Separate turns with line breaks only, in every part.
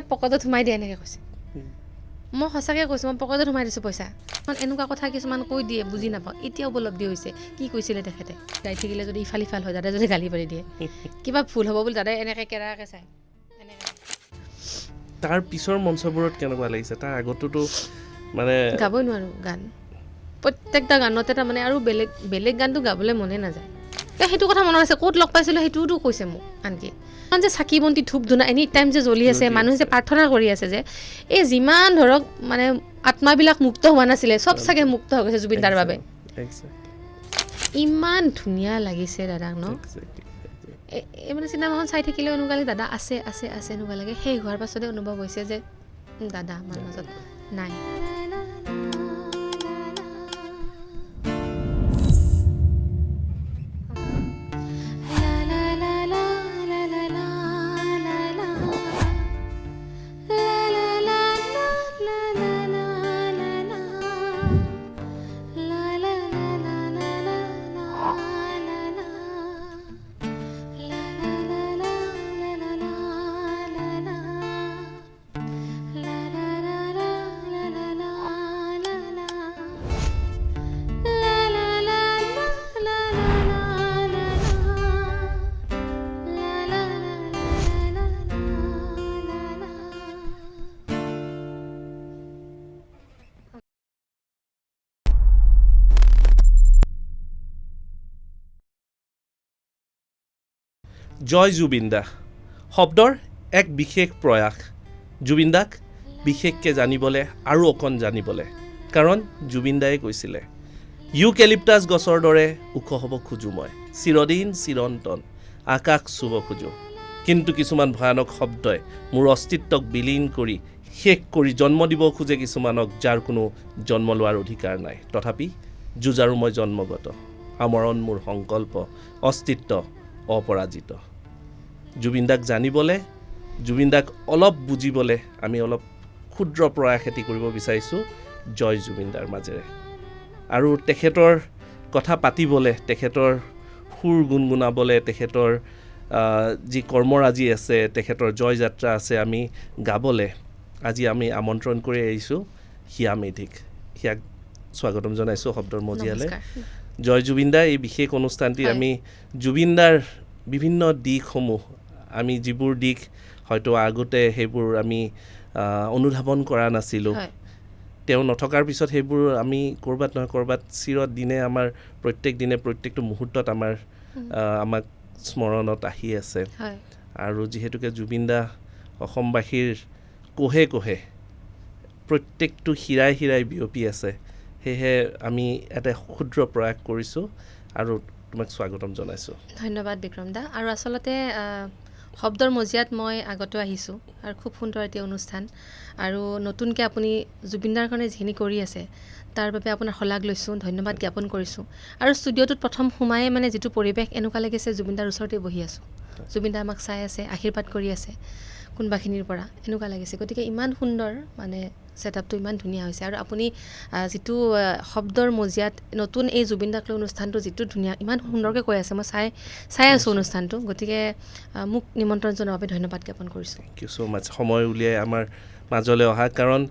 পকেটত সোমাই দিয়ে এনেকৈ কৈছে মই সঁচাকৈ কৈছোঁ মই পকেটত সোমাই দিছোঁ পইচা এনেকুৱা কথা কিছুমান কৈ দিয়ে বুজি নাপাওঁ এতিয়া উপলব্ধি হৈছে কি কৈছিলে তেখেতে গাই থাকিলে যদি ইফাল সিফাল হয় দাদাই যদি গালি পাৰি দিয়ে কিবা ভুল হ'ব বুলি দাদাই এনেকৈ কেৰাকৈ চায়
তাৰ পিছৰ মঞ্চবোৰত কেনেকুৱা লাগিছে তাৰ আগতোতো মানে
গাবই নোৱাৰোঁ গান প্ৰত্যেকটা গানতে তাৰমানে আৰু বেলেগ বেলেগ গানটো গাবলৈ মনে নাযায় সেইটো কথা মনত আছে ক'ত লগ পাইছিলোঁ সেইটোতো কৈছে মোক আনকি যে চাকি বন্তি ধূপ ধূনা এনি টাইম যে জ্বলি আছে মানুহে যে প্ৰাৰ্থনা কৰি আছে যে এই যিমান ধৰক মানে আত্মাবিলাক মুক্ত হোৱা নাছিলে চব চাগে মুক্ত হৈ গৈছে জুবিন দাৰ বাবে ইমান ধুনীয়া লাগিছে দাদাক ন এই মানে চিনেমাখন চাই থাকিলেও এনেকুৱা লাগে দাদা আছে আছে আছে এনেকুৱা লাগে শেষ হোৱাৰ পাছতে অনুভৱ হৈছে যে দাদা আমাৰ মাজত নাই
জয় জুবিন দা শব্দৰ এক বিশেষ প্ৰয়াস জুবিন দাক বিশেষকৈ জানিবলৈ আৰু অকণ জানিবলৈ কাৰণ জুবিন দায়ে কৈছিলে ইউকেলিপ্টাছ গছৰ দৰে ওখ হ'ব খোজোঁ মই চিৰদিন চিৰন্তন আকাশ চুব খোজোঁ কিন্তু কিছুমান ভয়ানক শব্দই মোৰ অস্তিত্বক বিলীন কৰি শেষ কৰি জন্ম দিব খোজে কিছুমানক যাৰ কোনো জন্ম লোৱাৰ অধিকাৰ নাই তথাপি যুঁজাৰু মই জন্মগত আমৰণ মোৰ সংকল্প অস্তিত্ব অপৰাজিত জুবিন দাক জানিবলৈ জুবিন দাক অলপ বুজিবলৈ আমি অলপ ক্ষুদ্ৰ প্ৰয়াস এটি কৰিব বিচাৰিছোঁ জয় জুবিন দাৰ মাজেৰে আৰু তেখেতৰ কথা পাতিবলৈ তেখেতৰ সুৰ গুণগুণাবলৈ তেখেতৰ যি কৰ্মৰাজি আছে তেখেতৰ জয় যাত্ৰা আছে আমি গাবলৈ আজি আমি আমন্ত্ৰণ কৰি আহিছোঁ হিয়া মেধিক হিয়াক স্বাগতম জনাইছোঁ শব্দৰ মজিয়ালৈ জয় জুবিন দা এই বিশেষ অনুষ্ঠানটি আমি জুবিন দাৰ বিভিন্ন দিশসমূহ আমি যিবোৰ দিশ হয়তো আগতে সেইবোৰ আমি অনুধাৱন কৰা নাছিলোঁ তেওঁ নথকাৰ পিছত সেইবোৰ আমি ক'ৰবাত নহয় ক'ৰবাত চিৰদিনে আমাৰ প্ৰত্যেক দিনে প্ৰত্যেকটো মুহূৰ্তত আমাক স্মৰণত আহি আছে আৰু যিহেতুকে জুবিন দা অসমবাসীৰ কোহে কোহে প্ৰত্যেকটো শিৰাই শিৰাই বিয়পি আছে সেয়েহে আমি এটা ক্ষুদ্ৰ প্ৰয়াস কৰিছোঁ আৰু তোমাক স্বাগতম জনাইছোঁ
ধন্যবাদ বিক্ৰম দা আৰু আচলতে শব্দৰ মজিয়াত মই আগতো আহিছোঁ আৰু খুব সুন্দৰ এটি অনুষ্ঠান আৰু নতুনকৈ আপুনি জুবিন দাৰ কাৰণে যিখিনি কৰি আছে তাৰ বাবে আপোনাৰ শলাগ লৈছোঁ ধন্যবাদ জ্ঞাপন কৰিছোঁ আৰু ষ্টুডিঅ'টোত প্ৰথম সোমায়ে মানে যিটো পৰিৱেশ এনেকুৱা লাগিছে জুবিন দাৰ ওচৰতে বহি আছোঁ জুবিন দা আমাক চাই আছে আশীৰ্বাদ কৰি আছে কোনোবাখিনিৰ পৰা এনেকুৱা লাগিছে গতিকে ইমান সুন্দৰ মানে ছেটআপটো ইমান ধুনীয়া হৈছে আৰু আপুনি যিটো শব্দৰ মজিয়াত নতুন এই জুবিন দাক লৈ অনুষ্ঠানটো যিটো ধুনীয়া ইমান সুন্দৰকৈ কৈ আছে মই চাই আছোঁ অনুষ্ঠানটো গতিকে মোক নিমন্ত্ৰণ জনোৱাৰ বাবে ধন্যবাদ জ্ঞাপন কৰিছোঁ
থেংক ইউ ছ' মাছ সময় উলিয়াই আমাৰ মাজলৈ অহা কাৰণ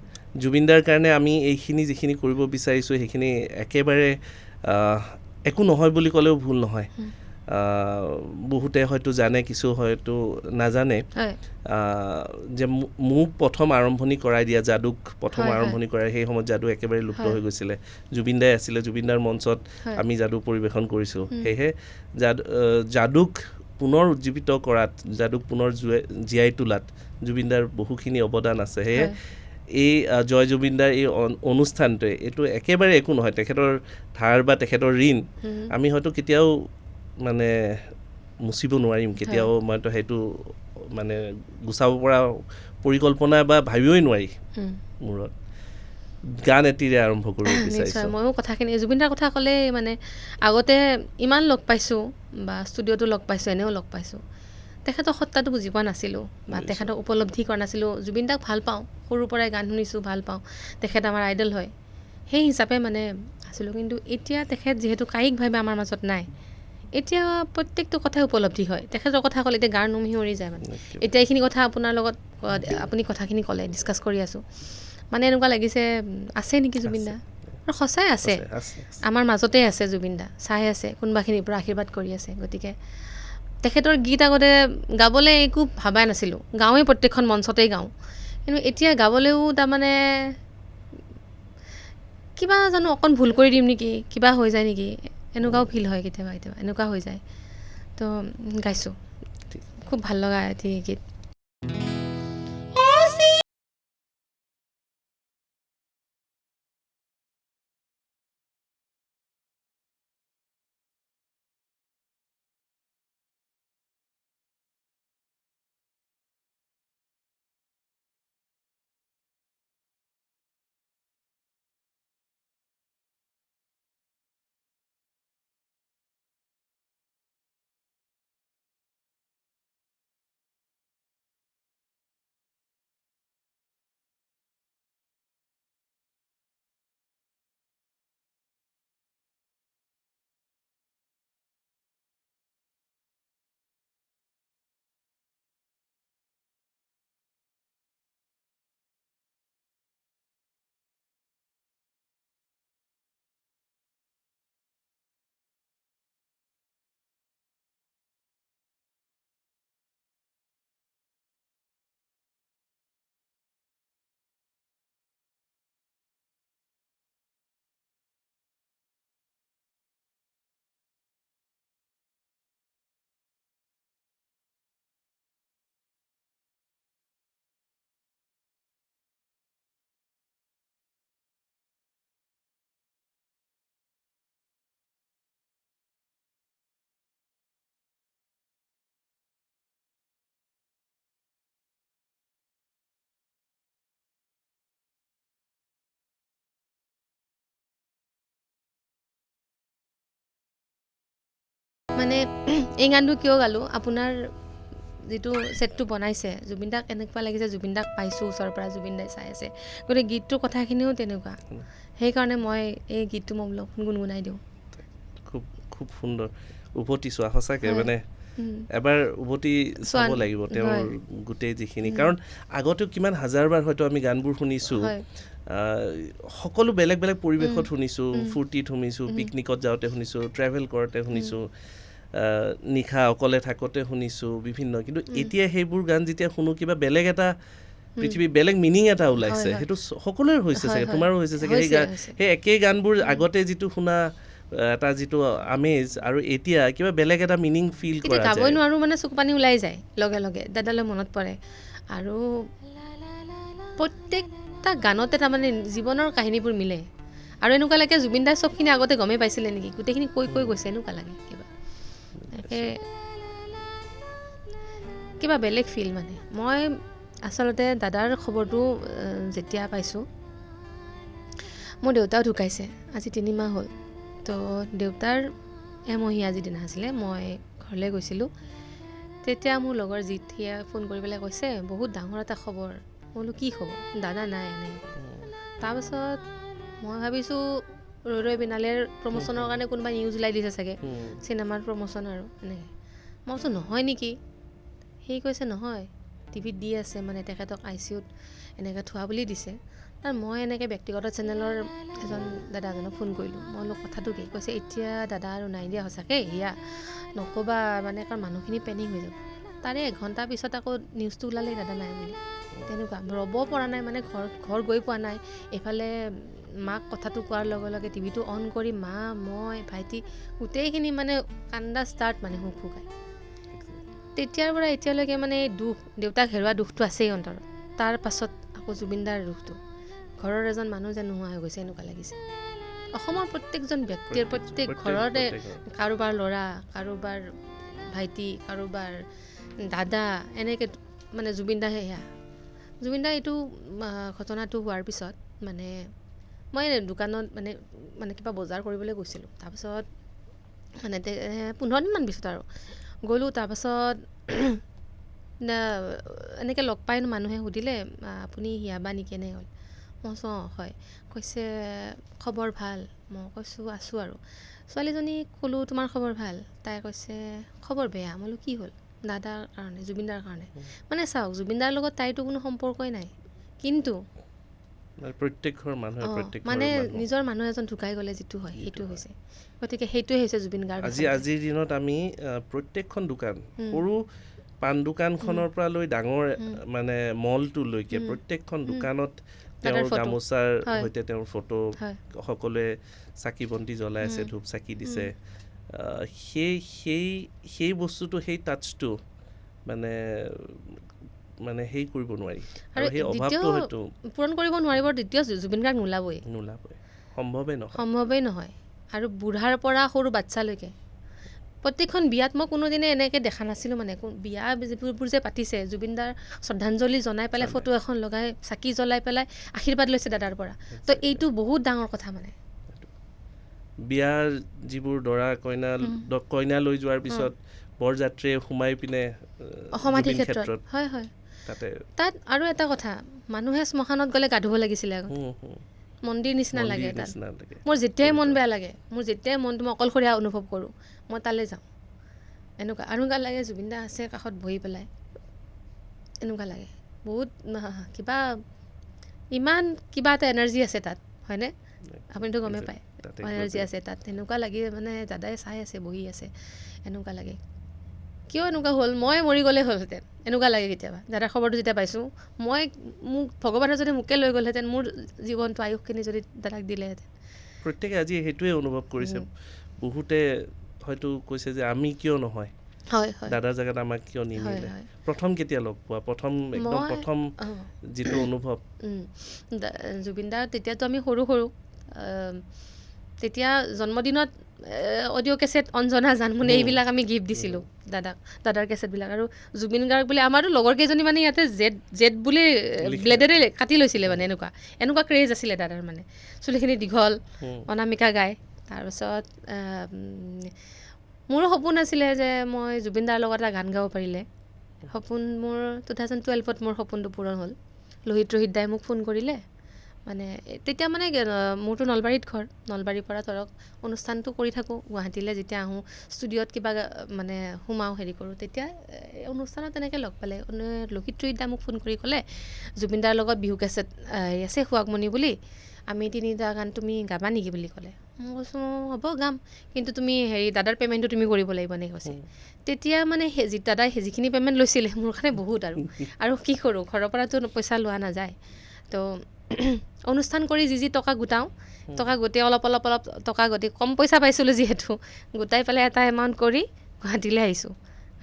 জুবিন দাৰ কাৰণে আমি এইখিনি যিখিনি কৰিব বিচাৰিছোঁ সেইখিনি একেবাৰে একো নহয় বুলি ক'লেও ভুল নহয় বহুতে হয়তো জানে কিছু হয়তো নাজানে যে মোক প্ৰথম আৰম্ভণি কৰাই দিয়া যাদুক প্ৰথম আৰম্ভণি কৰাই সেই সময়ত যাদু একেবাৰে লুপ্ত হৈ গৈছিলে জুবিন দাই আছিলে জুবিন দাৰ মঞ্চত আমি যাদু পৰিৱেশন কৰিছোঁ সেয়েহে যাদুক পুনৰ উজ্জীৱিত কৰাত যাদুক পুনৰ জীয়াই তোলাত জুবিন দাৰ বহুখিনি অৱদান আছে সেয়ে এই জয় জুবিন দাৰ এই অনুষ্ঠানটোৱে এইটো একেবাৰে একো নহয় তেখেতৰ ধাৰ বা তেখেতৰ ঋণ আমি হয়তো কেতিয়াও মানে মুচিব নোৱাৰিম কেতিয়াও মইতো সেইটো মানে গুচাব পৰা পৰিকল্পনা বা ভাবিবই নোৱাৰি মূৰত গান এটিৰে আৰম্ভ কৰিব বিচাৰিছোঁ
ময়ো কথাখিনি জুবিন দাৰ কথা ক'লে মানে আগতে ইমান লগ পাইছোঁ বা ষ্টুডিঅ'টো লগ পাইছোঁ এনেও লগ পাইছোঁ তেখেতৰ সত্তাটো বুজি পোৱা নাছিলোঁ বা তেখেতক উপলব্ধি কৰা নাছিলোঁ জুবিন দাক ভাল পাওঁ সৰুৰ পৰাই গান শুনিছোঁ ভাল পাওঁ তেখেত আমাৰ আইডল হয় সেই হিচাপে মানে আছিলোঁ কিন্তু এতিয়া তেখেত যিহেতু কায়িকভাৱে আমাৰ মাজত নাই এতিয়া প্ৰত্যেকটো কথাই উপলব্ধি হয়। তেখেতৰ কথা ক'লে এতিয়া গাৰ নোম শিয়ৰি যায় মানে। এতিয়া এইখিনি কথা আপোনাৰ লগত আপুনি কথাখিনি ক'লে, ডিছকাছ কৰি আছোঁ, মানে এনেকুৱা লাগিছে আছে নেকি জুবিন দা, আৰু সঁচাই আছে, আমাৰ মাজতে আছে জুবিন দা, চাই আছে, কোনোবাখিনিৰ পৰা আশীৰ্বাদ কৰি আছে। গতিকে তেখেতৰ গীত আগতে গাবলৈ একো ভাবাই নাছিলোঁ, গাঁৱেই প্ৰত্যেকখন মঞ্চতেই গাওঁ, কিন্তু এতিয়া গাবলৈও তাৰমানে কিবা জানো অকণ ভুল কৰি দিম নেকি, কিবা হৈ যায় নেকি, এনেকুৱাও ফিল হয় কেতিয়াবা কেতিয়াবা, এনেকুৱা হৈ যায়। তো গাইছোঁ, খুব ভাল লগা এটি গীত। মানে এই গানটো কিয় গালোঁ, আপোনাৰ যিটো ছেটটো বনাইছে, জুবিন দাক এনেকুৱা লাগিছে জুবিন দাক পাইছোঁ ওচৰৰ পৰা, জুবিন দাই চাই আছে, গতিকে গীতটোৰ কথাখিনিও তেনেকুৱা। সেইকাৰণে মই এই গীতটো মই বোলো গুণগুণাই দিওঁ।
খুব খুব সুন্দৰ, উভতি চোৱা সঁচাকৈ, মানে এবাৰ উভতি চাব লাগিব তেওঁৰ গোটেই যিখিনি, কাৰণ আগতেও কিমান হাজাৰবাৰ হয়তো আমি গানবোৰ শুনিছোঁ, সকলো বেলেগ বেলেগ পৰিৱেশত শুনিছোঁ, ফূৰ্তিত শুনিছোঁ, পিকনিকত যাওঁতে শুনিছোঁ, ট্ৰেভেল কৰোঁতে শুনিছোঁ, নিশা অকলে থাকোঁতে শুনিছোঁ, বিভিন্ন, কিন্তু এতিয়া সেইবোৰ গান যেতিয়া শুনো কিবা বেলেগ এটা পৃথিৱী, বেলেগ মিনিং এটা ওলাইছে। সেইটো সকলোৰে হৈছে চাগে, তোমাৰো হৈছে চাগে। সেই একেই গানবোৰ আগতে যিটো শুনা এটা যিটো আমেজ, আৰু এতিয়া কিবা বেলেগ এটা মিনিং ফিল কৰা যায়।
গাবই নোৱাৰোঁ মানে চকু পানী ওলাই যায় লগে লগে, দাদালৈ মনত পৰে। আৰু প্ৰত্যেকটা গানতে তাৰমানে জীৱনৰ কাহিনীবোৰ মিলে, আৰু এনেকুৱা লাগে জুবিন দাই চবখিনি আগতে গমেই পাইছিলে নেকি, গোটেইখিনি কৈ গৈছে, এনেকুৱা লাগে কিবা কিবা বেলেগ ফিল। মানে মই আচলতে দাদাৰ খবৰটো যেতিয়া পাইছোঁ, মোৰ দেউতাও ঢুকাইছে আজি 3 মাহ হ'ল। তো দেউতাৰ এমহীয়া যিদিনা আছিলে, মই ঘৰলৈ গৈছিলোঁ, তেতিয়া মোৰ লগৰ জিঠিয়ে ফোন কৰি পেলাই কৈছে বহুত ডাঙৰ এটা খবৰ। মই বোলো কি খবৰ? দাদা নাই এনেকৈ। তাৰপাছত মই ভাবিছোঁ ৰৈ ৰৈ বিনালেৰ প্ৰমোচনৰ কাৰণে কোনোবা নিউজ ওলাই দিছে চাগে, চিনেমাৰ প্ৰমোচন আৰু এনেকৈ। মই কৈছোঁ নহয় নেকি? সি কৈছে নহয়, টিভিত দি আছে, মানে তেখেতক ICUত এনেকৈ থোৱা বুলি দিছে। তাৰ মই এনেকৈ ব্যক্তিগত চেনেলৰ এজন দাদা এজনক ফোন কৰিলোঁ। মই বোলো কথাটো কি? কৈছে এতিয়া দাদা আৰু নাই দিয়া, সঁচাকৈ সেয়া নক'বা, মানে কাৰণ মানুহখিনি পেনিক হৈ যাব। তাৰে এঘণ্টা পিছত আকৌ নিউজটো ওলালে দাদা নাই বুলি। তেনেকুৱা ৰ'ব পৰা নাই, মানে ঘৰ গৈ পোৱা নাই। এইফালে মাক কথাটো কোৱাৰ লগে লগে টিভিটো অন কৰি মা, মই, ভাইটি গোটেইখিনি মানে কান্দা ষ্টাৰ্ট, মানে হুক হুকাই। তেতিয়াৰ পৰা এতিয়ালৈকে মানে দুখ, দেউতাক হেৰুৱা দুখটো আছেই অন্তৰত। তাৰ পাছত আকৌ জুবিনদাৰ দুখটো, ঘৰৰ এজন মানুহ যেন নোহোৱা হৈ গৈছে এনেকুৱা লাগিছে। অসমৰ প্ৰত্যেকজন ব্যক্তিৰ প্ৰত্যেক ঘৰতে কাৰোবাৰ ল'ৰা, কাৰোবাৰ ভাইটি, কাৰোবাৰ দাদা, এনেকৈ মানে জুবিনদা সেয়া। জুবিনদা এইটো ঘটনাটো হোৱাৰ পিছত মানে মই দোকানত মানে কিবা বজাৰ কৰিবলৈ গৈছিলোঁ। তাৰপিছত মানে 15 দিনমান পিছত আৰু গ'লোঁ। তাৰপাছত এনেকৈ লগ পাই মানুহে সুধিলে আপুনি হিয়াবা নেকি, এনেকৈ হ'ল। মই কৈছোঁ অঁ হয়। কৈছে খবৰ ভাল। মই কৈছোঁ আছোঁ আৰু। ছোৱালীজনীক ক'লোঁ তোমাৰ খবৰ ভাল? তাই কৈছে খবৰ বেয়া। মই বোলো কি হ'ল? দাদাৰ কাৰণে, জুবিনদাৰ কাৰণে। মানে চাওক, জুবিনদাৰ লগত তাইতো কোনো সম্পৰ্কই নাই, কিন্তু
মানে প্ৰত্যেক ঘৰ মানুহে প্ৰত্যেক
মানে
ঘৰৰ মানুহ
নিজৰ মানুহ এজন ঢুকাই গ'লে যিটো হয়
যিটো
সেইটো
হয়।
হৈছে। গতিকে সেইটোৱে হৈছে জুবিন গাৰ্গ আচলতে।
আজিৰ দিনত আমি প্ৰত্যেকখন দোকান, সৰু পাণ দোকানখনৰ পৰা লৈ ডাঙৰ মানে মলটোলৈকে প্ৰত্যেকখন দোকানত
দাদাৰ
তেওঁৰ
ফটো।
গামোচাৰ
হয়
সৈতে তেওঁৰ ফটো,
হয়
সকলোৱে চাকি বন্তি জ্বলাই আছে, ধূপ চাকি দিছে। সেই বস্তুটো, সেই টাচটো মানে মানে সেই কৰিব নোৱাৰি, আৰু সেই
দ্বিতীয়
অভাৱটো হয়তো
পূৰণ কৰিব নোৱাৰিব। দ্বিতীয় জুবিন গাৰ্গ নোলাবই,
নোলাবই, সম্ভৱেই নহয়।
সম্ভৱেই নহয়। আৰু বুঢ়াৰ পৰা সৰু বাচ্চালৈকে প্ৰত্যেকখন বিয়াত মই কোনোদিনে এনেকৈ দেখা নাছিলোঁ। মানে বিয়া যিবোৰ যে পাতিছে, জুবিনদাৰ শ্ৰদ্ধাঞ্জলি জনাই পেলাই ফটো এখন লগাই চাকি জ্বলাই পেলাই আশীৰ্বাদ লৈছে দাদাৰ পৰা। তো এইটো বহুত ডাঙৰ কথা। মানে
বিয়াৰ যিবোৰ দৰা কইনা লৈ যোৱাৰ পিছত বৰযাত্ৰীয়ে সোমাই পিনে
সমাধি
জুবিন
ক্ষেত্ৰত, হয় হয়।
তাতে
তাত আৰু এটা কথা, মানুহে শ্মশানত গ'লে গা ধুব লাগিছিলে আগত। মন্দিৰ নিচিনা লাগে তাত। মোৰ যেতিয়াই মন বেয়া লাগে, মোৰ যেতিয়াই মনটো মই অকলশৰীয়া অনুভৱ কৰোঁ, মই তালৈ যাওঁ। এনেকুৱা লাগে জুবিনদা আছে কাষত বহি পেলাই, এনেকুৱা লাগে। বহুত কিবা, ইমান কিবা এটা এনাৰ্জি আছে তাত, হয়নে? আপুনিতো গমেই পায়, এনাৰ্জি আছে তাত। তেনেকুৱা লাগে মানে দাদাই চাই আছে, বহি আছে, এনেকুৱা লাগে। কিয় এনেকুৱা হ'ল? মই মৰি গ'লে হ'লহেঁতেন, এনেকুৱা লাগে কেতিয়াবা। দাদাৰ খবৰটো যেতিয়া পাইছোঁ, মোক ভগৱানে যদি মোকে লৈ গ'লহেঁতেন, মোৰ জীৱনটো আয়ুসখিনি যদি দাদাক দিলেহেঁতেন।
প্ৰত্যেকে আজি সেইটোৱে অনুভৱ কৰিছে। বহুতে হয়তো কৈছে যে আমি কিয় নহয়,
হয় হয়
দাদাৰ জেগাত আমাক কিয় নিনিলে। প্ৰথম কেতিয়া লগ পোৱা? প্ৰথম যিটো অনুভৱ?
জুবিনদা তেতিয়াতো আমি সৰু তেতিয়া জন্মদিনত অডিঅ' কেছেট, অঞ্জনা, জানমণি এইবিলাক আমি গিফ্ট দিছিলোঁ দাদাৰ কেছেটবিলাক। আৰু জুবিন গাৰ্গ বুলি আমাৰতো লগৰ কেইজনী মানে ইয়াতে জেড বুলি ব্লেডেৰে কাটি লৈছিলে। মানে এনেকুৱা ক্ৰেজ আছিলে দাদাৰ। মানে চুলিখিনি দীঘল, অনামিকা গায়। তাৰপিছত মোৰো সপোন আছিলে যে মই জুবিনদাৰ লগত এটা গান গাব পাৰিলে। সপোন মোৰ 2012ত মোৰ সপোনটো পূৰণ হ'ল। লোহিত দাই মোক ফোন কৰিলে। মানে তেতিয়া মানে মোৰতো নলবাৰীত ঘৰ, নলবাৰীৰ পৰা ধৰক অনুষ্ঠানটো কৰি থাকোঁ। গুৱাহাটীলৈ যেতিয়া আহোঁ, ষ্টুডিঅ'ত কিবা মানে সোমাওঁ, হেৰি কৰোঁ, তেতিয়া অনুষ্ঠানত তেনেকৈ লগ পালে। লোহিত দাই মোক ফোন কৰি ক'লে, জুবিনদাৰ লগত বিহু কেছেট হেৰি আছে, সুৱাগমণি বুলি, আমি 3টা গান তুমি গাবা নেকি বুলি ক'লে। মই কৈছোঁ হ'ব গাম, কিন্তু তুমি দাদাৰ পে'মেণ্টটো তুমি কৰিব লাগিব, এনেকৈ কৈছে। তেতিয়া মানে দাদাই যিখিনি পে'মেণ্ট লৈছিলে, মোৰ কাৰণে বহুত। আৰু কি কৰোঁ, ঘৰৰ পৰাতো পইচা লোৱা নাযায়। তো অনুষ্ঠান কৰি যি টকা গোটাওঁ, অলপ টকা কম পইচা পাইছিলোঁ যিহেতু, গোটাই পেলাই এটা এমাউণ্ট কৰি গুৱাহাটীলৈ আহিছোঁ।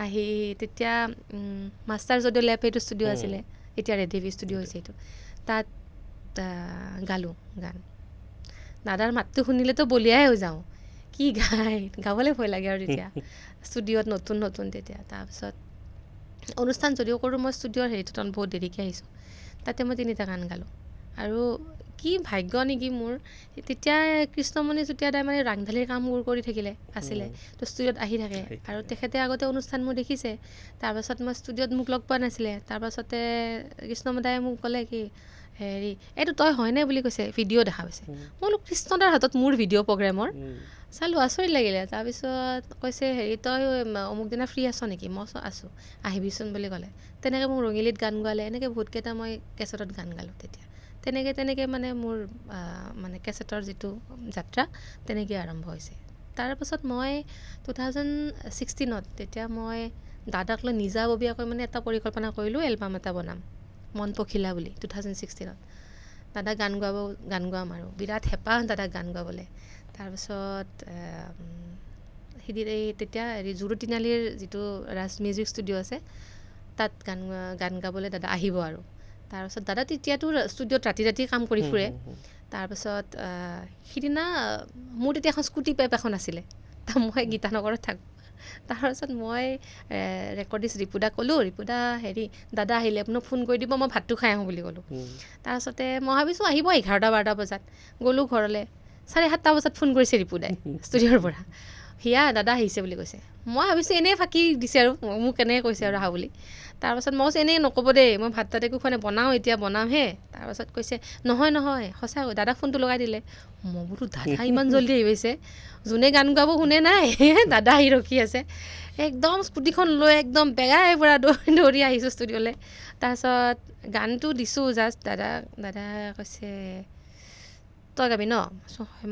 আহি তেতিয়া মাষ্টাৰ যদিও লেপ, সেইটো ষ্টুডিঅ' আছিলে, এতিয়া ৰেড টিভি ষ্টুডিঅ' হৈছে এইটো। তাত গালোঁ গান। দাদাৰ মাতটো শুনিলেতো বলিয়াই হৈ যাওঁ। কি গাবলৈ ভয় লাগে আৰু তেতিয়া ষ্টুডিঅ'ত নতুন তেতিয়া। তাৰপিছত অনুষ্ঠান যদিও কৰোঁ, মই ষ্টুডিঅ'ৰ হেৰিটোত বহুত দেৰিকৈ আহিছোঁ। তাতে মই 3টা গান গালোঁ। আৰু কি ভাগ্য নেকি মোৰ, তেতিয়া কৃষ্ণমণি চুতীয়া দাই মানে ৰাংঢালীৰ কামবোৰ কৰি আছিলে, তো ষ্টুডিঅ'ত আহি থাকে। আৰু তেখেতে আগতে অনুষ্ঠান মোৰ দেখিছে। তাৰপাছত মই ষ্টুডিঅ'ত মোক লগ পোৱা নাছিলে। তাৰপাছতে কৃষ্ণমণি দাই মোক ক'লে কি এইটো তই হয়নে বুলি কৈছে, ভিডিঅ' দেখা পাইছে। মই বোলো কৃষ্ণদাৰ হাতত মোৰ ভিডিঅ' প্ৰগ্ৰেমৰ, চালোঁ, আচৰিত লাগিলে। তাৰপিছত কৈছে তই অমুক দিনা ফ্ৰী আছ নেকি? মই আছোঁ, আহিবিচোন বুলি ক'লে। তেনেকৈ মোক ৰঙিলীত গান গোৱালে। এনেকৈ বহুতকেইটা মই কেছেটত গান গালোঁ তেতিয়া। তেনেকৈ মানে মোৰ মানে কেছেটৰ যিটো যাত্ৰা, তেনেকৈ আৰম্ভ হৈছে। তাৰপাছত মই 2016ত তেতিয়া মই দাদাক লৈ নিজাববীয়াকৈ মানে এটা পৰিকল্পনা কৰিলোঁ, এলবাম এটা বনাম, মন পখিলা বুলি। 2016ত দাদা গান গাম আৰু বিৰাট হেঁপাহ দাদাক গান গাবলৈ। তাৰপিছত তেতিয়া জুৰু তিনিআলিৰ যিটো ৰাজ মিউজিক ষ্টুডিঅ' আছে, তাত গান গাবলৈ দাদা আহিব। আৰু তাৰপিছত দাদা তেতিয়াতো ষ্টুডিঅ'ত ৰাতি কাম কৰি ফুৰে। তাৰপিছত সিদিনা মোৰ তেতিয়া এখন স্কুটি পেপ এখন আছিলে, মই গীতানগৰত থাকোঁ। তাৰপিছত মই ৰেকৰ্ডিষ্ট ৰিপুদাক ক'লোঁ, ৰিপুদা দাদা আহিলে আপোনাক ফোন কৰি দিব, মই ভাতটো খাই আহোঁ বুলি ক'লোঁ। তাৰপিছতে মই ভাবিছোঁ আহিব 11-12 বজাত। গ'লোঁ ঘৰলৈ, 7:30 বজাত ফোন কৰিছে ৰিপুদাই ষ্টুডিঅ'ৰ পৰা। হিয়া দাদা আহিছে বুলি কৈছে মই ভাবিছোঁ এনেই ফাঁকি দিছে আৰু মোক কেনেকৈ কৈছে আৰু আহা বুলি তাৰপাছত মই কৈছোঁ এনেই নক'ব দেই মই ভাত তাত একো খোৱা নাই বনাওঁ এতিয়া বনামহে তাৰপাছত কৈছে নহয় নহয় সঁচাকৈ দাদাক ফোনটো লগাই দিলে মই বোলো দাদা ইমান জল্দি আহি গৈছে যোনে গান গাব শুনে নাই দাদা আহি ৰখি আছে একদম স্কুটিখন লৈ একদম বেগাই পৰা দৌৰি আহিছোঁ ষ্টুডিঅ'লৈ তাৰপাছত গানটো দিছোঁ জাষ্ট দাদা কৈছে তই গাবি ন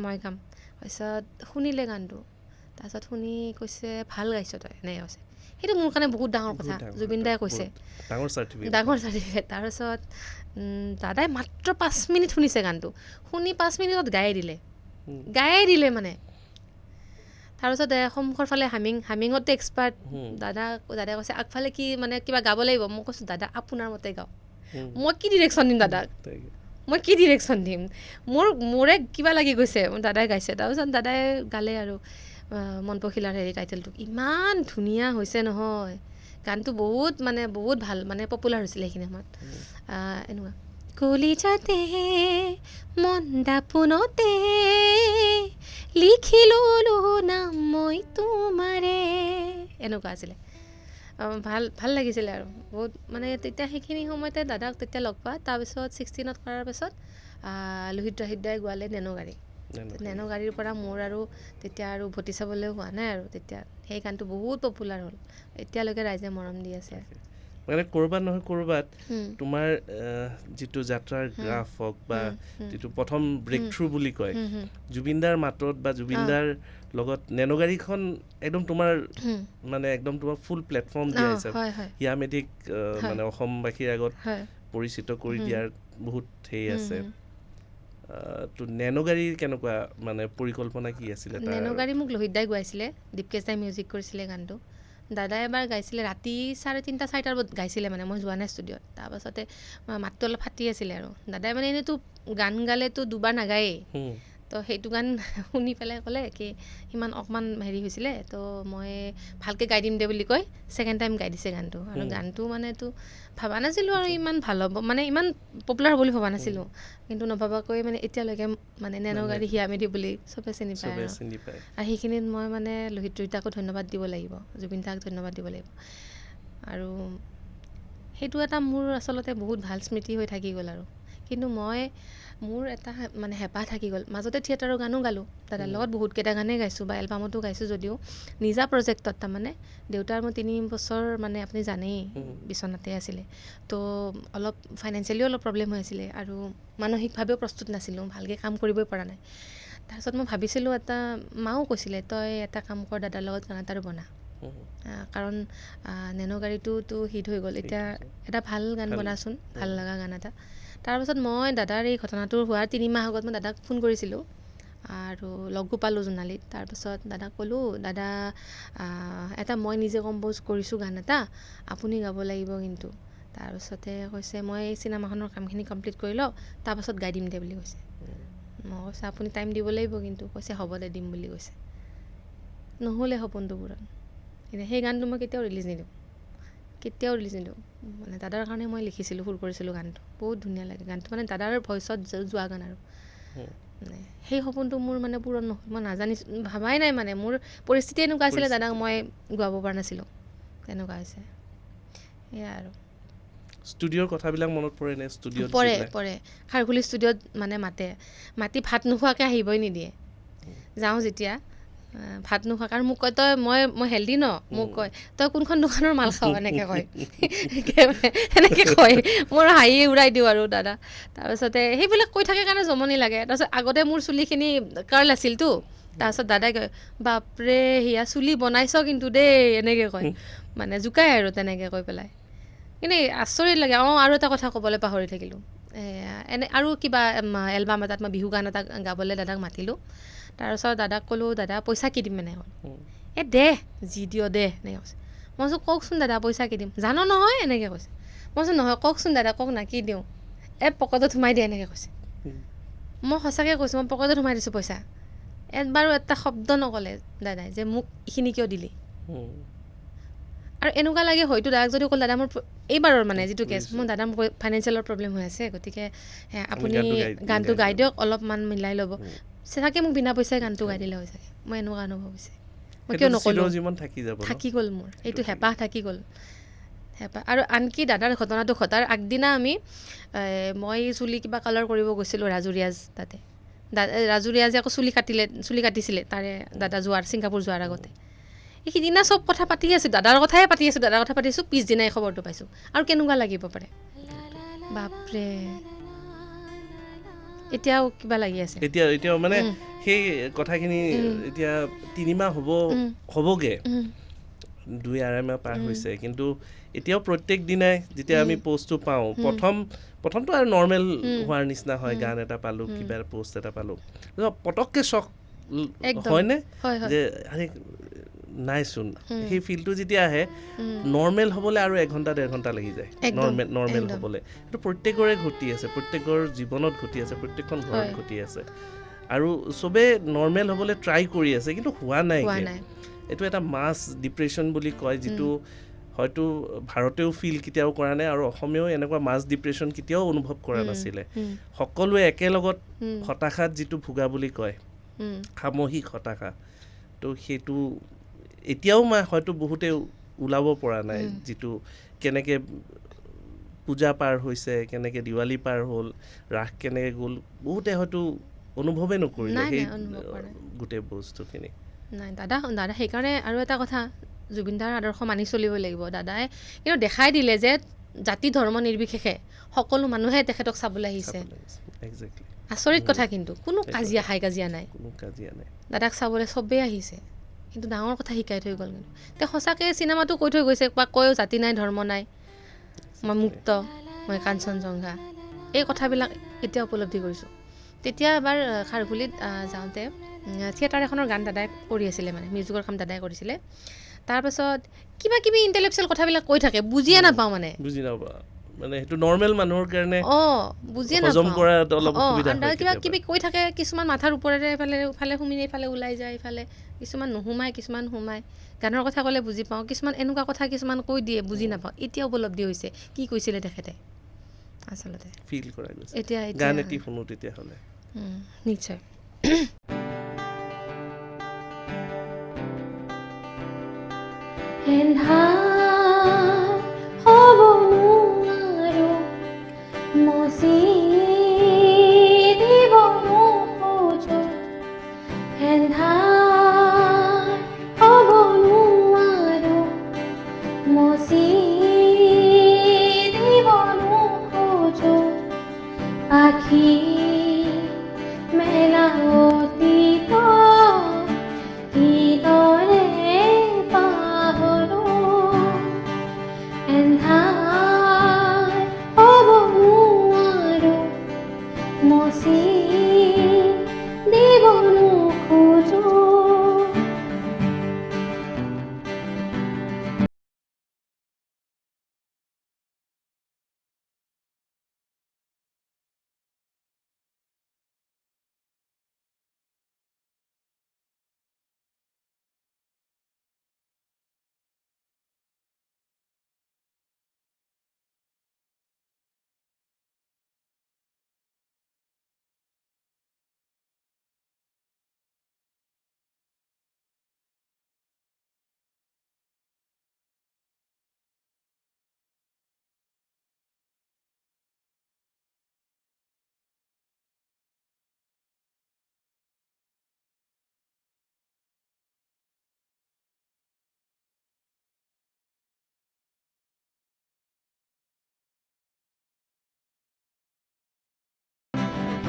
মই গাম তাৰপিছত শুনিলে গানটো তাৰপিছত শুনি কৈছে ভাল গাইছ তই এনেকৈ কৈছে সেইটো মোৰ কাৰণে বহুত ডাঙৰ কথা জুবিন দাই কৈছে ডাঙৰ চাৰ্টিফিকেট তাৰপিছত দাদাই মাত্ৰ 5 মিনিট শুনিছে গানটো শুনি 5 মিনিটত গায়ে দিলে মানে তাৰপিছত সন্মুখৰ ফালে হামিঙতে এক্সপাৰ্ট দাদাই কৈছে আগফালে কি মানে কিবা গাব লাগিব মই কৈছোঁ দাদা আপোনাৰ মতে গাওঁ মই কি ডিৰেকশ্যন দিম দাদাক মোৰে কিবা লাগি গৈছে দাদাই গাইছে তাৰপিছত দাদাই গালে আৰু মন পখিলাৰ হেৰি টাইটেলটো ইমান ধুনীয়া হৈছে নহয় গানটো বহুত ভাল মানে পপুলাৰ হৈছিলে সেইখিনি সময়ত এনেকুৱা কলিজাতে মন্দা পোনতে লিখি ললো নাম মই তোমাৰে এনেকুৱা আছিলে ভাল লাগিছিলে আৰু বহুত মানে তেতিয়া সেইখিনি সময়তে দাদাক তেতিয়া লগ পোৱা তাৰপিছত 16ত কৰাৰ পাছত লোহিত দাই গোৱালে নেনো গাড়ীৰ পৰা মোৰ আৰু তেতিয়া আৰু উভতি চাবলৈও হোৱা নাই আৰু তেতিয়া সেই গানটো বহুত পপুলাৰ হ'ল এতিয়ালৈকে ৰাইজে মৰম দি আছে
মানে ক'ৰবাত নহয় ক'ৰবাত তোমাৰ যিটো যাত্ৰাৰ গ্ৰাফ হওক বা যিটো প্ৰথম ব্ৰেক থ্ৰু বুলি কয় জুবিনদাৰ মাতত বা জুবিনদাৰ লগত নেনোগাড়ীখন একদম তোমাৰ মানে একদম তোমাৰ ফুল প্লেটফৰ্ম দিয়া হিচাপে হিয়া মেধিক মানে অসমবাসীৰ আগত পৰিচিত কৰি দিয়াৰ বহুত হেৰি আছে তো নেনোগাড়ীৰ কেনেকুৱা মানে পৰিকল্পনা কি আছিলে
নেনোগাড়ী মোক লোহিত দাই গোৱাইছিলে দীপকেশ দাই মিউজিক কৰিছিলে গানটো দাদাই এবাৰ গাইছিলে ৰাতি 3:30 4টাৰ বজাত গাইছিলে মানে মই যোৱা নাই ষ্টুডিঅ'ত তাৰপাছতে মাতটো অলপ ফাটি আছিলে আৰু দাদাই মানে এনেইতো গান গালেতো দুবাৰ নাগায়েই তো সেইটো গান শুনি পেলাই ক'লে কি ইমান অকণমান হেৰি হৈছিলে তো মই ভালকৈ গাই দিম দে বুলি কৈ ছেকেণ্ড টাইম গাই দিছে গানটো আৰু গানটো মানেতো ভাবা নাছিলোঁ আৰু ইমান ভাল হ'ব মানে ইমান পপুলাৰ হ'ব বুলি ভবা নাছিলোঁ কিন্তু নভবাকৈ মানে এতিয়ালৈকে মানে নেনোগাড়ী হিয়া মেধি বুলি চবে চিনি পায় আৰু সেইখিনিত মই মানে লোহিত দাকো ধন্যবাদ দিব লাগিব জুবিন দাক ধন্যবাদ দিব লাগিব আৰু সেইটো এটা মোৰ আচলতে বহুত ভাল স্মৃতি হৈ থাকি গ'ল আৰু কিন্তু মোৰ এটা মানে হেঁপাহ থাকি গ'ল মাজতে থিয়েটাৰৰ গানো গালোঁ দাদাৰ লগত বহুতকেইটা গানেই গাইছোঁ বা এলবামতো গাইছোঁ যদিও নিজা প্ৰজেক্টত তাৰমানে দেউতাৰ মোৰ 3 বছৰ মানে আপুনি জানেই বিচনাতে আছিলে তো অলপ ফাইনেন্সিয়েলিও অলপ প্ৰব্লেম হৈ আছিলে আৰু মানসিকভাৱেও প্ৰস্তুত নাছিলোঁ ভালকৈ কাম কৰিবই পৰা নাই তাৰপিছত মই ভাবিছিলোঁ মাও কৈছিলে তই এটা কাম কৰ দাদাৰ লগত গান এটা বনা কাৰণ নেনোগাড়ীটোতো হিট হৈ গ'ল এতিয়া এটা ভাল গান বনাচোন ভাল লগা গান এটা তাৰপাছত মই দাদাৰ এই ঘটনাটোৰ হোৱাৰ 3 মাহ আগত মই দাদাক ফোন কৰিছিলোঁ আৰু লগো পালোঁ জোনালীত তাৰপাছত দাদাক ক'লোঁ দাদা এটা মই নিজে কম্প'জ কৰিছোঁ গান এটা আপুনি গাব লাগিব কিন্তু তাৰপাছতে কৈছে মই এই চিনেমাখনৰ কামখিনি কমপ্লিট কৰি লওঁ তাৰপাছত গাই দিম দে বুলি কৈছে মই কৈছে আপুনি টাইম দিব লাগিব কিন্তু কৈছে হ'ব দে দিম বুলি কৈছে নহ'লে সপোনটো পূৰণ এতিয়া সেই গানটো মই কেতিয়াও ৰিলিজ নিদিওঁ মানে দাদাৰ কাৰণে মই লিখিছিলোঁ সুৰ কৰিছিলোঁ গানটো বহুত ধুনীয়া লাগে গানটো মানে দাদাৰ ভইচত যোৱা গান আৰু মানে সেই সপোনটো মোৰ মানে পূৰণ নহ'ল মই নাজানিছোঁ ভাবাই নাই মানে মোৰ পৰিস্থিতি এনেকুৱা আছিলে দাদাক মই গোৱাব পৰা নাছিলোঁ তেনেকুৱা হৈছে সেয়া আৰু
ষ্টুডিঅ'ৰ কথাবিলাক মনত পৰে নে ষ্টুডিঅ'ত
পৰে খাৰঘুলি ষ্টুডিঅ'ত মানে মাতি ভাত নোখোৱাকৈ আহিবই নিদিয়ে যাওঁ যেতিয়া ভাত নোখোৱা কাৰণ মোক কয় তই মই হেল্ডি ন মোক কয় তই কোনখন দোকানৰ মাল খাৱ এনেকৈ কয় এনেকৈ কয় মোৰ হাঁহি উৰাই দিওঁ আৰু দাদা তাৰপিছতে সেইবিলাক কৈ থাকে কাৰণে জমনি লাগে তাৰপিছত আগতে মোৰ চুলিখিনি কাৰ্ল আছিলতো তাৰপিছত দাদাই কয় বাপৰে হিয়া চুলি বনাইছ কিন্তু দেই এনেকৈ কয় মানে জোকায় আৰু তেনেকৈ কৈ পেলাই কিন্তু আচৰিত লাগে আৰু এটা কথা ক'বলৈ পাহৰি থাকিলোঁ এনে আৰু কিবা এলবাম এটাত মই বিহু গান এটা গাবলৈ দাদাক মাতিলোঁ তাৰপিছত দাদাক ক'লোঁ দাদা পইচা কি দিম মানে দে যি দিয় দে এনেকৈ কৈছে মই কৈছোঁ কওকচোন দাদা পইচা কি দিম জানো নহয় এনেকৈ কৈছে মই কৈছোঁ নহয় কওকচোন দাদা কওক না কি দিওঁ পকেটত সোমাই দিয়ে এনেকৈ কৈছে মই সঁচাকৈ কৈছোঁ মই পকেটত সোমাই দিছোঁ পইচা এবাৰো এটা শব্দ নক'লে দাদাই যে মোক এইখিনি কিয় দিলি আৰু এনেকুৱা লাগে হয়তো দাদাক যদি ক'ল দাদা মোৰ এইবাৰৰ মানে যিটো কেছ মোৰ দাদা মোৰ ফাইনেন্সিয়েলৰ প্ৰব্লেম হৈ আছে গতিকে আপুনি গানটো গাই দিয়ক অলপমান মিলাই ল'ব চাগে মোক বিনা পইচাই গানটো গাই দিলে হৈ চাগে মই এনেকুৱা অনুভৱ হৈছে মই কিয়
সেইটো
নক'লোঁ
চিৰজীৱন থাকি যাব ন?
থাকি গ'ল মোৰ এইটো হেঁপাহ থাকি গ'ল হেঁপাহ আৰু আনকি দাদাৰ ঘটনাটো ঘটাৰ আগদিনা আমি মই চুলি কিবা কালাৰ কৰিব গৈছিলোঁ ৰাজু ৰিয়াজ তাতে ৰাজু ৰিয়াজে আকৌ চুলি কাটিছিলে তাৰে দাদা ছিংগাপুৰ যোৱাৰ আগতে সিদিনা চব কথা পাতি আছোঁ দাদাৰ কথাই পাতি আছোঁ পিছদিনাই খবৰটো পাইছোঁ আৰু কেনেকুৱা লাগিব পাৰে বাপৰে এতিয়াও কিবা লাগি আছে
এতিয়াও মানে সেই কথাখিনি এতিয়া 3 মাহ হ'বগে 2-2.5 মাহ পাৰ হৈছে কিন্তু এতিয়াও প্ৰত্যেক দিনাই যেতিয়া আমি পষ্টটো পাওঁ প্ৰথমটো আৰু নৰ্মেল হোৱাৰ নিচিনা হয় গান এটা পালোঁ কিবা পষ্ট এটা পালোঁ পটককৈ চখ হয়নে যে আৰে নাইচোন সেই ফিলটো যেতিয়া আহে নৰ্মেল হ'বলৈ আৰু 1 ঘণ্টা 1.5 ঘণ্টা লাগি যায় নৰ্মেল হ'বলৈ সেইটো প্ৰত্যেকৰে ঘটি আছে প্ৰত্যেকৰ জীৱনত ঘটি আছে প্ৰত্যেকখন ঘৰত ঘটি আছে আৰু চবেই নৰ্মেল হ'বলৈ ট্ৰাই কৰি আছে কিন্তু হোৱা নাই এইটো এটা মাছ ডিপ্ৰেশ্যন বুলি কয় যিটো হয়তো ভাৰতেও ফিল কেতিয়াও কৰা নাই আৰু অসমেও এনেকুৱা মাছ ডিপ্ৰেশ্যন কেতিয়াও অনুভৱ কৰা নাছিলে সকলোৱে একেলগত হতাশাত যিটো ভোগা বুলি কয় সামূহিক হতাশা তো সেইটো এতিয়াও হয়তো বহুতে ওলাব পৰা নাই যিটো কেনেকৈ পূজা পাৰ হৈছে কেনেকৈ দিৱালী পাৰ হ'ল ৰাস কেনেকৈ গ'ল বহুতে হয়তো অনুভৱেই নকৰিলে সেই গোটেই বস্তুখিনি
নাই দাদা সেইকাৰণে আৰু এটা কথা জুবিনদাৰ আদৰ্শ মানি চলিব লাগিব দাদাই কিন্তু দেখাই দিলে যে জাতি ধৰ্ম নিৰ্বিশেষে সকলো মানুহে তেখেতক চাবলৈ আহিছে আচৰিত কথা কিন্তু কোনো কাজিয়া নাই দাদাক চাবলৈ চবেই আহিছে কিন্তু ডাঙৰ কথা শিকাই থৈ গ'ল কিন্তু তেওঁ সঁচাকৈ চিনেমাটো কৈ থৈ গৈছে বা কয়ো জাতি নাই ধৰ্ম নাই মই মুক্ত মই কাঞ্চনজংঘা এই কথাবিলাক এতিয়া উপলব্ধি কৰিছোঁ তেতিয়া এবাৰ খাৰঘুলিত যাওঁতে থিয়েটাৰ এখনৰ গান দাদাই কৰি আছিলে মানে মিউজিকৰ কাম দাদাই কৰিছিলে তাৰপাছত কিবা কিবি ইণ্টেলেকচুৱেল কথাবিলাক কৈ থাকে বুজিয়ে নাপাওঁ মানে
সেইটো নৰ্মেল মানুহৰ কাৰণে
বুজিয়ে
হজম
নাপাওঁ
কৰাত অলপ অসুবিধা হয়
কিবা কিবি কৈ থাকে কিছুমান মাথাৰ ওপৰেৰে ইফালে সুমিনে ইফালে ওলাই যায় ইফালে কিছুমান নোসোমায় কিছুমান সোমায় গানৰ কথা ক'লে বুজি পাওঁ কিছুমান এনেকুৱা কথা কিছুমান কৈ দিয়ে বুজি নাপাওঁ এতিয়া উপলব্ধি হৈছে কি কৈছিলে তেখেতে আচলতে
ফিল কৰা গৈছে
এতিয়া
গান এটি শুনো তেতিয়াহ'লে
নিশ্চয় এন্ধাৰ হ'ব নোৱাৰো মচি দিব নোখোজো এন্ধাৰ হ'ব নোৱাৰো মচি দিব নোখোজো আখি মেলা অতীত কিদৰে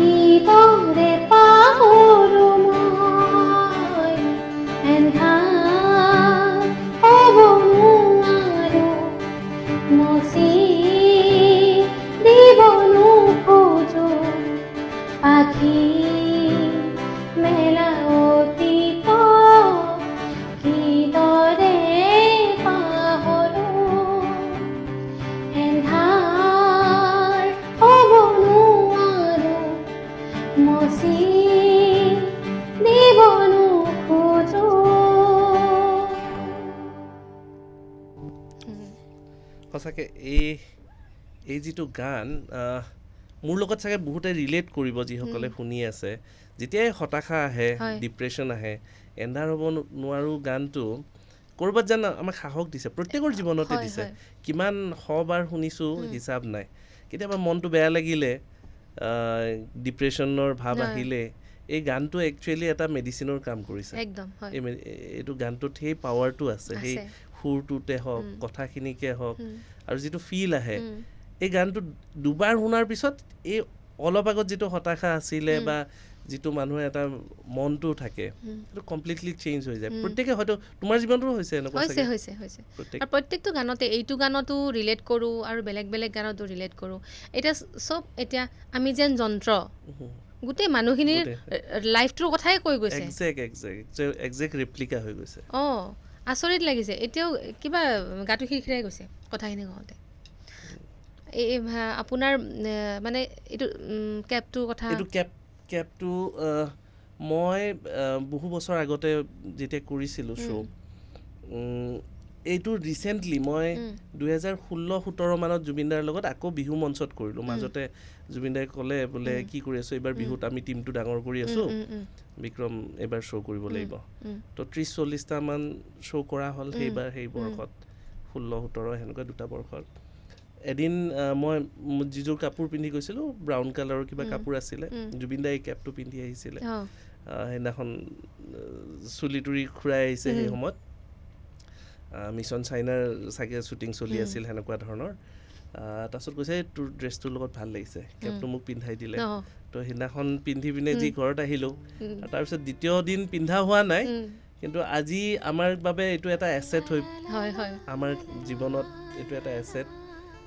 কিদৰে পাহৰো মই এন্ধাৰ হ'ব নোৱাৰো মচি দিব নোখোজো আখি মেলা অতীত কিদৰে পাহৰো এন্ধাৰ হ'ব নোৱাৰো মচি দিব নোখোজো
সঁচাকৈ এই যিটো গান মোৰ লগত চাগে বহুতে ৰিলেট কৰিব যিসকলে শুনি আছে যেতিয়াই হতাশা আহে
হয়।
ডিপ্ৰেশ্যন আহে এন্ধাৰ হ'ব নোৱাৰো গানটো ক'ৰবাত যেন আমাক সাহস দিছে প্ৰত্যেকৰ জীৱনতে
হয়,
দিছে
হয়।
কিমান শবাৰ শুনিছোঁ হিচাপ নাই কেতিয়াবা মনটো বেয়া লাগিলে ডিপ্ৰেশ্যনৰ ভাৱ
হয়।
আহিলে এই গানটো একচুৱেলি এটা মেডিচিনৰ কাম কৰিছে
একদম হয়
এইটো গানটোত সেই পাৱাৰটো আছে সেই
আছে।
সুৰটোতে হওক কথাখিনিকে হওক
উম,
আৰু যিটো ফিল আহে
উম,
এই গানটো দুবাৰ শুনাৰ পিছত এই অলপ আগত যিটো হতাশা আছিলে বা যিটো মানুহৰ এটা মনটো থাকে সেইটো কমপ্লিটলি চেঞ্জ হৈ যায় প্ৰত্যেকে হয়তো তোমাৰ জীৱনতো হৈছে এনেকুৱা
হৈছে
চাগে
হৈছে হৈছে
প্ৰত্যেক
আৰু প্ৰত্যেকটো গানতে এইটো গানতো ৰিলেট কৰোঁ আৰু বেলেগ বেলেগ গানতো ৰিলেট কৰোঁ এতিয়া চব এতিয়া আমি যেন যন্ত্ৰ গোটেই মানুহখিনিৰ লাইফটোৰ কথাই কৈ গৈছে
একজেক্ট ৰেপ্লিকা হৈ গৈছে
অঁ আচৰিত লাগিছে এতিয়াও কিবা গাটো খিৰখিৰাই গৈছে কথাখিনি কওঁতে এই আপোনাৰ মানে এইটো কেবটোৰ কথা
এইটো কেবটো মই বহু বছৰ আগতে যেতিয়া কৰিছিলোঁ শ্ব' এইটো ৰিচেণ্টলি মই 2016-17 মানত জুবিনদাৰ লগত আকৌ বিহু মঞ্চত কৰিলোঁ মাজতে জুবিনদাই ক'লে বোলে কি কৰি আছোঁ এইবাৰ বিহুত আমি টিমটো ডাঙৰ কৰি আছোঁ বিক্ৰম এইবাৰ শ্ব' কৰিব লাগিব তো 30-40টামান শ্ব' কৰা হ'ল সেইবাৰ সেই বৰ্ষত 16-17 সেনেকুৱা দুটা বৰ্ষত এদিন মই যিযোৰ কাপোৰ পিন্ধি গৈছিলোঁ ব্ৰাউন কালাৰৰ কিবা কাপোৰ আছিলে জুবিনদাই এই কেপটো পিন্ধি আহিছিলে সেইদিনাখন চুলিতুৰি খুৰাই আহিছে সেই সময়ত মিছন চাইনাৰ চাগে শ্বুটিং চলি আছিল সেনেকুৱা ধৰণৰ তাৰপিছত কৈছে তোৰ ড্ৰেছটোৰ লগত ভাল লাগিছে কেপটো মোক পিন্ধাই দিলে তো সেইদিনাখন পিন্ধি পিনে যি ঘৰত আহিলোঁ তাৰপিছত দ্বিতীয় দিন পিন্ধা হোৱা নাই কিন্তু আজি আমাৰ বাবে এইটো এটা এছেট হৈ আমাৰ জীৱনত এইটো এটা এছেট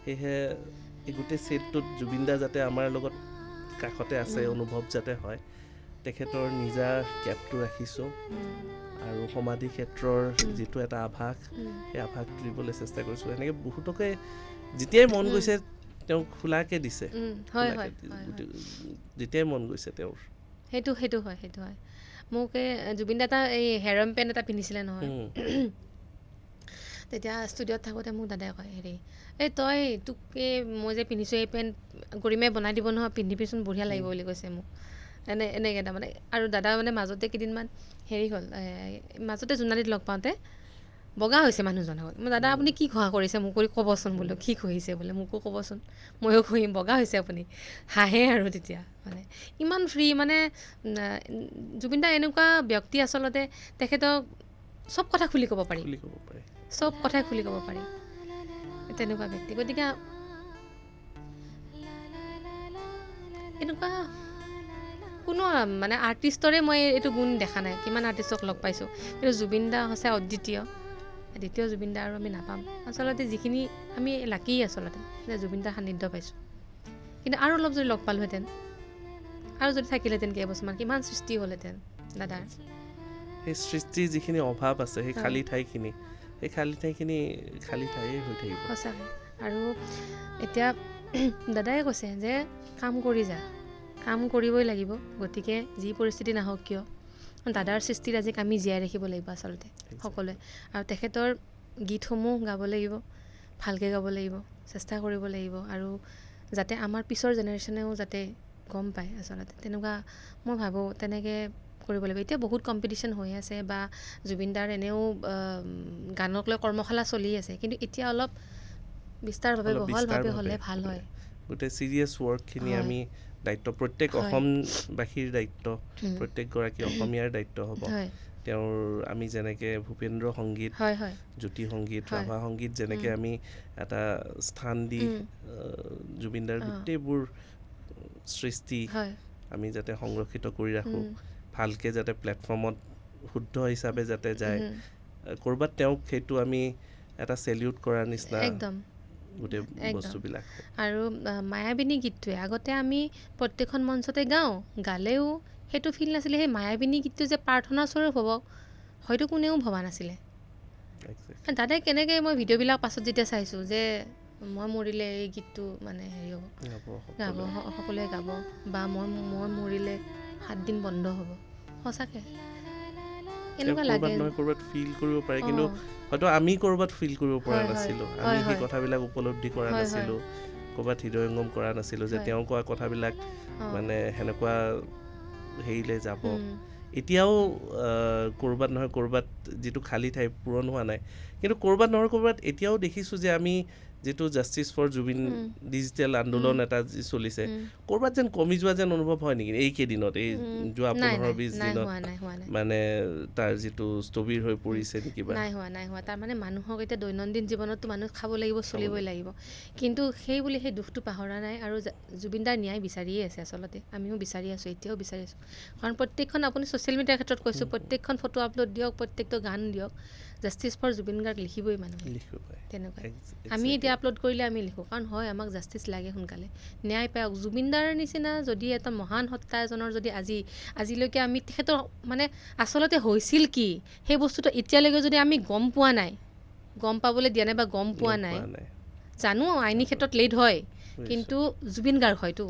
সেয়েহে এই গোটেই ছেটটোত জুবিনদা যাতে আমাৰ লগত কাষতে আছে অনুভৱ যাতে হয় তেখেতৰ নিজা কেপটো ৰাখিছোঁ আৰু সমাধি ক্ষেত্ৰৰ যিটো এটা আভাস সেই আভাসটো দিবলৈ চেষ্টা কৰিছোঁ এনেকৈ বহুতকে যেতিয়াই মন গৈছে তেওঁক খোলাকৈ দিছে যেতিয়াই মন গৈছে তেওঁৰ
সেইটো হয় মোক জুবিনদা এটা এই হেৰম পেণ্ট এটা পিন্ধিছিলে নহয় তেতিয়া ষ্টুডিঅ'ত থাকোঁতে মোক দাদাই কয় হেৰি এই তই তোক এই মই যে পিন্ধিছোঁ এই পেণ্ট গৰিমাই বনাই দিব নহয় পিন্ধিবিচোন বঢ়িয়া লাগিব বুলি কৈছে মোক এনেকৈ তাৰমানে আৰু দাদা মানে মাজতে কেইদিনমান হেৰি হ'ল মাজতে জোনালীত লগ পাওঁতে বগা হৈছে মানুহজন হ'ল মই দাদা আপুনি কি ঘঁহা কৰিছে মোক কৰি ক'বচোন বোলো কি ঘঁহিছে বোলে মোকো ক'বচোন ময়ো ঘঁহিম বগা হৈছে আপুনি হাঁহে আৰু তেতিয়া মানে ইমান ফ্ৰী মানে জুবিনদা এনেকুৱা ব্যক্তি আচলতে তেখেতক চব কথা খুলি ক'ব পাৰি চব কথাই খুলি ক'ব পাৰি তেনেকুৱা ব্যক্তি গতিকে এনেকুৱা কোনো মানে আৰ্টিষ্টৰে মই এইটো গুণ দেখা নাই কিমান আৰ্টিষ্টক লগ পাইছোঁ কিন্তু জুবিনদা সঁচাই অদ্বিতীয় দ্বিতীয় জুবিনদা আৰু আমি নাপাম আচলতে যিখিনি আমি লাকি আচলতে যে জুবিনদাৰ সান্নিধ্য পাইছোঁ কিন্তু আৰু অলপ যদি লগ পালোহেঁতেন আৰু যদি থাকিলেহেঁতেন কেইবছৰমান কিমান সৃষ্টি হ'লহেঁতেন দাদাৰ
সেই সৃষ্টিৰ যিখিনি অভাৱ আছে সেই খালী ঠাইখিনি সেই খালী ঠাইখিনি খালী ঠাইয়ে হৈ থাকিব
সঁচাকৈ আৰু এতিয়া দাদাই কৈছে যে কাম কৰি যা কাম কৰিবই লাগিব গতিকে যি পৰিস্থিতি নাহক কিয় দাদাৰ সৃষ্টিত আজিক আমি জীয়াই ৰাখিব লাগিব আচলতে সকলোৱে আৰু তেখেতৰ গীতসমূহ গাব লাগিব ভালকৈ গাব লাগিব চেষ্টা কৰিব লাগিব আৰু যাতে আমাৰ পিছৰ জেনেৰেশ্যনেও যাতে গম পায় আচলতে তেনেকুৱা মই ভাবোঁ তেনেকৈ কৰিব লাগিব এতিয়া বহুত কম্পিটিশ্যন হৈ আছে বা জুবিনদাৰ এনেও গানক লৈ কৰ্মশালা চলি আছে কিন্তু এতিয়া অলপ বিস্তাৰভাৱে বহলভাৱে হ'লে ভাল হয়
গোটেই ছিৰিয়াছ ৱৰ্কখিনি আমি দায়িত্ব প্ৰত্যেক অসমবাসীৰ দায়িত্ব প্ৰত্যেকগৰাকী অসমীয়াৰ দায়িত্ব হ'ব তেওঁৰ আমি যেনেকৈ ভূপেন্দ্ৰ সংগীত জ্যোতি সংগীত ৰাভা সংগীত যেনেকৈ আমি এটা স্থান দি জুবিনদাৰ গোটেইবোৰ সৃষ্টি আমি যাতে সংৰক্ষিত কৰি ৰাখোঁ ভালকৈ যাতে প্লেটফৰ্মত শুদ্ধ হিচাপে যাতে যায় ক'ৰবাত তেওঁক সেইটো আমি এটা চেলিউট কৰাৰ নিচিনা
একদম
গোটেই বস্তুবিলাক
আৰু মায়াবিনী গীতটোৱে আগতে আমি প্ৰত্যেকখন মঞ্চতে গাওঁ গালেও সেইটো ফিল নাছিলে সেই মায়াবিনী গীতটো যে প্ৰাৰ্থনা স্বৰূপ হ'ব হয়তো কোনেও ভবা নাছিলে দাদাই কেনেকৈ মই ভিডিঅ'বিলাক পাছত যেতিয়া চাইছোঁ যে মই মৰিলে এই গীতটো মানে হেৰি হ'ব গাব সকলোৱে গাব বা মই মৰিলে 7 দিন বন্ধ হ'ব সঁচাকৈ এনেকুৱা লাগে
ক'ৰবাত ফিল কৰিব পাৰে কিন্তু হয়তো আমি ক'ৰবাত ফিল কৰিব পৰা নাছিলোঁ আমি সেই কথাবিলাক উপলব্ধি কৰা নাছিলোঁ ক'ৰবাত হৃদয়ংগম কৰা নাছিলোঁ যে
হয়।
তেওঁ কোৱা কথাবিলাক
অঁ।
মানে সেনেকুৱা হেৰিলৈ যাব।
উম,
এতিয়াও ক'ৰবাত নহয় ক'ৰবাত যিটো খালী ঠাই পূৰণ হোৱা নাই, কিন্তু ক'ৰবাত নহয় ক'ৰবাত এতিয়াও দেখিছোঁ যে আমি যিটো justice for Zubeen
um,
digital আন্দোলন এটা যি চলিছে,
উম,
ক'ৰবাত যেন কমি যোৱা যেন অনুভৱ হয় নেকি এইকেইদিনত, এই যোৱা
নাই
15-20
নাই
দিনত?
হোৱা, নাই হোৱা, নাই।
মানে তাৰ যিটো স্থবিৰ হৈ পৰিছে নেকি বা?
নাই হোৱা। তাৰমানে মানুহক এতিয়া দৈনন্দিন জীৱনততো মানুহ খাব লাগিব,
খাব
চলিবই
লাগিব।
লাগিব। কিন্তু সেই বুলি সেই দুখটো পাহৰা নাই আৰু জুবিনদাৰ ন্যায় বিচাৰিয়ে আছে আচলতে। আমিও বিচাৰি আছোঁ, এতিয়াও বিচাৰি আছোঁ। কাৰণ প্ৰত্যেকখন আপুনি ছ'চিয়েল মিডিয়াৰ ক্ষেত্ৰত কৈছোঁ, প্ৰত্যেকখন ফটো আপলোড দিয়ক, প্ৰত্যেকটো গান দিয়ক, জাষ্টিছ ফৰ জুবিন গাৰ্গ লিখিবই মানুহে।
লিখিব পাৰে।
তেনেকুৱাই। আমি
Exactly.
এতিয়া আপলোড কৰিলে আমি লিখোঁ, কাৰণ হয় আমাক জাষ্টিছ লাগে সোনকালে, ন্যায় পাওক। জুবিনদাৰ নিচিনা যদি এটা মহান সত্তা এজনৰ যদি আজিলৈকে আমি তেখেতৰ মানে আচলতে হৈছিল কি সেই বস্তুটো এতিয়ালৈকে যদি আমি গম পোৱা নাই, গম পাবলৈ দিয়া নাই বা গম পোৱা নাই, জানো আইনী ক্ষেত্ৰত লেট হয়, কিন্তু জুবিন গাৰ্গ হয়তো,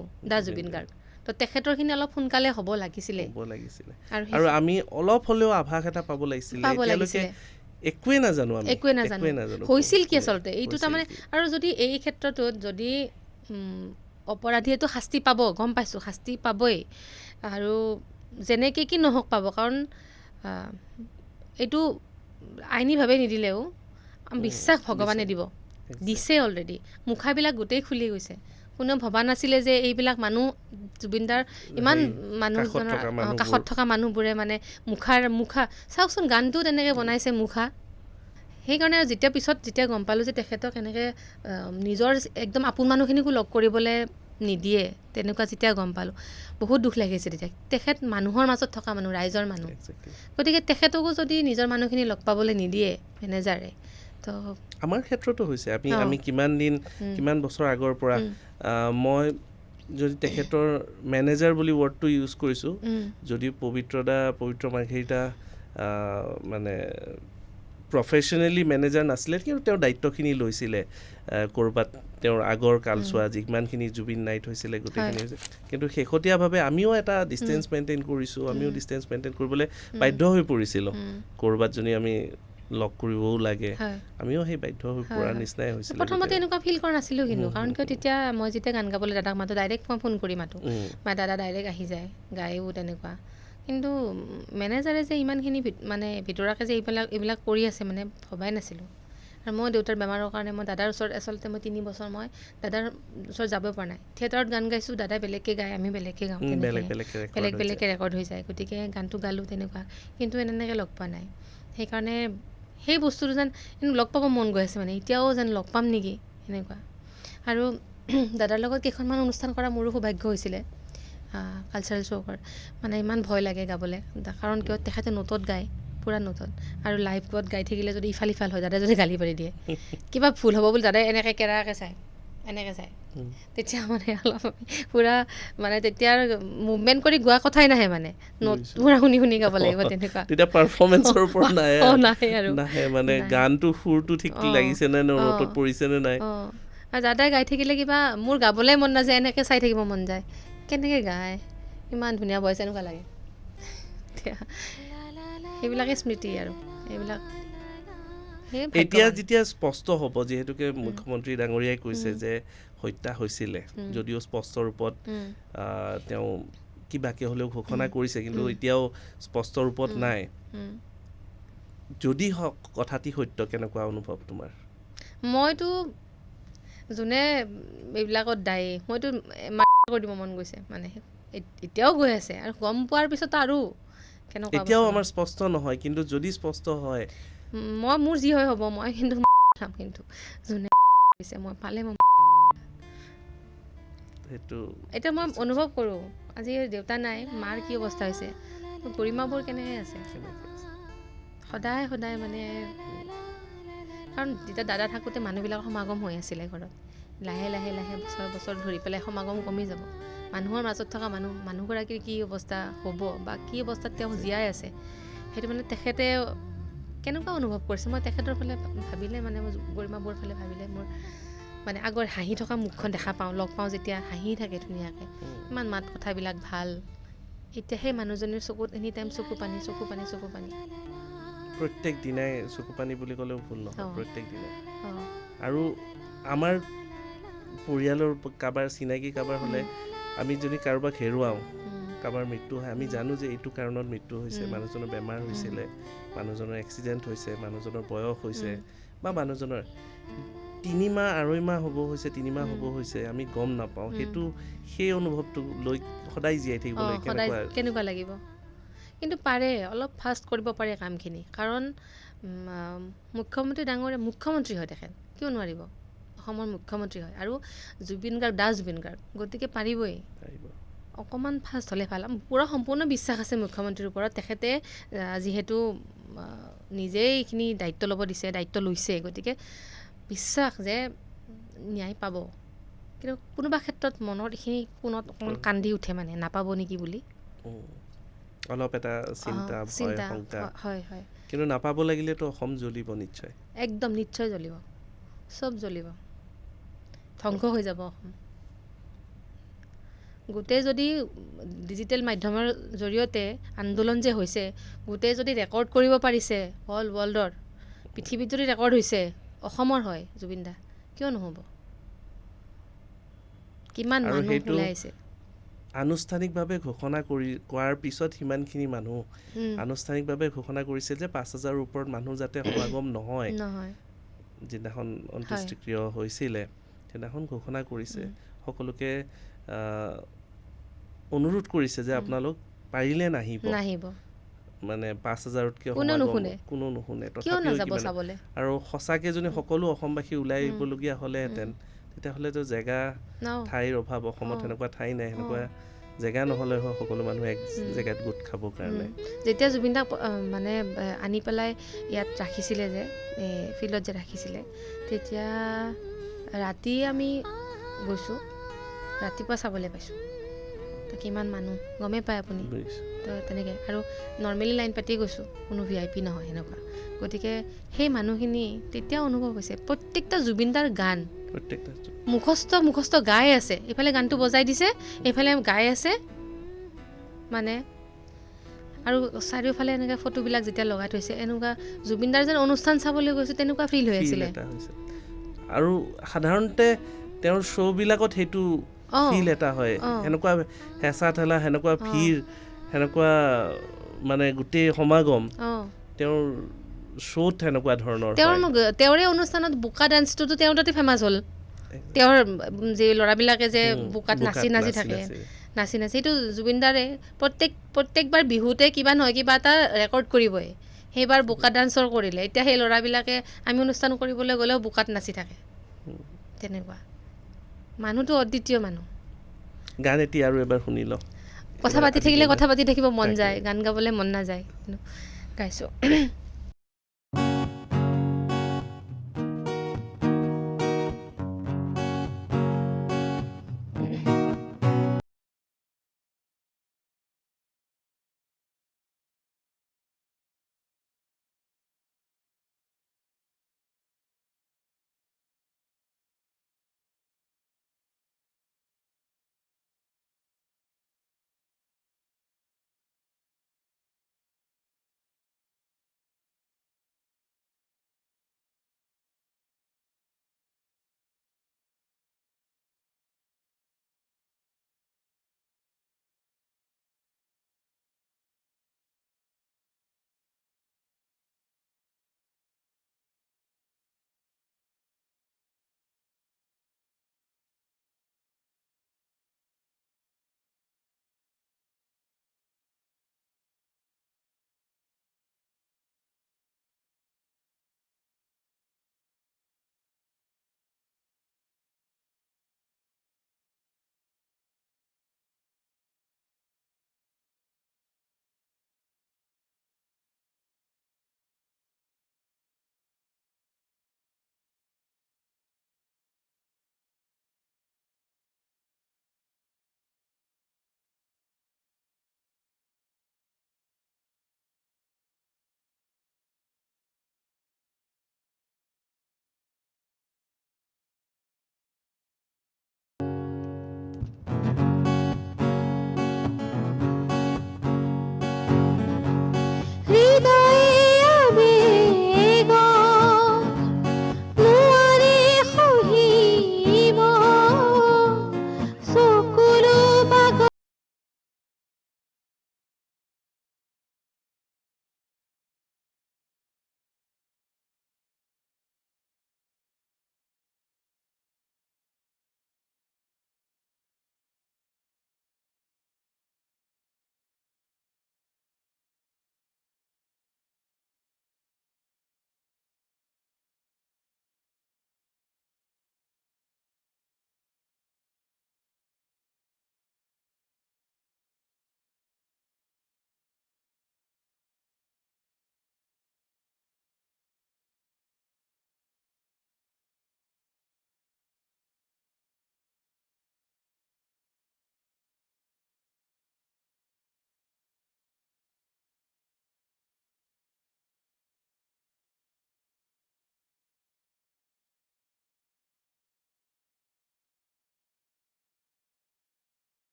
জুবিন গাৰ্গ। তো তেখেতৰখিনি অলপ সোনকালে হ'ব লাগিছিলে।
হ'ব লাগিছিলে।
আৰু
আৰু আমি অলপ হ'লেও আভাস এটা পাব লাগিছিলে।
পাব
এতিয়ালৈকে
লাগিছিলে।
একোৱে নাজানো আমি।
একোৱে নাজানো হৈছিল কি আচলতে এইটো। তাৰমানে আৰু যদি এই ক্ষেত্ৰটোত যদি অপৰাধীয়েতো শাস্তি পাব, গম পাইছোঁ শাস্তি পাবই, আৰু যেনেকৈ কি নহওক পাব, কাৰণ এইটো আইনীভাৱে নিদিলেও বিশ্বাস ভগৱানে দিব, দিছে অলৰেডি। মুখাবিলাক গোটেই খুলি গৈছে। কোনেও ভবা নাছিলে যে এইবিলাক মানুহ জুবিনদাৰ ইমান মানুহজনৰ কাষত থকা মানুহবোৰে মানে মুখা চাওকচোন, গানটোও তেনেকৈ বনাইছে মুখা। সেইকাৰণে যেতিয়া পিছত গম পালোঁ যে তেখেতক এনেকৈ নিজৰ একদম আপোন মানুহখিনিকো লগ কৰিবলৈ নিদিয়ে, তেনেকুৱা যেতিয়া গম পালোঁ বহুত দুখ লাগিছে। তেতিয়া তেখেত মানুহৰ মাজত থকা মানুহ, ৰাইজৰ মানুহ, গতিকে তেখেতকো যদি নিজৰ মানুহখিনি লগ পাবলৈ নিদিয়ে মেনেজাৰে, তো
আমাৰ ক্ষেত্ৰতো হৈছে। আমি কিমান বছৰ আগৰ পৰা মই যদি তেখেতৰ মেনেজাৰ বুলি ৱৰ্ডটো ইউজ কৰিছোঁ, যদিও পবিত্ৰ মাৰ্ঘেৰিটা মানে প্ৰফেশ্যনেলি মেনেজাৰ নাছিলে, কিন্তু তেওঁৰ দায়িত্বখিনি লৈছিলে। ক'ৰবাত তেওঁৰ আগৰ কালচোৱা যিমানখিনি জুবিন নাইট হৈছিলে গোটেইখিনি হৈছে, কিন্তু শেহতীয়াভাৱে আমিও এটা ডিষ্টেঞ্চ মেইনটেইন কৰিছোঁ। আমিও ডিষ্টেঞ্চ মেইনটেইন কৰিবলৈ বাধ্য হৈ পৰিছিলোঁ। ক'ৰবাত যদি আমি লগ কৰিবও লাগে, আমিও সেই বাধ্য হৈ পৰাৰ নিচিনাই হৈছিলে।
প্ৰথমতে এনেকুৱা ফিল কৰা নাছিলোঁ কিন্তু, কাৰণ কিয় তেতিয়া মই যেতিয়া গান গাবলৈ দাদাক মাতোঁ, ডাইৰেক্ট মই ফোন কৰি মাতোঁ, বা দাদা ডাইৰেক্ট আহি যায়, গায়ো তেনেকুৱা। কিন্তু মেনেজাৰে যে ইমানখিনি মানে ভিতৰুৱাকৈ যে এইবিলাক কৰি আছে মানে ভবাই নাছিলোঁ। আৰু মই দেউতাৰ বেমাৰৰ কাৰণে মই দাদাৰ ওচৰত আচলতে মই 3 বছৰ মই দাদাৰ ওচৰত যাব পৰা নাই। থিয়েটাৰত গান গাইছোঁ, দাদাই বেলেগকৈ গায়, আমি বেলেগকৈ গাওঁ, বেলেগকৈ ৰেকৰ্ড হৈ যায়, গতিকে গানটো গালোঁ তেনেকুৱা। কিন্তু এনেকৈ লগ পোৱা নাই। সেইকাৰণে সেই বস্তুটো যেন লগ পাব মন গৈ আছে, মানে এতিয়াও যেন লগ পাম নেকি সেনেকুৱা। আৰু দাদাৰ লগত কেইখনমান অনুষ্ঠান কৰা মোৰো সৌভাগ্য হৈছিলে কালচাৰেল শ্ব'ৰ। মানে ইমান ভয় লাগে গাবলৈ, কাৰণ কিয় তেখেতে নোটত গায়, পূৰা নোটত, আৰু লাইভত গাই থাকিলে যদি ইফাল সিফাল হয়, দাদাই যদি গালি পাৰি দিয়ে, কিবা ভুল হ'ব বুলি দাদাই এনেকৈ কেৰাকৈ চায়, এনেকৈ চায়। তেতিয়া মানে অলপ পূৰা মানে তেতিয়া মুভমেণ্ট কৰি গোৱা কথাই নাহে, মানে নোট পূৰা শুনি গাব লাগিব তেনেকুৱা।
তেতিয়া পাৰফৰ্মেঞ্চৰ ওপৰত
নাহে আৰু
নাহে, মানে গানটো সুৰটো ঠিক লাগিছে নে, নোটত পৰিছে নে নাই।
আৰু দাদাই গাই থাকিলে কিবা মোৰ গাবলৈ মন নাযায়, এনেকৈ চাই থাকিব মন যায়, কেনেকৈ গায়, ইমান ধুনীয়া ভইচ এনেকুৱা লাগে। সেইবিলাকে স্মৃতি আৰু এইবিলাক।
এতিয়া যেতিয়া স্পষ্ট হ'ব, যিহেতুকে মুখ্যমন্ত্ৰী ডাঙৰীয়াই কৈছে যে হত্যা হৈছিলে, যদিও স্পষ্ট ৰূপত তেওঁ কিবাকে হ'লেও ঘোষণা কৰিছে, কিন্তু এতিয়াও স্পষ্ট ৰূপত নাই। যদি কথাটি সত্য, কেনেকুৱা অনুভৱ তোমাৰ?
মইতো যোনে এইবিলাকত দায়ী, মইতো কৰি দিব মন গৈছে, মানে এতিয়াও গৈ আছে, আৰু গম পোৱাৰ পিছত আৰু কেনেকুৱা।
এতিয়াও আমাৰ স্পষ্ট নহয়, কিন্তু যদি স্পষ্ট হয়,
মোৰ যি হয় হ'ব, মই কিন্তু কিন্তু যোনে মই পালে মই সেইটো এতিয়া মই অনুভৱ কৰোঁ। আজি দেউতা নাই, মাৰ কি অৱস্থা হৈছে, গৰিমাবোৰ কেনেকৈ আছে সদায় মানে। কাৰণ যেতিয়া দাদা থাকোঁতে মানুহবিলাকৰ সমাগম হৈ আছিলে ঘৰত, লাহে লাহে বছৰ ধৰি পেলাই সমাগম কমি যাব। মানুহৰ মাজত থকা মানুহগৰাকীৰ কি অৱস্থা হ'ব, বা কি অৱস্থাত তেওঁ জীয়াই আছে, সেইটো মানে তেখেতে কেনেকুৱা অনুভৱ কৰিছে। মই তেখেতৰ ফালে ভাবিলে, মানে মই গৰিমাবোৰ ফালে ভাবিলে মোৰ মানে আগৰ হাঁহি থকা মুখখন দেখা পাওঁ, লগ পাওঁ যেতিয়া হাঁহি থাকে ধুনীয়াকৈ, ইমান মাত কথাবিলাক ভাল। এতিয়া সেই মানুহজনীৰ চকুত এনি টাইম চকু পানী।
প্ৰত্যেক দিনাই চকু পানী বুলি ক'লেও ভুল নহয়, প্ৰত্যেক দিনাই। আৰু আমাৰ পৰিয়ালৰ কাৰোবাৰ চিনাকি কাৰোবাৰ হ'লে আমি যদি কাৰোবাক হেৰুৱাওঁ, কাৰোবাৰ মৃত্যু হয়, আমি জানো যে এইটো কাৰণত মৃত্যু হৈছে, মানুহজনৰ বেমাৰ হৈছিলে, মানুহজনৰ এক্সিডেণ্ট হৈছে, মানুহজনৰ বয়স হৈছে, বা মানুহজনৰ 3 মাহ 2.5 মাহ হ'ব হৈছে, 3 মাহ হ'ব হৈছে, আমি গম নাপাওঁ। সেইটো সেই অনুভৱটো লৈ সদায় জীয়াই থাকিবলৈ
সদায় কেনেকুৱা লাগিব। কিন্তু পাৰে অলপ ফাষ্ট কৰিব পাৰে কামখিনি, কাৰণ মুখ্যমন্ত্ৰী ডাঙৰীয়া মুখ্যমন্ত্ৰী হয় তেখেত, কিয় নোৱাৰিব, অসমৰ মুখ্যমন্ত্ৰী হয়, আৰু জুবিন গাৰ্গ জুবিন গাৰ্গ, গতিকে পাৰিবই। অকণমান ফাষ্ট হ'লে ভাল। পূৰা সম্পূৰ্ণ বিশ্বাস আছে মুখ্যমন্ত্ৰীৰ ওপৰত, তেখেতে যিহেতু নিজেই এইখিনি দায়িত্ব ল'ব দিছে, দায়িত্ব লৈছে, গতিকে বিশ্বাস যে ন্যায় পাব। কিন্তু কোনোবা ক্ষেত্ৰত মনত এইখিনি কোনত অকণমান কান্দি উঠে, মানে নাপাব নেকি বুলি
অলপ এটা চিন্তা, ভয়, শংকা।
হয় হয়।
কিন্তু নাপাব লাগিলেতো অসম জ্বলিব নিশ্চয়,
একদম নিশ্চয় জ্বলিব, চব জ্বলিব, ধ্বংস হৈ যাব অসম। গোটেই যদি ডিজিটেল মাধ্যমৰ জৰিয়তে আন্দোলন যে হৈছে, গোটেই যদি ৰেকৰ্ড কৰিব পাৰিছে অল ৱৰ্ল্ডৰ, পৃথিৱীত যদি ৰেকৰ্ড হৈছে অসমৰ হয় জুবিন দা, কিয় নহ'ব। কিমান
আৰু
মানুহ
সেইটো
ওলাই আহিছে।
আনুষ্ঠানিকভাৱে ঘোষণা কৰাৰ পিছত সিমানখিনি মানুহ আনুষ্ঠানিকভাৱে ঘোষণা কৰিছে যে 5,000ৰ ওপৰত মানুহ যাতে সমাগম নহয়। যিদিনাখন অন্ত্যেষ্টিক্ৰিয়া হৈছিলে সেইদিনাখন ঘোষণা কৰিছে, সকলোকে অনুৰোধ কৰিছে যে আপোনালোক পাৰিলে নাহিব, মানে 5,000তকৈ সমাগম কোনো নুশুনে, তথাপিও আৰু সঁচাকৈ যদি সকলো অসমবাসী ওলাই আহিবলগীয়া হ'লেহেঁতেন, তেতিয়াহ'লেতো জেগা ঠাইৰ অভাৱ, অসমত সেনেকুৱা ঠাই নাই, সেনেকুৱা জেগা নহ'লে হয় সকলো মানুহ এক জেগাত গোট খাবৰ কাৰণে।
যেতিয়া জুবিন দাক মানে আনি পেলাই ইয়াত ৰাখিছিলে, যে ফিল্ডত যে ৰাখিছিলে, তেতিয়া ৰাতি আমি গৈছোঁ, ৰাতিপুৱা চাবলৈ পাইছোঁ, তো কিমান মানুহ গমেই পায় আপুনি। তো তেনেকৈ আৰু নৰ্মেলি লাইন পাতি গৈছোঁ, কোনো VIP নহয় সেনেকুৱা। গতিকে সেই মানুহখিনি তেতিয়া অনুভৱ হৈছে। প্ৰত্যেকটা জুবিন দাৰ গান মুখস্থ গাই আছে, এইফালে গানটো বজাই দিছে, এইফালে গাই আছে, মানে আৰু চাৰিওফালে এনেকৈ ফটোবিলাক যেতিয়া লগাই থৈছে, এনেকুৱা জুবিনদাৰ যেন অনুষ্ঠান চাবলৈ গৈছোঁ তেনেকুৱা ফিল হৈ আছিলে।
আৰু সাধাৰণতে তেওঁৰ শ্ব'বিলাকত সেইটো ফিল এটা হয়, সেনেকুৱা হেঁচা ঠেলা, সেনেকুৱা ভিৰ, সেনেকুৱা মানে গোটেই সমাগম তেওঁৰ শ্ব'ত সেনেকুৱা ধৰণৰ।
তেওঁৰে অনুষ্ঠানত বোকা ডান্সটোতো তেওঁৰ তাতে ফেমাছ হ'ল। তেওঁৰ যে ল'ৰাবিলাকে যে বোকাত নাচি থাকে, এইটো জুবিনদাৰে প্ৰত্যেকবাৰ বিহুতে কিবা নহয় কিবা এটা ৰেকৰ্ড কৰিবই। সেইবাৰ বোকা ডান্সৰ কৰিলে, এতিয়া সেই ল'ৰাবিলাকে আমি অনুষ্ঠান কৰিবলৈ গ'লেও বোকাত নাচি থাকে, তেনেকুৱা মানুহটো অদ্বিতীয় মানুহ।
গান এতিয়া আৰু এবাৰ শুনি লওঁ,
কথা পাতি থাকিলে কথা পাতি থাকিব মন যায়, গান গাবলৈ মন নাযায়, গাইছোঁ।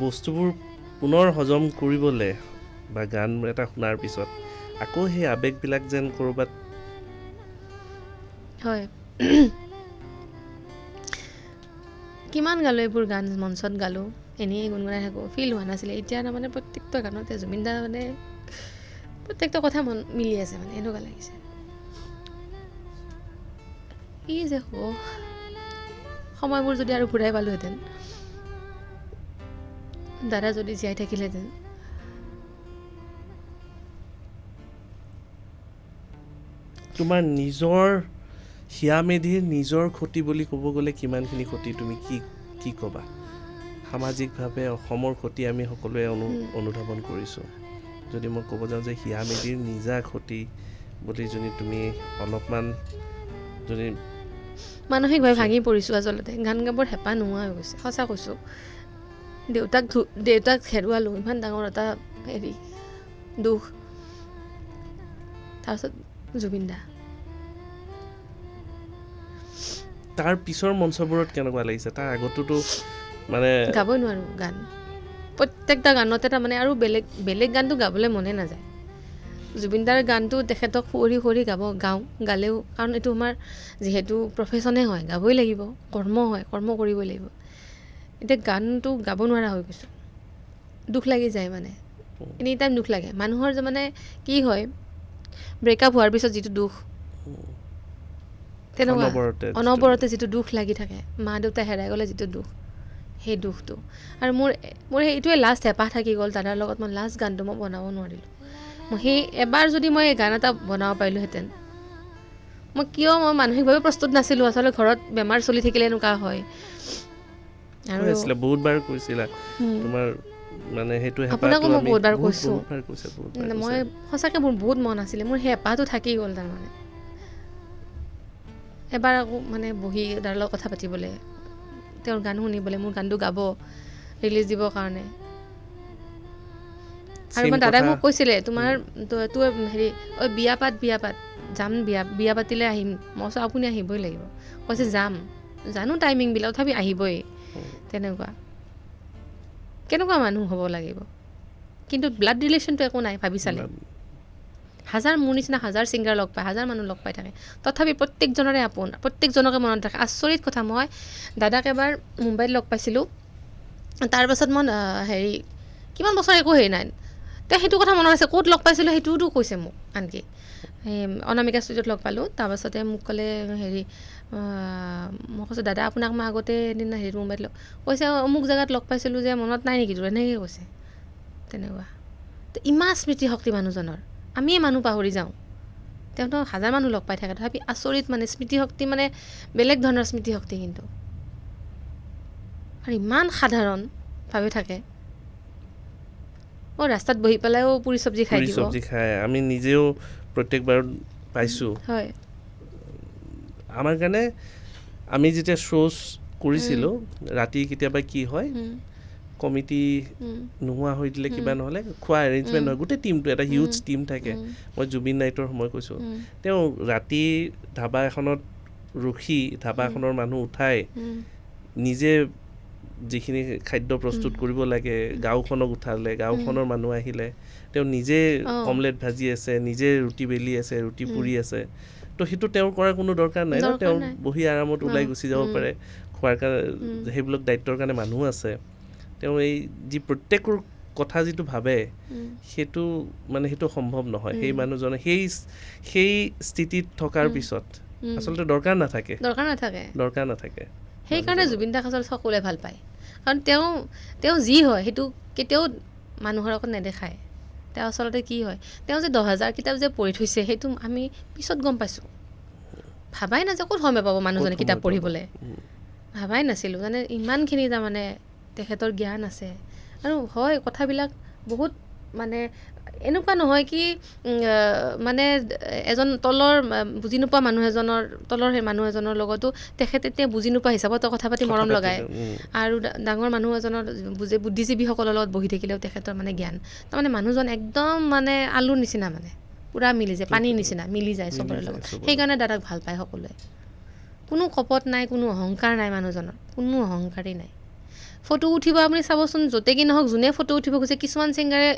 বস্তুবোৰ পুনৰ হজম কৰিবলৈ বা গান এটা শুনাৰ পিছত আকৌ সেই আৱেগবিলাক যেন ক'ৰবাত
হয় কিমান গালোঁ এইবোৰ গান মঞ্চত গালোঁ এনেই গুণগুণাই থাকোঁ ফিল হোৱা নাছিলে এতিয়া তাৰমানে প্ৰত্যেকটো গানতে জুবিন দা মানে প্ৰত্যেকটো কথা মন মিলি আছে মানে এনেকুৱা লাগিছে কি যে হ'ব সময়বোৰ যদি আৰু ঘূৰাই পালোহেঁতেন দাদা যদি জীয়াই থাকিলেহেঁতেন
তোমাৰ নিজৰ হিয়া মেধিৰ নিজৰ ক্ষতি বুলি ক'ব গ'লে কিমানখিনি ক্ষতি তুমি কি ক'বা সামাজিকভাৱে অসমৰ ক্ষতি আমি সকলোৱে অনুধাৱন কৰিছোঁ যদি মই ক'ব যাওঁ যে হিয়া মেধিৰ নিজা ক্ষতি বুলি যদি তুমি অলপমান যদি
মানসিকভাৱে ভাঙি পৰিছোঁ আচলতে গান গাবৰ হেঁপাহ নোহোৱা হৈ গৈছে সঁচা কৈছোঁ দেউতাক হেৰুৱালোঁ ইমান ডাঙৰ এটা হেৰি দুখ তাৰপিছত জুবিন দা
তাৰ পিছৰ মঞ্চবোৰত কেনেকুৱা লাগিছে তাৰ আগতোতো মানে
গাবই নোৱাৰোঁ গান প্ৰত্যেকটা গানতে তাৰমানে আৰু বেলেগ গানটো গাবলৈ মনে নাযায় জুবিন দাৰ গানটো তেখেতক সুঁৱৰি গাওঁ গালেও কাৰণ এইটো আমাৰ যিহেতু প্ৰফেশ্যনে হয় গাবই লাগিব কৰ্ম হয় কৰ্ম কৰিবই লাগিব এতিয়া গানটো গাব নোৱাৰা হৈ গৈছোঁ দুখ লাগি যায় মানে এনি টাইম দুখ লাগে মানুহৰ যে মানে কি হয় ব্ৰেকআপ হোৱাৰ পিছত যিটো দুখ তেনেকুৱা অনবৰতে যিটো দুখ লাগি থাকে মা দেউতা হেৰাই গ'লে যিটো দুখ সেই দুখটো আৰু মোৰ সেইটোৱে লাষ্ট হেঁপাহ থাকি গ'ল দাদাৰ লগত মই লাষ্ট গানটো মই বনাব নোৱাৰিলোঁ মই সেই এবাৰ যদি মই গান এটা বনাব পাৰিলোঁহেঁতেন মই মানসিকভাৱে প্ৰস্তুত নাছিলোঁ আচলতে ঘৰত বেমাৰ চলি থাকিলে এনেকুৱা হয় আৰু
বহুতবাৰ কৈছিলা তোমাৰ মানে সেইটো
আপোনাকো মই বহুতবাৰ কৈছোঁ মই সঁচাকৈ মোৰ বহুত মন আছিলে মোৰ সেই হেঁপাহটো থাকি গ'ল তাৰমানে এবাৰ আকৌ মানে বহি দাদাৰ লগত কথা পাতিবলৈ তেওঁৰ গান শুনিবলৈ মোৰ গানটো গাব ৰিলিজ দিবৰ কাৰণে আৰু মই দাদাই মোক কৈছিলে তোৰ হেৰি বিয়া পাত যাম বিয়া পাতিলে আহিম মই কৈছোঁ আপুনি আহিবই লাগিব কৈছে যাম জানো টাইমিংবিলাক তথাপি আহিবই কেনেকুৱা মানুহ হ'ব লাগিব কিন্তু ব্লাড ৰিলেশ্যনটো একো নাই ভাবি চালে মোৰ নিচিনা হাজাৰ ছিংগাৰ লগ পায় হাজাৰ মানুহ লগ পাই থাকে তথাপি প্ৰত্যেকজনৰে আপোন প্ৰত্যেকজনকে মনত ৰাখে আচৰিত কথা মই দাদাক এবাৰ মুম্বাইত লগ পাইছিলোঁ তাৰপাছত মই হেৰি কিমান বছৰ একো হেৰি নাই তেওঁ সেইটো কথা মনত আছে ক'ত লগ পাইছিলোঁ সেইটোতো কৈছে মোক আনকি অনামিকা ষ্টুডিঅ'ত লগ পালোঁ তাৰপাছতে মোক ক'লে হেৰি মই কৈছোঁ দাদা আপোনাক মই আগতে এদিন হেৰি মুম্বাইত কৈছে অমুক জেগাত লগ পাইছিলোঁ যে মনত নাই নেকি তোৰ এনেকৈ কৈছে তেনেকুৱা ইমান স্মৃতিশক্তি মানুহজনৰ আমিয়ে মানুহ পাহৰি যাওঁ তেওঁতো হাজাৰ মানুহ লগ পাই থাকে তথাপি আচৰিত মানে স্মৃতিশক্তি মানে বেলেগ ধৰণৰ স্মৃতিশক্তি কিন্তু আৰু ইমান সাধাৰণভাৱে থাকে ৰাস্তাত বহি পেলাইও পুৰি চব্জি খাই
আমি নিজেও প্ৰত্যেকবাৰ পাইছোঁ
হয়
আমাৰ কাৰণে আমি যেতিয়া শ্ব' কৰিছিলোঁ ৰাতি কেতিয়াবা কি হয় কমিটি নোহোৱা হৈ দিলে কিবা নহ'লে খোৱা এৰেঞ্জমেণ্ট হয় গোটেই টিমটো এটা হিউজ টিম থাকে মই জুবিন নাইটৰ সময় কৈছোঁ তেওঁ ৰাতি ধাবা এখনত ৰখি ধাবা এখনৰ মানুহ উঠাই নিজে যিখিনি খাদ্য প্ৰস্তুত কৰিব লাগে গাঁওখনক উঠালে গাঁওখনৰ মানুহ আহিলে তেওঁ নিজে অমলেট ভাজি আছে নিজে ৰুটি বেলি আছে ৰুটি পুৰি আছে তো সেইটো তেওঁৰ কৰাৰ কোনো দৰকাৰ নাই ন তেওঁ বহি আৰামত ওলাই গুচি যাব পাৰে খোৱাৰ কাৰণে সেইবিলাক দায়িত্বৰ কাৰণে মানুহ আছে তেওঁ এই যি প্ৰত্যেকৰ কথা যিটো ভাবে সেইটো মানে সেইটো সম্ভৱ নহয় সেই মানুহজনে সেই স্থিতিত থকাৰ পিছত আচলতে দৰকাৰ নাথাকে
সেইকাৰণে জুবিন দাক আচলতে সকলোৱে ভাল পায় কাৰণ তেওঁ যি হয় সেইটো কেতিয়াও মানুহৰ আগত নেদেখায় তেওঁ আচলতে কি হয় তেওঁ যে 10,000 কিতাপ যে পঢ়ি থৈছে সেইটো আমি পিছত গম পাইছোঁ ভাবাই নাযায় ক'ত সময় পাব মানুহজনে কিতাপ পঢ়িবলৈ ভাবাই নাছিলোঁ মানে ইমানখিনি তাৰমানে তেখেতৰ জ্ঞান আছে আৰু হয় কথাবিলাক বহুত মানে এনেকুৱা নহয় কি মানে এজন তলৰ বুজি নোপোৱা মানুহ এজনৰ লগতো তেখেতে এতিয়া বুজি নোপোৱা হিচাপত কথা পাতি মৰম লগায় আৰু ডাঙৰ মানুহ এজনৰ বুদ্ধিজীৱীসকলৰ লগত বহি থাকিলেও তেখেতৰ মানে জ্ঞান তাৰমানে মানুহজন একদম মানে আলুৰ নিচিনা মানে পূৰা মিলি যায় পানীৰ নিচিনা মিলি যায় চবৰে লগত সেইকাৰণে দাদাক ভাল পায় সকলোৱে কোনো কপট নাই কোনো অহংকাৰ নাই মানুহজনৰ কোনো অহংকাৰেই নাই ফটো উঠিব আপুনি চাবচোন য'তে কি নহওক যোনে ফটো উঠিব খোজে কিছুমান ছিংগাৰে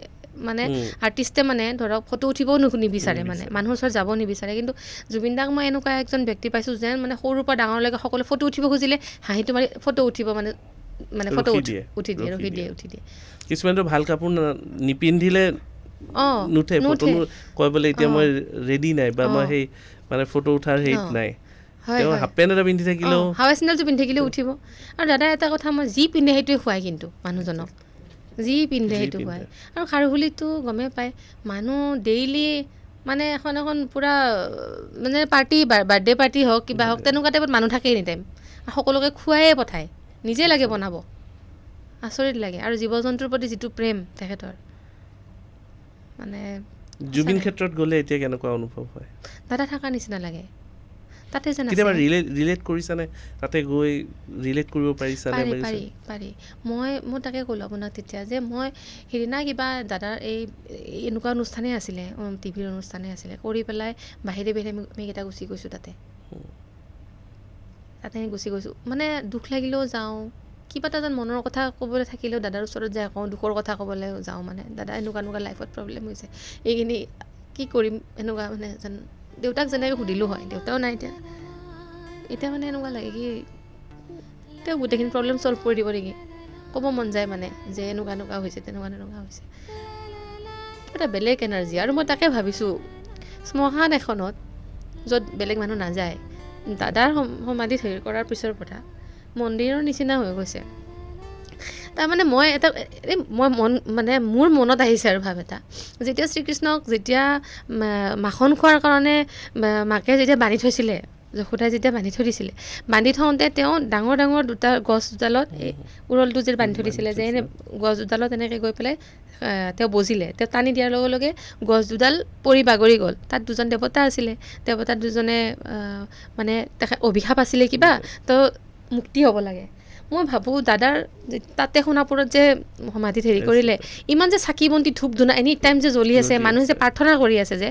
মানে আৰ্টিষ্টে মানে ধৰক ফটো উঠিবও নিবিচাৰে মানে মানুহৰ ওচৰত যাব নিবিচাৰে কিন্তু জুবিন দাক মই এনেকুৱা একজন ব্যক্তি পাইছোঁ যেন মানে সৰুৰ পৰা ডাঙৰলৈকে সকলোৱে ফটো উঠিব খুজিলে হাঁহিটো মাৰি ফটো উঠিব মানে ফটো উঠি দিয়ে
কিছুমানেতো ভাল কাপোৰ নিপিন্ধিলে নুঠে ফটো কয় বোলে এতিয়া মই ৰেডি নাই বা মই সেই মানে ফটো উঠাৰ হেৰিত নাই তেওঁ হাফ পেণ্ট এটা পিন্ধি থাকিলেও
হাৱাই চেণ্ডেলটো পিন্ধি থাকিলেও উঠিব আৰু দাদা এটা কথা মই যি পিন্ধে সেইটোৱে খুৱাই কিন্তু মানুহজনক যি পিন্ধে সেইটো খুৱাই আৰু খাৰঘূলিতো গমেই পায় মানুহ ডেইলি মানে এখন পূৰা মানে পাৰ্টি বাৰ্থডে পাৰ্টি হওক কিবা হওক তেনেকুৱা টাইপত মানুহ থাকে এনি টাইম সকলোকে খুৱায়ে পঠায় নিজে লাগে বনাব আচৰিত লাগে আৰু জীৱ জন্তুৰ প্ৰতি যিটো প্ৰেম তেখেতৰ মানে
জুবিন ক্ষেত্ৰত গ'লে এতিয়া কেনেকুৱা অনুভৱ হয়
দাদা থকা নিচিনা লাগে তাতে যেন
কেতিয়াবা ৰিলেট কৰিছানে তাতে গৈ ৰিলেট কৰিব পাৰিছানে
পাৰি মই তাকে ক'লোঁ আপোনাক তেতিয়া যে মই সেইদিনা কিবা দাদাৰ এই এনেকুৱা অনুষ্ঠানেই আছিলে টিভিৰ অনুষ্ঠানেই আছিলে কৰি পেলাই বাহিৰে আমি কেইটা গুচি গৈছোঁ তাতে গুচি গৈছোঁ মানে দুখ লাগিলেও যাওঁ কিবা এটা যেন মনৰ কথা ক'বলৈ থাকিলেও দাদাৰ ওচৰত যাই কওঁ দুখৰ কথা ক'বলৈ যাওঁ মানে দাদা এনেকুৱা লাইফত প্ৰব্লেম হৈছে এইখিনি কি কৰিম এনেকুৱা মানে যেন দেউতাক যেনেকৈ সুধিলোঁ হয় দেউতাও নাই এতিয়া মানে এনেকুৱা লাগে কি তেওঁ গোটেইখিনি প্ৰব্লেম ছল্ভ কৰি দিব নেকি ক'ব মন যায় মানে যে এনেকুৱা হৈছে তেনেকুৱা হৈছে এটা বেলেগ এনাৰ্জি আৰু মই তাকে ভাবিছোঁ শ্মশান এখনত য'ত বেলেগ মানুহ নাযায় দাদাৰ সমাধিত হেৰি কৰাৰ পিছৰ পৰা মন্দিৰৰ নিচিনা হৈ গৈছে তাৰমানে মোৰ মনত আহিছে আৰু ভাৱ এটা যেতিয়া শ্ৰীকৃষ্ণক যেতিয়া মাখন খোৱাৰ কাৰণে মাকে যেতিয়া বান্ধি থৈছিলে যশোদাই যেতিয়া বান্ধি থৈ দিছিলে বান্ধি থওঁতে তেওঁ ডাঙৰ দুটা গছ দুডালত এই উৰলটো যে বান্ধি থৈ দিছিলে যে এনে গছ দুডালত এনেকৈ গৈ পেলাই তেওঁ বজিলে তেওঁ টানি দিয়াৰ লগে লগে গছ দুডাল পৰি বাগৰি গ'ল তাত দুজন দেৱতা আছিলে দেৱতা দুজনে মানে তেখেত অভিশাপ আছিলে কিবা তো মুক্তি হ'ব লাগে মই ভাবোঁ দাদাৰ তাতে সোণাপুৰত যে সমাধিত হেৰি কৰিলে ইমান যে চাকি বন্তি ধূপ ধূনা এনি টাইম যে জ্বলি আছে মানুহে যে প্ৰাৰ্থনা কৰি আছে যে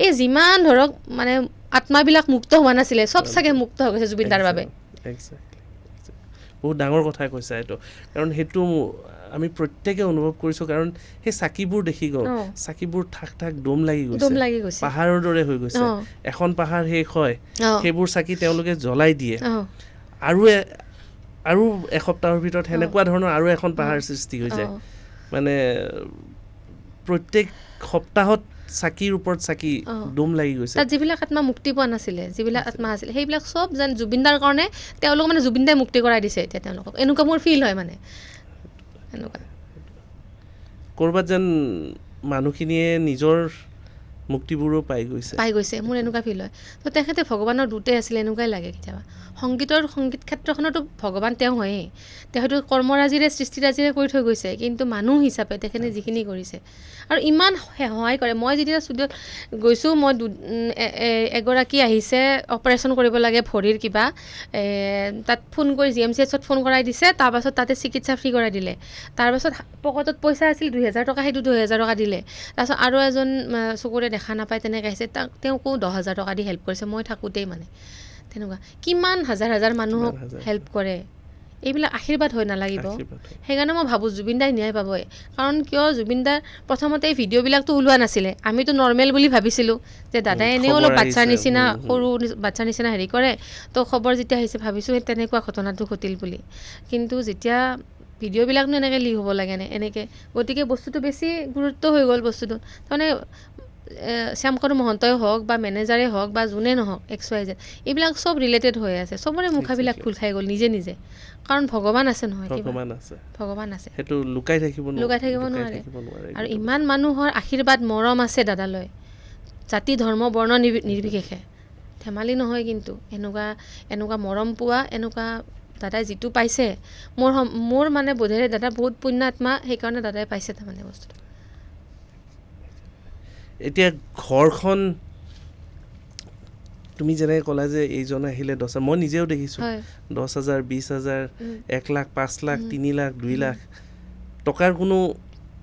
এই যিমান ধৰক মানে আত্মাবিলাক মুক্ত হোৱা নাছিলে চব চাগে মুক্ত হৈ গৈছে জুবিন দাৰ বাবে
বহুত ডাঙৰ কথা কৈছা এইটো কাৰণ সেইটো আমি প্ৰত্যেকে অনুভৱ কৰিছোঁ কাৰণ সেই চাকিবোৰ দেখি গ'ল চাকিবোৰ ঠাক দম লাগি গৈছে পাহাৰৰ দৰে হৈ গৈছে এখন পাহাৰ শেষ হয় সেইবোৰ চাকি তেওঁলোকে জ্বলাই দিয়ে আৰু এসপ্তাহৰ ভিতৰত সেনেকুৱা ধৰণৰ আৰু এখন পাহাৰ সৃষ্টি হৈ যায় মানে প্ৰত্যেক সপ্তাহত চাকিৰ ওপৰত চাকি দম লাগি গৈছে
তাত যিবিলাক আত্মা মুক্তি পোৱা নাছিলে যিবিলাক আত্মা আছিলে সেইবিলাক চব যেন জুবিনদাৰ কাৰণে তেওঁলোকক মানে জুবিনদাই মুক্তি কৰাই দিছে এতিয়া তেওঁলোকক এনেকুৱা মোৰ ফিল হয় মানে এনেকুৱা
ক'ৰবাত যেন মানুহখিনিয়ে নিজৰ মুক্তিবোৰো পাই গৈছে
মোৰ এনেকুৱা ফিল হয় তো তেখেতে ভগৱানৰ দূতে আছিলে এনেকুৱাই লাগে কেতিয়াবা সংগীত ক্ষেত্ৰখনতো ভগৱান তেওঁ হয়েই তেওঁ হয়তো কৰ্মৰাজিৰে সৃষ্টিৰাজিৰে কৰি থৈ গৈছে কিন্তু মানুহ হিচাপে তেখেতে যিখিনি কৰিছে আৰু ইমান সহায় কৰে মই যেতিয়া ষ্টুডিঅ'ত গৈছোঁ মই এগৰাকী আহিছে অপাৰেশ্যন কৰিব লাগে ভৰিৰ কিবা তাত ফোন কৰি GMCHত ফোন কৰাই দিছে তাৰপাছত তাতে চিকিৎসা ফ্ৰী কৰাই দিলে তাৰপাছত পকেটত পইচা আছিল 2,000 টকা সেইটো 2,000 টকা দিলে তাৰপাছত আৰু এজন চকুৰে দেখা নাপায় তেনেকৈ আহিছে তেওঁকো 10,000 টকা দি হেল্প কৰিছে মই থাকোঁতেই মানে তেনেকুৱা কিমান হাজাৰ মানুহক হেল্প কৰে এইবিলাক আশীৰ্বাদ হৈ নালাগিব সেইকাৰণে মই ভাবোঁ জুবিনদাই ন্যায় পাবই কাৰণ কিয় জুবিনদাৰ প্ৰথমতে এই ভিডিঅ'বিলাকতো ওলোৱা নাছিলে আমিতো নৰ্মেল বুলি ভাবিছিলোঁ যে দাদাই এনেও অলপ বাচ্ছাৰ নিচিনা সৰু বাচ্ছাৰ নিচিনা হেৰি কৰে তো খবৰ যেতিয়া আহিছে ভাবিছোঁ সেই তেনেকুৱা ঘটনাটো ঘটিল বুলি কিন্তু যেতিয়া ভিডিঅ'বিলাকনো এনেকৈ লিক হ'ব লাগেনে এনেকৈ গতিকে বস্তুটো বেছি গুৰুত্ব হৈ গ'ল বস্তুটো তাৰমানে শ্যামকানু মহন্তই হওক বা মেনেজাৰে হওক বা যোনে নহওক XYZ এইবিলাক চব ৰিলেটেড হৈ আছে চবৰে মুখাবিলাক খোল খাই গ'ল নিজে কাৰণ ভগৱান আছে নহয় ভগৱান আছে
সেইটো লুকাই থাকিব
নোৱাৰে আৰু ইমান মানুহৰ আশীৰ্বাদ মৰম আছে দাদালৈ জাতি ধৰ্ম বৰ্ণ নিৰ্বিশেষে ধেমালি নহয় কিন্তু এনেকুৱা মৰম পোৱা এনেকুৱা দাদাই যিটো পাইছে মোৰ মানে বোধেৰে দাদা বহুত পুণ্যাত্মা সেইকাৰণে দাদাই পাইছে তাৰমানে বস্তুটো
এতিয়া ঘৰখন তুমি যেনেকৈ ক'লা যে এইজন আহিলে 10,000 মই নিজেও দেখিছোঁ 10,000 20,000 1 লাখ 5 লাখ 3 লাখ 2 লাখ টকাৰ কোনো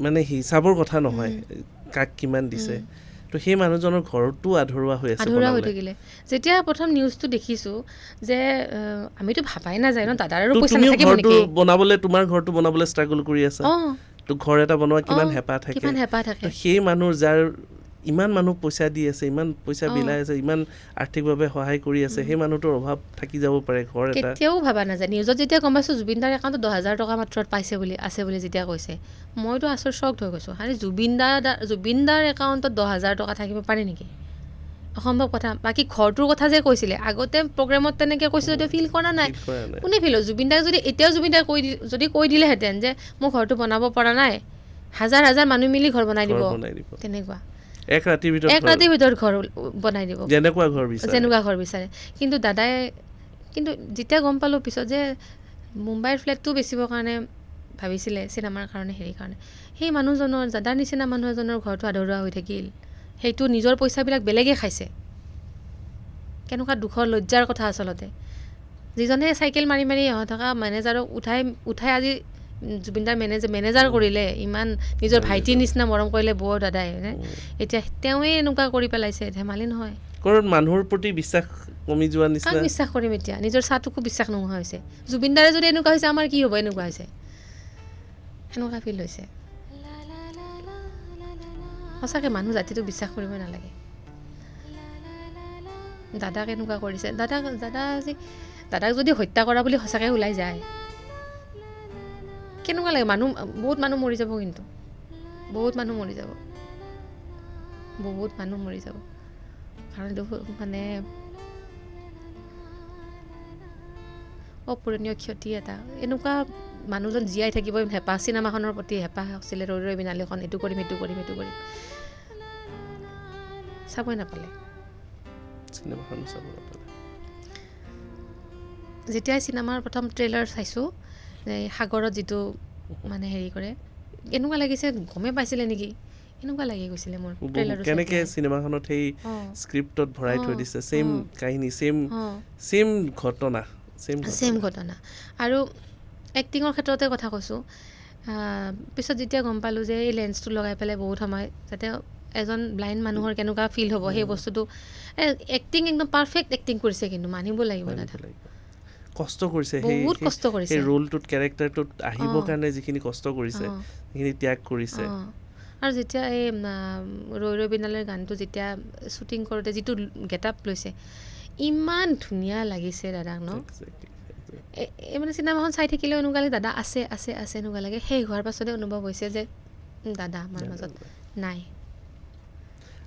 মানে হিচাপৰ কথা নহয় কাক কিমান দিছে তো সেই মানুহজনৰ ঘৰটো আধৰুৱা হৈ আছে
আধৰুৱা হৈ
বনাবলৈ।
থাকিলে যেতিয়া প্ৰথম নিউজটো দেখিছোঁ যে আমিতো ভাবাই নাযায় ন দাদাৰো
তো
পইচা
তুমিও
নাথাকিব
ঘৰটো
নেকি
বনাবলৈ তোমাৰ ঘৰটো বনাবলৈ ষ্ট্ৰাগল কৰি আছা
অঁ
তো ঘৰ এটা বনোৱা কিমান
অঁ,
হেঁপাহ থাকে
কিমান হেঁপাহ থাকে
তো সেই মানুহ যাৰ ইমান মানুহ পইচা দি আছে ইমান পইচা
অঁ।
বিলাই আছে ইমান আৰ্থিকভাৱে সহায় কৰি আছে সেই মানুহটোৰ অভাৱ থাকি যাব পাৰে ঘৰ এটা
কেতিয়াও ভাবা নাযায় নিউজত যেতিয়া গম পাইছোঁ জুবিনদাৰ একাউণ্টত 10,000 টকা মাত্ৰ পাইছে বুলি আছে বুলি যেতিয়া কৈছে মইতো শ্বকড হৈ গৈছোঁ আৰে জুবিনদাৰ একাউণ্টত 10,000 টকা থাকিব পাৰে নেকি অসম্ভৱ কথা বাকী ঘৰটোৰ কথা যে কৈছিলে আগতে প্ৰগ্ৰেমত তেনেকৈ কৈছে যদিও ফিল কৰা নাই
ফিল কৰা নাই
কোনে ফিল জুবিনদাক যদি এতিয়াও জুবিনদাক যদি কৈ দিলেহেঁতেন যে মোৰ ঘৰটো বনাব পৰা নাই হাজাৰ হাজাৰ মানুহ মিলি ঘৰ বনাই দিব তেনেকুৱা
এক ৰাতিৰ
এক ৰাতিৰ ভিতৰত ঘৰ বনাই দিব
যেনেকুৱা ঘৰ বিচাৰে
যেনেকুৱা ঘৰ বিচাৰে কিন্তু দাদাই কিন্তু যেতিয়া গম পালোঁ পিছত যে মুম্বাইৰ ফ্লেটটো বেচিবৰ কাৰণে ভাবিছিলে চিনেমাৰ কাৰণে হেৰি কাৰণে সেই মানুহজনৰ দাদাৰ নিচিনা মানুহ এজনৰ ঘৰটো আধৰুৱা হৈ থাকিল সেইটো নিজৰ পইচাবিলাক বেলেগে খাইছে কেনেকুৱা দুখৰ লজ্জাৰ কথা আচলতে যিজনে চাইকেল মাৰি মাৰি থকা মেনেজাৰক উঠাই আজি জুবিনদাৰ মেনেজাৰ কৰিলে ইমান নিজৰ ভাইটিৰ নিচিনা মৰম কৰিলে বৌ দাদাই এতিয়া তেওঁৱে এনেকুৱা কৰি পেলাইছে ধেমালি নহয়
কাৰণ মানুহৰ প্ৰতি বিশ্বাস কমি যোৱা
কাক
নিচিনা
বিশ্বাস কৰিম এতিয়া নিজৰ চাহটোকো বিশ্বাস নোহোৱা হৈছে জুবিনদাৰে যদি এনেকুৱা হৈছে আমাৰ কি হ'ব এনেকুৱা হৈছে সেনেকুৱা ফিল হৈছে সঁচাকৈ মানুহ জাতিটোক বিশ্বাস কৰিব নালাগে দাদাক এনেকুৱা কৰিছে দাদাক যদি হত্যা কৰা বুলি সঁচাকৈ ওলাই যায় কেনেকুৱা লাগে বহুত মানুহ মৰি যাব কিন্তু বহুত মানুহ মৰি যাব কাৰণ এইটো মানে অপূৰণীয় ক্ষতি এটা এনেকুৱা মানুহজন জীয়াই থাকিব হেঁপাহ চিনেমাখনৰ প্ৰতি হেঁপাহ আছিলে ৰৈ ৰৈ বিনালেখন এইটো কৰিম চাবই নাপালে যেতিয়াই চিনেমাৰ প্ৰথম ট্ৰেইলাৰ চাইছোঁ সাগৰত যিটো মানে হেৰি কৰে এনেকুৱা লাগিছে গমেই পাইছিলে নেকি এনেকুৱা লাগি গৈছিলে মোৰ ট্ৰেইলাৰটো
কেনেকে চিনেমাখনত সেই স্ক্ৰিপ্টত ভৰাই থৈ দিছে সেম কাহিনী সেম ঘটনা
ছেম ঘটনা আৰু এক্টিঙৰ ক্ষেত্ৰতে কথা কৈছোঁ পিছত যেতিয়া গম পালোঁ যে এই লেন্সটো লগাই পেলাই বহুত সময় যাতে এজন ব্লাইণ্ড মানুহৰ কেনেকুৱা ফিল হ'ব সেই বস্তুটো এক্টিং একদম পাৰফেক্ট এক্টিং কৰিছে কিন্তু মানিব লাগিব দাদা
কষ্ট কৰিছে
বহুত কষ্ট কৰিছে
সেই ৰোলটোত কেৰেক্টাৰটোত আহিবৰ কাৰণে যিখিনি কষ্ট কৰিছে সেইখিনি ত্যাগ কৰিছে
আৰু যেতিয়া এই ৰৈ ৰৈ বিনালেৰ গানটো যেতিয়া শ্বুটিং কৰোঁতে যিটো গেটআপ লৈছে ইমান ধুনীয়া লাগিছে দাদাক ন এই মানে চিনেমাখন চাই থাকিলেও এনেকুৱা লাগে দাদা আছে এনেকুৱা লাগে শেষ হোৱাৰ পাছতে অনুভৱ হৈছে যে দাদা আমাৰ মাজত নাই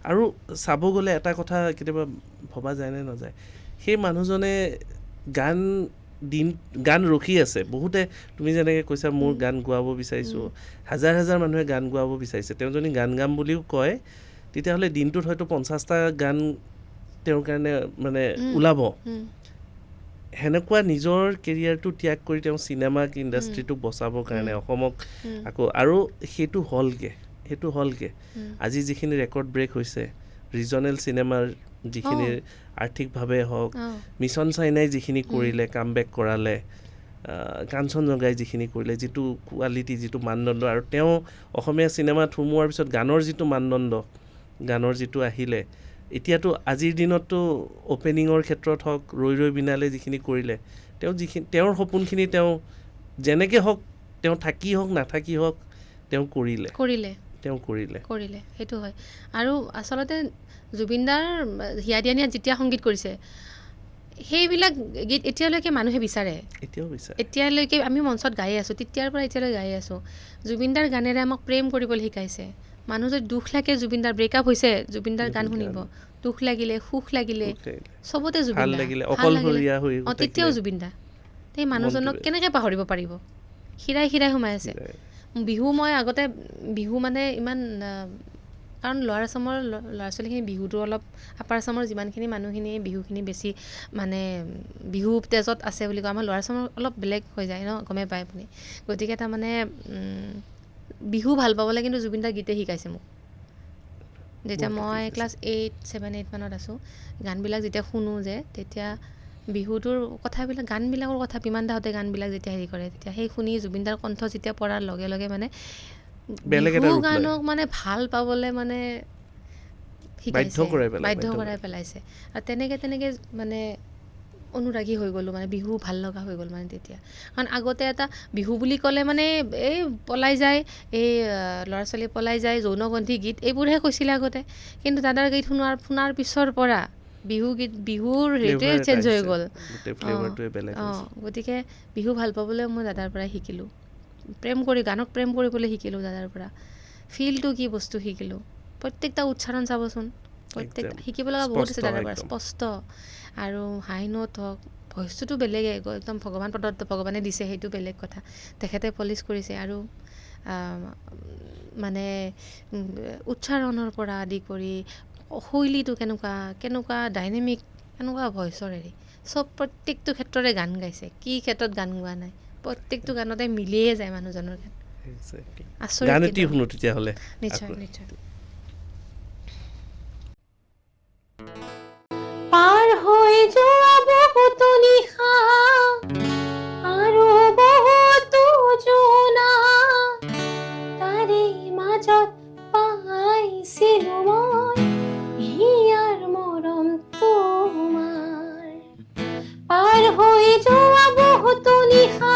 আৰু চাব গ'লে এটা কথা কেতিয়াবা ভবা যায় নে নাযায় সেই মানুহজনে গান ৰখি আছে বহুতে তুমি যেনেকৈ কৈছা মোৰ গান গোৱাব বিচাৰিছোঁ হাজাৰ হাজাৰ মানুহে গান গোৱাব বিচাৰিছে তেওঁ যদি গান গাম বুলিও কয় তেতিয়াহ'লে দিনটোত হয়তো 50টা গান তেওঁৰ কাৰণে মানে ওলাব সেনেকুৱা নিজৰ কেৰিয়াৰটো ত্যাগ কৰি তেওঁ চিনেমা ইণ্ডাষ্ট্ৰিটোক বচাবৰ কাৰণে অসমক আকৌ আৰু সেইটো হ'লগে আজি যিখিনি ৰেকৰ্ড ব্ৰেক হৈছে ৰিজনেল চিনেমাৰ যিখিনি আৰ্থিকভাৱে হওক মিছন চাইনাই যিখিনি কৰিলে কামবেক কৰালে কাঞ্চনজংঘাই যিখিনি কৰিলে যিটো কোৱালিটি যিটো মানদণ্ড আৰু তেওঁ অসমীয়া চিনেমাত সোমোৱাৰ পিছত গানৰ যিটো মানদণ্ড গানৰ যিটো আহিলে এতিয়াতো আজিৰ দিনততো অপেনিঙৰ ক্ষেত্ৰত হওক ৰৈ ৰৈ বিনালে যিখিনি কৰিলে তেওঁৰ সপোনখিনি তেওঁ যেনেকৈ হওক তেওঁ থাকি হওক নাথাকি হওক তেওঁ কৰিলে
সেইটো হয় আৰু আচলতে জুবিনদাৰ হিয়া দিয়া নিয়াত যেতিয়া সংগীত কৰিছে সেইবিলাক গীত এতিয়ালৈকে মানুহে বিচাৰে এতিয়ালৈকে আমি মঞ্চত গাই আছোঁ তেতিয়াৰ পৰা এতিয়ালৈ গাই আছোঁ জুবিনদাৰ গানেৰে আমাক প্ৰেম কৰিবলৈ শিকাইছে মানুহ যদি দুখ লাগে জুবিনদাৰ ব্ৰেকআপ হৈছে জুবিনদাৰ গান শুনিব দুখ লাগিলে সুখ লাগিলে চবতে জুবিনদা তেতিয়াও জুবিনদা সেই মানুহজনক কেনেকৈ পাহৰিব পাৰিব শিৰাই সোমাই আছে মই আগতে বিহু মানে ইমান কাৰণ ল'ৱাৰ আচামৰ ল'ৰা ছোৱালীখিনি বিহুটো অলপ আপাৰ আচামৰ যিমানখিনি মানুহখিনি বিহুখিনি বেছি মানে বিহু তেজত আছে বুলি কয় আমাৰ ল'ৱাৰ আচামৰ অলপ বেলেগ হৈ যায় ন গমেই পায় আপুনি গতিকে তাৰমানে বিহু ভাল পাবলৈ কিন্তু জুবিনদাৰ গীতে শিকাইছে মোক যেতিয়া মই ক্লাছ 7-8 মানত আছোঁ গানবিলাক যেতিয়া শুনো যে তেতিয়া বিহুটোৰ কথাবিলাক গানবিলাকৰ কথা বিমান দাহঁতে গানবিলাক যেতিয়া হেৰি কৰে তেতিয়া সেই শুনি জুবিনদাৰ কণ্ঠ যেতিয়া পৰাৰ লগে লগে মানে বিহু গানক মানে ভাল পাবলৈ মানে শিকাইছে,
বাধ্য
বাধ্য কৰাই পেলাইছে। আৰু তেনেকৈ মানে অনুৰাগী হৈ গ'লোঁ, মানে বিহু ভাল লগা হৈ গ'ল মানে তেতিয়া। কাৰণ আগতে এটা বিহু বুলি ক'লে মানে এই পলাই যায়, এই ল'ৰা ছোৱালী পলাই যায়, যৌনপন্থী গীত এইবোৰহে কৈছিলে আগতে। কিন্তু দাদাৰ গীত শুনাৰ পিছৰ পৰা বিহুৰ হেৰিটোৱে চেঞ্জ হৈ গ'ল। গতিকে বিহু ভাল পাবলৈ মই দাদাৰ পৰাই শিকিলোঁ, গানক প্ৰেম কৰিবলৈ শিকিলোঁ দাদাৰ পৰা। ফিলটো কি বস্তু শিকিলোঁ, প্ৰত্যেকটা উচ্চাৰণ চাবচোন, প্ৰত্যেকটা শিকিব লগা বহুত আছে দাদাৰ পৰা, স্পষ্ট। আৰু হাই নোট হওক, ভইচটোতো বেলেগে, একদম ভগৱান প্ৰদত্ত, ভগৱানে দিছে, সেইটো বেলেগ কথা। তেখেতে পলিচ কৰিছে। আৰু মানে উচ্চাৰণৰ পৰা আদি কৰি শৈলীটো কেনেকুৱা ডাইনেমিক, কেনেকুৱা ভইচৰ হেৰি, চব প্ৰত্যেকটো ক্ষেত্ৰতে গান গাইছে। কি ক্ষেত্ৰত গান গোৱা নাই, প্ৰত্যেকটো গানতে মিলিয়ে যায় মানুহজনৰ গান। আচৰিত।
শুনো তেতিয়াহ'লে।
নিশ্চয়। পাৰ হৈ যোৱা বহুতো নিশা আৰু বহুতো জোনা, তাৰে মাজত পাইছিলো মই হিয়াৰ মৰম তোমাৰ। পাৰ হৈ যোৱা বহুতো নিশা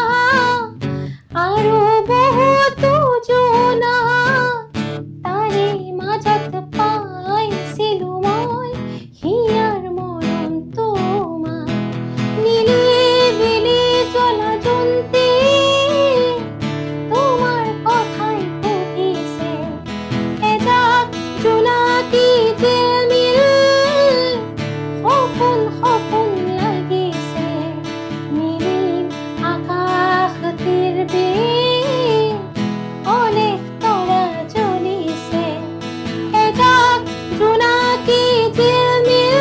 আৰু বহুতো জোনা, তাৰে মাজত পাইছিলো মই হিয়াৰ মৰম তোমাৰ। নিলিবিলি জলজন্তী তোমাৰ কথাই সুধিছে, এজাক জোনাকী জিলমিল সপোন লাগিছে। নীলিম আকাশ তীৰবিন অনেক তৰা জ্বলিছে, এজাক জোনাকী জিলমিল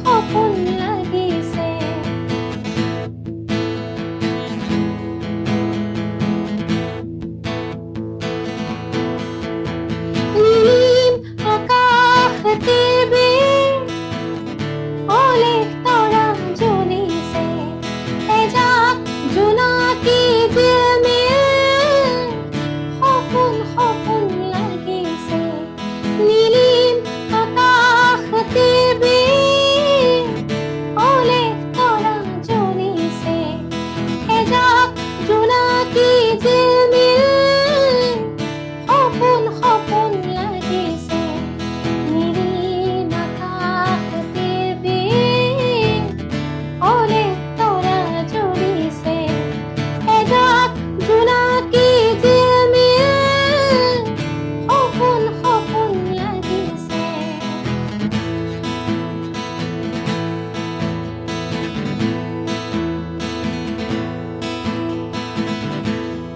সপোন লাগিছে। নীলিম আকাশ তীৰবিন অনেক তৰা জ্বলিছে, এজাক জোনাকী জিলমিল সপোন লাগিছে। নীলিম আকাশ তীৰবিন অনেক তৰা জ্বলিছে, এজাক জোনাকী জিলমিল সপোন লাগিছে। নীলিম আকাশ তীৰবিন অনেক তৰা জ্বলিছে, এজাক জোনাকী জিলমিল সপোন লাগিছে।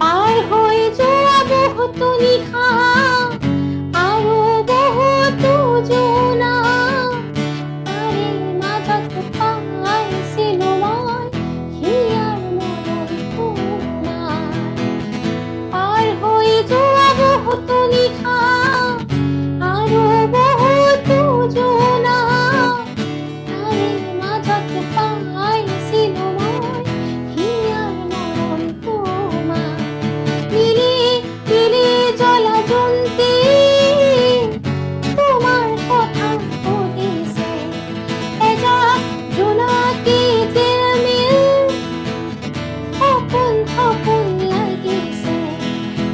পাৰ হৈ যোৱা বহুতো নিশা আৰু বহুতো জোনা, তাৰে মাজত পাইছিলো মই হিয়াৰ মৰম তোমাৰ। পাৰ হৈ যোৱা বহুতো নিশা আৰু বহুতো জোনা, তাৰে মাজত পাইছিলো মই হিয়াৰ মৰম তোমাৰ। নিলিবিলি জলজন্তী তোমাৰ কথা সুধিছে, এজাক জোনাকী জিলমিল সপোন লাগিছে।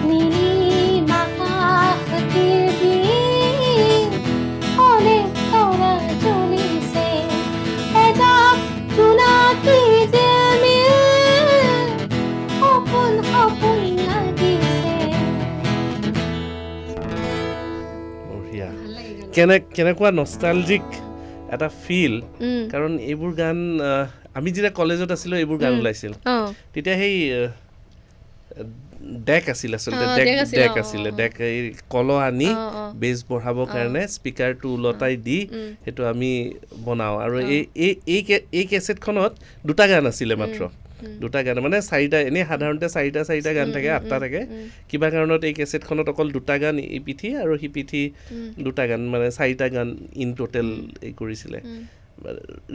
নীলিম আকাশ তীৰবিন অনেক তৰা জ্বলিছে, এজাক জোনাকী জিলমিল সপোন লাগিছে।
বঢ়িয়া। কেনেকুৱা নষ্টালজিক এটা ফিল। কাৰণ এইবোৰ গান আমি যেতিয়া কলেজত আছিলোঁ এইবোৰ গান ওলাইছিল, তেতিয়া সেই ডেক আছিল আচলতে, ডেক আছিলে, ডেক এই কল আনি বেছ বঢ়াবৰ কাৰণে স্পীকাৰটো ওলটাই দি সেইটো আমি বনাওঁ। আৰু এই কেছেটখনত দুটা গান আছিলে মাত্ৰ, দুটা গান, মানে চাৰিটা, এনেই সাধাৰণতে চাৰিটা গান থাকে, 8টা থাকে। কিবা কাৰণত এই কেছেটখনত অকল দুটা গান, এই পিঠি আৰু সি পিঠি দুটা গান, মানে 4টা গান ইন টোটেল এই কৰিছিলে।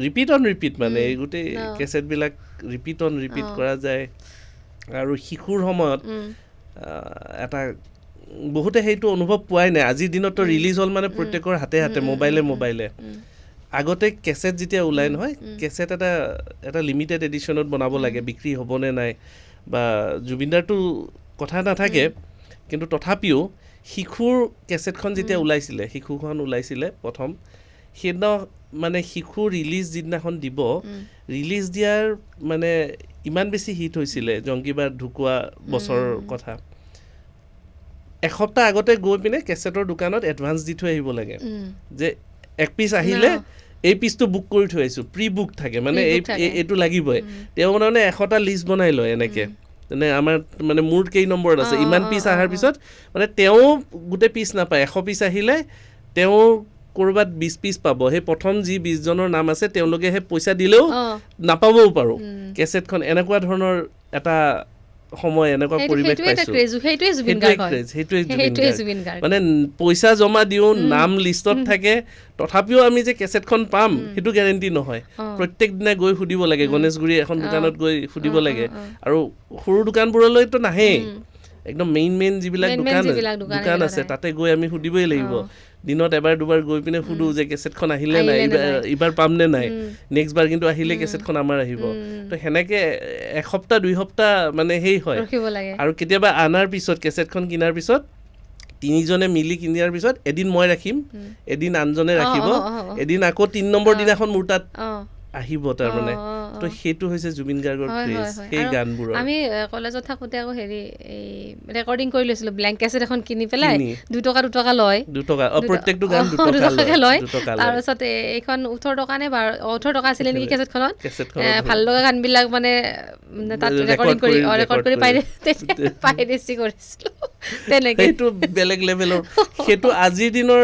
ৰিপিট মানে এই গোটেই কেছেটবিলাক ৰিপিট কৰা যায়। আৰু শিশুৰ সময়ত এটা বহুতে সেইটো অনুভৱ পোৱাই নাই আজিৰ দিনততো ৰিলিজ হ'ল মানে প্ৰত্যেকৰ হাতে হাতে মোবাইলে আগতে কেছেট যেতিয়া ওলাই নহয় কেছেট এটা লিমিটেড এডিশ্যনত বনাব লাগে বিক্ৰী হ'বনে নাই বা জুবিনদাৰটো কথা নাথাকে কিন্তু তথাপিও শিশুৰ কেছেটখন যেতিয়া ওলাইছিলে প্ৰথম সেইদিনা মানে শিশু ৰিলিজ যিদিনাখন দিব ৰিলিজ দিয়াৰ মানে ইমান বেছি হিট হৈছিলে জংকীবাৰ ঢুকুৱা বছৰৰ কথা এসপ্তাহ আগতে গৈ পিনে কেছেটৰ দোকানত এডভান্স দি থৈ আহিব লাগে যে এক পিচ আহিলে এই পিচটো বুক কৰি থৈ আহিছোঁ প্ৰি বুক থাকে মানে এইটো লাগিবই তেওঁ মানে 100টা লিষ্ট বনাই লয় এনেকৈ মানে আমাৰ মানে মোৰ কেই নম্বৰত আছে ইমান পিচ অহাৰ পিছত মানে তেওঁ গোটেই পিচ নাপায় 100 পিচ আহিলে তেওঁ ক'ৰবাত 20 পিচ পাব সেই প্ৰথম যি 20 জনৰ নাম আছে তেওঁলোকে সেই পইচা দিলেও নাপাবও পাৰোঁ কেছেটখন এনেকুৱা ধৰণৰ এটা সময় এনেকুৱা পৰিৱেশ পাইছোঁ সেইটোৱে জুবিন গাৰ্গ মানে পইচা জমা দিওঁ নাম লিষ্টত থাকে তথাপিও আমি যে কেছেটখন পাম সেইটো গেৰেণ্টি নহয় প্ৰত্যেক দিনা গৈ সুধিব লাগে গণেশগুৰি এখন দোকানত গৈ সুধিব লাগে আৰু সৰু দোকানবোৰলৈতো নাহেই একদম মেইন যিবিলাক দোকান আছে তাতে গৈ আমি সুধিবই লাগিব দিনত এবাৰ দুবাৰ গৈ পিনে সুধো যে কেছেটখন আহিলে নাই এইবাৰ পাম নে নাই নেক্সট বাৰ কিন্তু আহিলে কেছেটখন আমাৰ আহিব তো সেনেকে এসপ্তাহ 2 সপ্তাহ মানে সেই হয় আৰু কেতিয়াবা আনাৰ পিছত কেছেটখন কিনাৰ পিছত 3 জনে মিলি কিনাৰ পিছত এদিন মই ৰাখিম এদিন আনজনে ৰাখিব এদিন আকৌ 3 নম্বৰ দিনাখন মোৰ তাত আহিব তাৰমানে তো সেইটো হৈছে জুবিন গাৰ্গৰ ক্ৰেজ সেই গানবোৰৰ
আমি কলেজত থাকোঁতে আকৌ হেৰি এই ৰেকৰ্ডিং কৰি লৈছিলোঁ ব্লেংক কেছেট এখন কিনি পেলাই 2 টকা লয়
2 টকা প্ৰত্যেকটো গান 2 টকা
লয় তাৰপিছত এইখন 18 টকা নে 18 টকা আছিলে নেকি কেছেটখনত ভাল লগা গানবিলাক মানে তাত ৰেকৰ্ড কৰি পাইৰেচি কৰিছিলোঁ তেনেকৈ
সেইটো বেলেগ লেভেলৰ সেইটো আজিৰ দিনৰ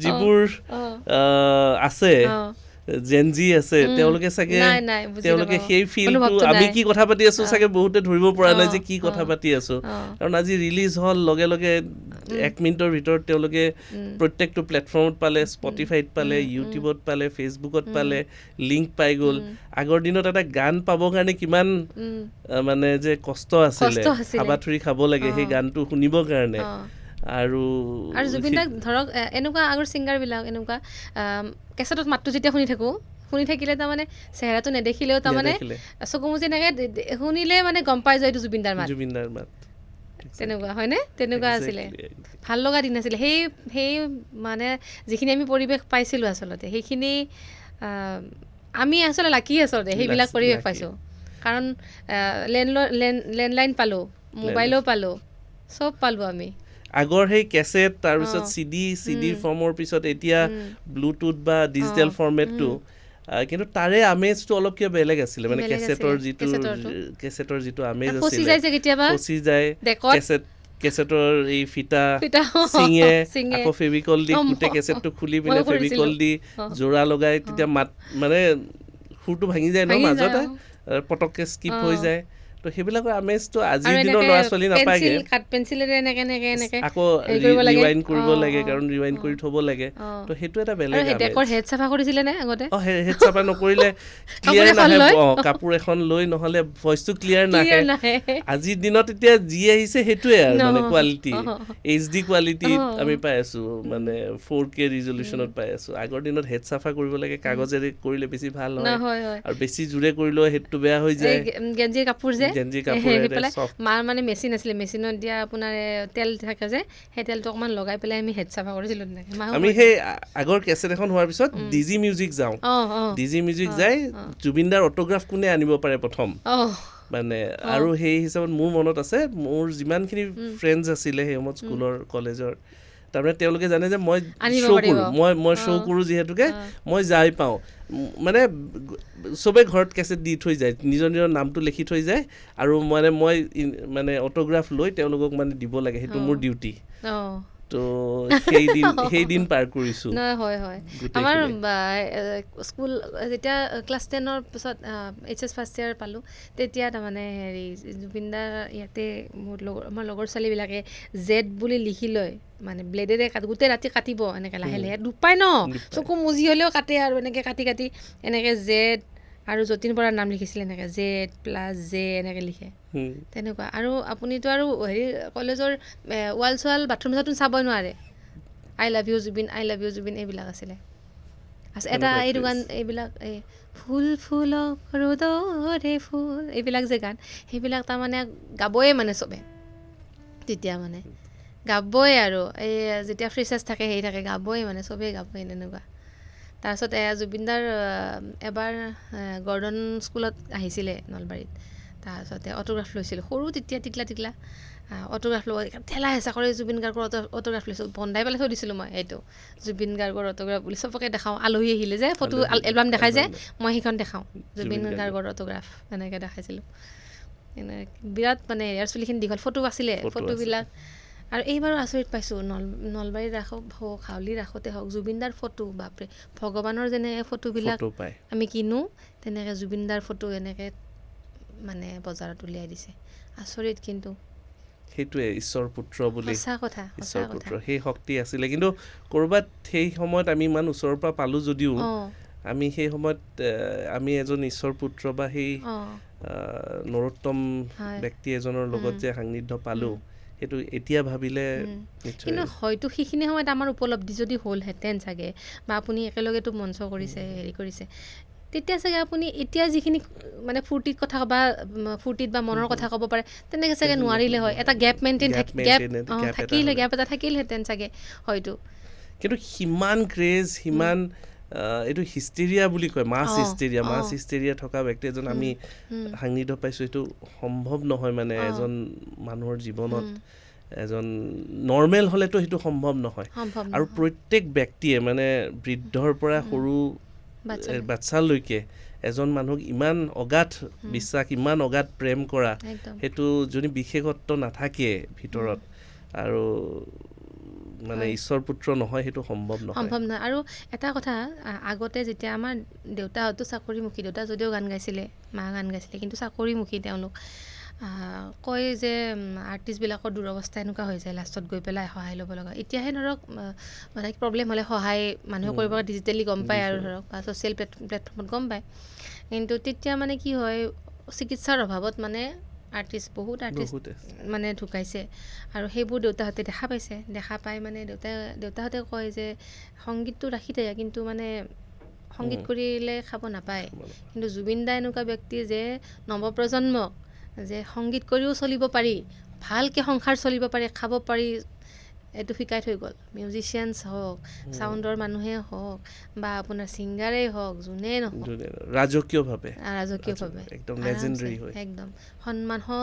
যিবোৰ আছে জেনজি আছে তেওঁলোকে চাগে তেওঁলোকে সেই ফিলটো আমি কি কথা পাতি আছো চাগে বহুতে ধৰিব পৰা নাই যে কি কথা পাতি আছো কাৰণ আজি ৰিলিজ হ'ল লগে লগে 1 মিনিটৰ ভিতৰত তেওঁলোকে প্ৰত্যেকটো প্লেটফৰ্মত পালে স্পটিফাইত পালে ইউটিউবত পালে ফেচবুকত পালে লিংক পাই গ'ল আগৰ দিনত এটা গান পাবৰ কাৰণে কিমান মানে যে কষ্ট আছিলে হাবাথুৰি খাব লাগে সেই গানটো শুনিবৰ কাৰণে আৰু
জুবিন দাক ধৰক এনেকুৱা আগৰ ছিংগাৰবিলাক এনেকুৱা কেছেটত মাতটো যেতিয়া শুনি থাকিলে তাৰমানে চেহেৰাটো নেদেখিলেও তাৰমানে চকু মুজি এনেকৈ শুনিলে মানে গম পাই যায় এইটো জুবিন দাৰ মাত তেনেকুৱা হয়নে তেনেকুৱা আছিলে ভাল লগা দিন আছিলে সেই মানে যিখিনি আমি পৰিৱেশ পাইছিলোঁ আচলতে সেইখিনি আমি আচলতে লাকি আচলতে সেইবিলাক পৰিৱেশ পাইছোঁ কাৰণ লেণ্ডলাইন পালোঁ মোবাইলো পালোঁ চব পালোঁ আমি
আগৰ সেই কেছেট তাৰপিছত চিডিৰ ফৰ্মৰ পিছত এতিয়া ব্লুটুথ বা ডিজিটেল ফৰ্মেটটো কিন্তু তাৰে আমেজটো অলপ কিয় বেলেগ আছিলে মানে কেছেটৰ যিটো আমেজ আছিলে ফচি যায় কেছেটৰ এই ফিটা চিঙে আকৌ ফেভিকল দি গোটেই কেছেটটো খুলি পিনে ফেভিকল দি জোৰা লগাই তেতিয়া মাত মানে সুৰটো ভাঙি যায় ন মাজতে পটককে স্কিপ হৈ যায় তো সেইবিলাকৰ আমেজটো আজিৰ দিনৰ ল'ৰা ছোৱালী নাপায়গে
কাট পেঞ্চিলেৰে এনেকে
আকৌ ৰিৱাইণ্ড কৰিব লাগে কাৰণ ৰিৱাইণ্ড কৰি থ'ব লাগে তো সেইটো এটা বেলেগ
হেড চাফা কৰিছিলে নে আগতে
হেড চাফা নকৰিলে ক্লিয়াৰ নাহে কাপোৰ এখন লৈ নহ'লে ভইচটো ক্লিয়াৰ নাহে আজিৰ দিনত এতিয়া যি আহিছে সেইটোৱে আৰু মানে কোৱালিটি HD কোৱালিটিত আমি পাই আছো মানে 4K ৰিজলিউশ্যনত পাই আছো আগৰ দিনত হেড চাফা কৰিব লাগে কাগজেৰে কৰিলে বেছি ভাল হয় আৰু বেছি জোৰে কৰিলেও হেডটো বেয়া হৈ যায়
গেঞ্জিৰ কাপোৰ যে মাৰ মানে মেচিন আছিলে মেচিনত দিয়া আপোনাৰ তেল থাকে যে সেই তেলটো অকণমান লগাই পেলাই আমি হেড চাফা কৰিছিলোঁ
আমি সেই আগৰ কেছেট এখন হোৱাৰ পিছত ডিজি মিউজিক যাওঁ ডিজি মিউজিক যাই জুবিনদাৰ অটোগ্ৰাফ কোনে আনিব পাৰে প্ৰথম মানে আৰু সেই হিচাপত মোৰ মনত আছে মোৰ যিমানখিনি ফ্ৰেণ্ডছ আছিলে সেই সময়ত স্কুলৰ কলেজৰ তাৰমানে তেওঁলোকে জানে যে মই শ্ব' কৰোঁ যিহেতুকে মই যাই পাওঁ মানে চবে ঘৰত কেছেট দি থৈ যায় নিজৰ নামটো লিখি থৈ যায় আৰু মানে মই মানে অটোগ্ৰাফ লৈ তেওঁলোকক মানে দিব লাগে সেইটো মোৰ ডিউটি তো সেই দিন পাৰ কৰিছোঁ
হয় আমাৰ স্কুল যেতিয়া ক্লাছ 10ৰ পিছত HS ফাৰ্ষ্ট ইয়াৰ পালোঁ তেতিয়া তাৰমানে হেৰি জুবিনদাৰ ইয়াতে আমাৰ লগৰ ছোৱালীবিলাকে জেড বুলি লিখি লয় মানে ব্লেডেৰে গোটেই ৰাতি কাটিব এনেকৈ লাহে লাহে দুপাই ন চকু মুজি হ'লেও কাটে আৰু এনেকৈ কাটি এনেকৈ জেড আৰু যতীন বৰাৰ নাম লিখিছিলে এনেকৈ Z+J এনেকৈ লিখে তেনেকুৱা আৰু আপুনিতো আৰু হেৰি কলেজৰ ৱাল চোৱাল বাথৰুম চাথৰুম চাবই নোৱাৰে I love you Zubeen I love you Zubeen এইবিলাক আছিলে এটা এইটো গান এইবিলাক এই ফুল ফুলক ৰ'দৰে ফুল এইবিলাক যে গান সেইবিলাক তাৰমানে গাবই মানে চবে তেতিয়া মানে গাবই আৰু এই যেতিয়া ফ্ৰেচাৰ্ছ থাকে হেৰি থাকে গাবই মানে চবেই গাবই তেনেকুৱা তাৰপিছত জুবিনদাৰ এবাৰ গৰ্ডন স্কুলত আহিছিলে নলবাৰীত তাৰপিছতে অটোগ্ৰাফ লৈছিলোঁ সৰু তেতিয়া টিকলা অটোগ্ৰাফ ল'ব ঠেলা হেঁচা কৰি জুবিন গাৰ্গৰ অটোগ্ৰাফ লৈছোঁ বন্ধাই পেলাই থৈ দিছিলোঁ মই এইটো জুবিন গাৰ্গৰ অটোগ্ৰাফ বুলি চবকে দেখাওঁ আলহী আহিলে যে ফটো এলবাম দেখাই যে মই সেইখন দেখাওঁ জুবিন গাৰ্গৰ অটোগ্ৰাফ এনেকৈ দেখাইছিলোঁ বিৰাট মানে ইয়াৰ চুলিখিনি দীঘল ফটো আছিলে ফটোবিলাক আৰু এইবাৰো আচৰিত পাইছোঁ নলবাৰীত ৰাখক হওক হাউলি ৰাসতে হওক জুবিনদাৰ ফটো বাপৰে ভগৱানৰ যেনেকৈ ফটোবিলাক আমি কিনো তেনেকৈ জুবিনদাৰ ফটো এনেকৈ মানে বজাৰত উলিয়াই দিছে আচৰিত কিন্তু
সেইটোৱে ঈশ্বৰ পুত্ৰ বুলি
সঁচা কথা
ঈশ্বৰ পুত্ৰ সেই শক্তি আছিলে কিন্তু ক'ৰবাত সেই সময়ত আমি ইমান ওচৰৰ পৰা পালোঁ যদিও আমি সেই সময়ত আমি এজন ঈশ্বৰ পুত্ৰ বা সেই নৰোত্তম ব্যক্তি এজনৰ লগত যে সান্নিধ্য পালোঁ সেইটো এতিয়া ভাবিলে
কিন্তু হয়তো সেইখিনি সময়ত আমাৰ উপলব্ধি যদি হ'লহেঁতেন চাগে বা আপুনি একেলগেতো মঞ্চ কৰিছে হেৰি কৰিছে তেতিয়া চাগে আপুনি এতিয়া যিখিনি মানে ফূৰ্তিত কথা বা ফূৰ্তিত বা মনৰ কথা ক'ব পাৰে তেনেকৈ চাগে নোৱাৰিলে হয় এটা গেপ মেইনটেইন থাকিলে গেপ এটা থাকিলহেঁতেন চাগে হয়তো
কিন্তু সিমান ক্ৰেজ সিমান এইটো হিষ্টেৰিয়া বুলি কয় মাছ হিষ্টেৰিয়া থকা ব্যক্তি এজন আমি সান্নিধ্য পাইছোঁ এইটো সম্ভৱ নহয় মানে এজন মানুহৰ জীৱনত এজন নৰ্মেল হ'লেতো সেইটো সম্ভৱ নহয় আৰু প্ৰত্যেক ব্যক্তিয়ে মানে বৃদ্ধৰ পৰা সৰু বাচ্চালৈকে এজন মানুহক ইমান অগাধ বিশ্বাস ইমান অগাধ প্ৰেম কৰা সেইটো যদি বিশেষত্ব নাথাকে ভিতৰত আৰু মানে ঈশ্বৰ পুত্ৰ নহয় সেইটো সম্ভৱ নহয়
আৰু এটা কথা আগতে যেতিয়া আমাৰ দেউতাহঁতো চাকৰিমুখী দেউতা যদিও গান গাইছিলে মা গান গাইছিলে কিন্তু চাকৰিমুখী তেওঁলোক কয় যে আৰ্টিষ্টবিলাকৰ দুৰৱস্থা এনেকুৱা হৈ যায় লাষ্টত গৈ পেলাই সহায় ল'ব লগা এতিয়াহে ধৰক মানে প্ৰব্লেম হ'লে সহায় মানুহে কৰিব ডিজিটেলি গম পায় আৰু ধৰক বা ছ'চিয়েল প্লেটফৰ্মত গম পায় কিন্তু তেতিয়া মানে কি হয় চিকিৎসাৰ অভাৱত মানে বহুত আৰ্টিষ্ট মানে ঢুকাইছে আৰু সেইবোৰ দেউতাহঁতে দেখা পাই মানে দেউতাহঁতে কয় যে সংগীতটো ৰাখি থাকে কিন্তু মানে সংগীত কৰিলে খাব নাপায় কিন্তু জুবিন দা এনেকুৱা ব্যক্তি যে নৱপ্ৰজন্মক যে সংগীত কৰিও চলিব পাৰি ভালকৈ সংসাৰ চলিব পাৰি খাব পাৰি এইটো শিকাই থৈ গ'ল মিউজিচিয়ানছ হওক চাউণ্ডৰ মানুহে হওক বা আপোনাৰ ছিংগাৰেই হওক যোনেই নহওক
ৰাজকীয়ভাৱে
একদম লেজেণ্ডাৰী হয় একদম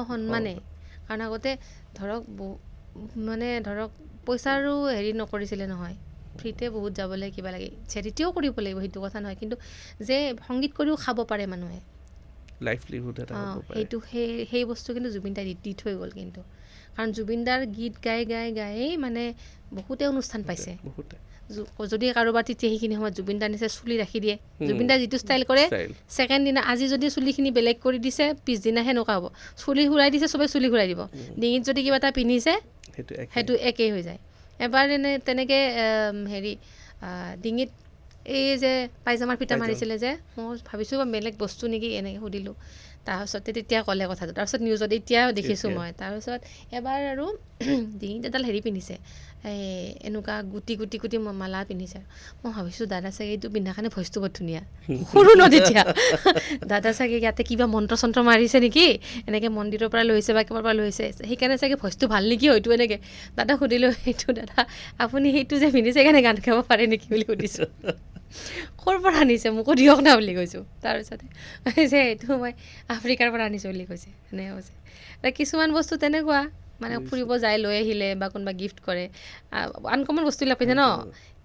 সন্মানে কাৰণ আগতে ধৰক মানে ধৰক পইচাৰো হেৰি নকৰিছিলে নহয় ফ্ৰীতে বহুত যাবলৈ কিবা লাগে চেৰিটিও কৰিব লাগিব সেইটো কথা নহয় কিন্তু যে সংগীত কৰিও খাব পাৰে মানুহে
লাইভলিহুড এটা হ'ব পাৰে
সেইটো সেই বস্তু কিন্তু জুবিন দাই দি থৈ গ'ল কিন্তু কাৰণ জুবিনদাৰ গীত গাই মানে বহুতে অনুষ্ঠান পাইছে যদি কাৰোবাৰ তেতিয়া সেইখিনি সময়ত জুবিন দাৰ নিচে চুলি ৰাখি দিয়ে জুবিন দাই যিটো ষ্টাইল কৰে ছেকেণ্ড দিনা আজি যদি চুলিখিনি বেলেগ কৰি দিছে পিছদিনা সেনেকুৱা হ'ব চুলি ঘূৰাই দিছে চবে চুলি ঘূৰাই দিব ডিঙিত যদি কিবা এটা পিন্ধিছে সেইটো একেই হৈ যায় এবাৰ তেনেকৈ হেৰি ডিঙিত এই যে পাইজামাৰ ফিটা মাৰিছিলে যে মই ভাবিছোঁ বেলেগ বস্তু নেকি এনেকৈ সুধিলোঁ তাৰপিছতে তেতিয়া ক'লে কথাটো তাৰপিছত নিউজত এতিয়া দেখিছোঁ মই তাৰপিছত এবাৰ আৰু ডিঙিত এডাল হেৰি পিন্ধিছে এনেকুৱা গুটি মালা পিন্ধিছে মই ভাবিছোঁ দাদা চাগে এইটো পিন্ধাৰ কাৰণে ভইচটো বৰ ধুনীয়া সৰু ন তেতিয়া দাদা চাগে ইয়াতে কিবা মন্ত্ৰ চন্ত্ৰ মাৰিছে নেকি এনেকৈ মন্দিৰৰ পৰা লৈছে বা কিবাৰ পৰা লৈছে সেইকাৰণে চাগে ভইচটো ভাল নেকি হয়তো এনেকৈ দাদা সুধিলোঁ সেইটো দাদা আপুনি সেইটো যে পিন্ধিছে সেইকাৰণে গান গাব পাৰে নেকি বুলি সুধিছোঁ ক'ৰ পৰা আনিছে মোকো দিয়ক না বুলি কৈছোঁ তাৰপিছতে যে এইটো মই আফ্ৰিকাৰ পৰা আনিছোঁ বুলি কৈছে এনেকৈ কৈছে কিছুমান বস্তু তেনেকুৱা মানে ফুৰিব যাই লৈ আহিলে বা কোনোবা গিফ্ট কৰে আনকমন বস্তুবিলাক পিন্ধে ন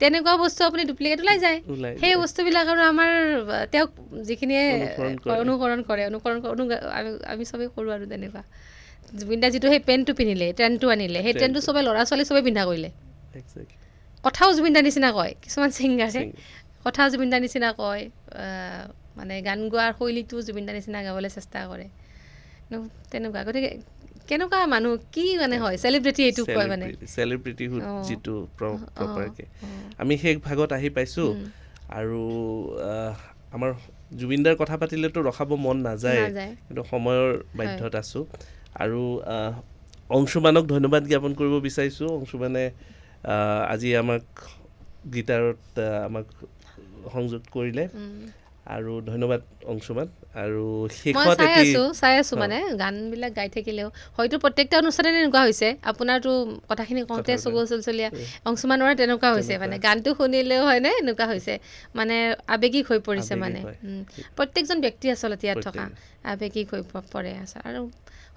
তেনেকুৱা বস্তু আপুনি ডুপ্লিকেট ওলাই যায় সেই বস্তুবিলাক আৰু আমাৰ তেওঁক যিখিনিয়ে অনুকৰণ কৰে আমি চবেই কৰোঁ আৰু তেনেকুৱা জুবিন দা যিটো সেই পেণ্টটো পিন্ধিলে ট্ৰেণ্ডটো আনিলে সেই ট্ৰেণ্ডটো চবে ল'ৰা ছোৱালী চবেই পিন্ধা কৰিলে কথাও জুবিন দাৰ নিচিনা কয় কিছুমান ছিংগাৰে কথা জুবিন দাৰ নিচিনা কয় মানে গান গোৱাৰ শৈলীটো জুবিন দাৰ নিচিনা গাবলৈ চেষ্টা কৰে তেনেকুৱা গতিকে কেনেকুৱা মানুহ কি মানে হয় চেলিব্ৰিটি এইটো কয় মানে
চেলিব্ৰিটিহুড যিটো প্ৰপাৰকৈ আমি সেই ভাগত আহি পাইছোঁ আৰু আমাৰ জুবিনদাৰ কথা পাতিলেতো ৰখাব মন নাযায়
নাযায়
কিন্তু সময়ৰ বাধ্যত আছোঁ আৰু অংশুমানক ধন্যবাদ জ্ঞাপন কৰিব বিচাৰিছোঁ অংশুমানে আজি আমাক গীটাৰত আমাক সংযোগ কৰিলে আৰু ধন্যবাদ অংশুমান আৰু
মই
শেষত
চাই আছোঁ মানে গানবিলাক গাই থাকিলেও হয়তো প্ৰত্যেকটা অনুষ্ঠানতে এনেকুৱা হৈছে আপোনাৰতো কথাখিনি কওঁতে চকু চলচলীয়া অংশুমানৰ তেনেকুৱা হৈছে মানে গানটো শুনিলেও হয়নে এনেকুৱা হৈছে মানে আৱেগিক হৈ পৰিছে মানে প্ৰত্যেকজন ব্যক্তি আচলতে ইয়াত থকা আৱেগিক হৈ পৰে আৰু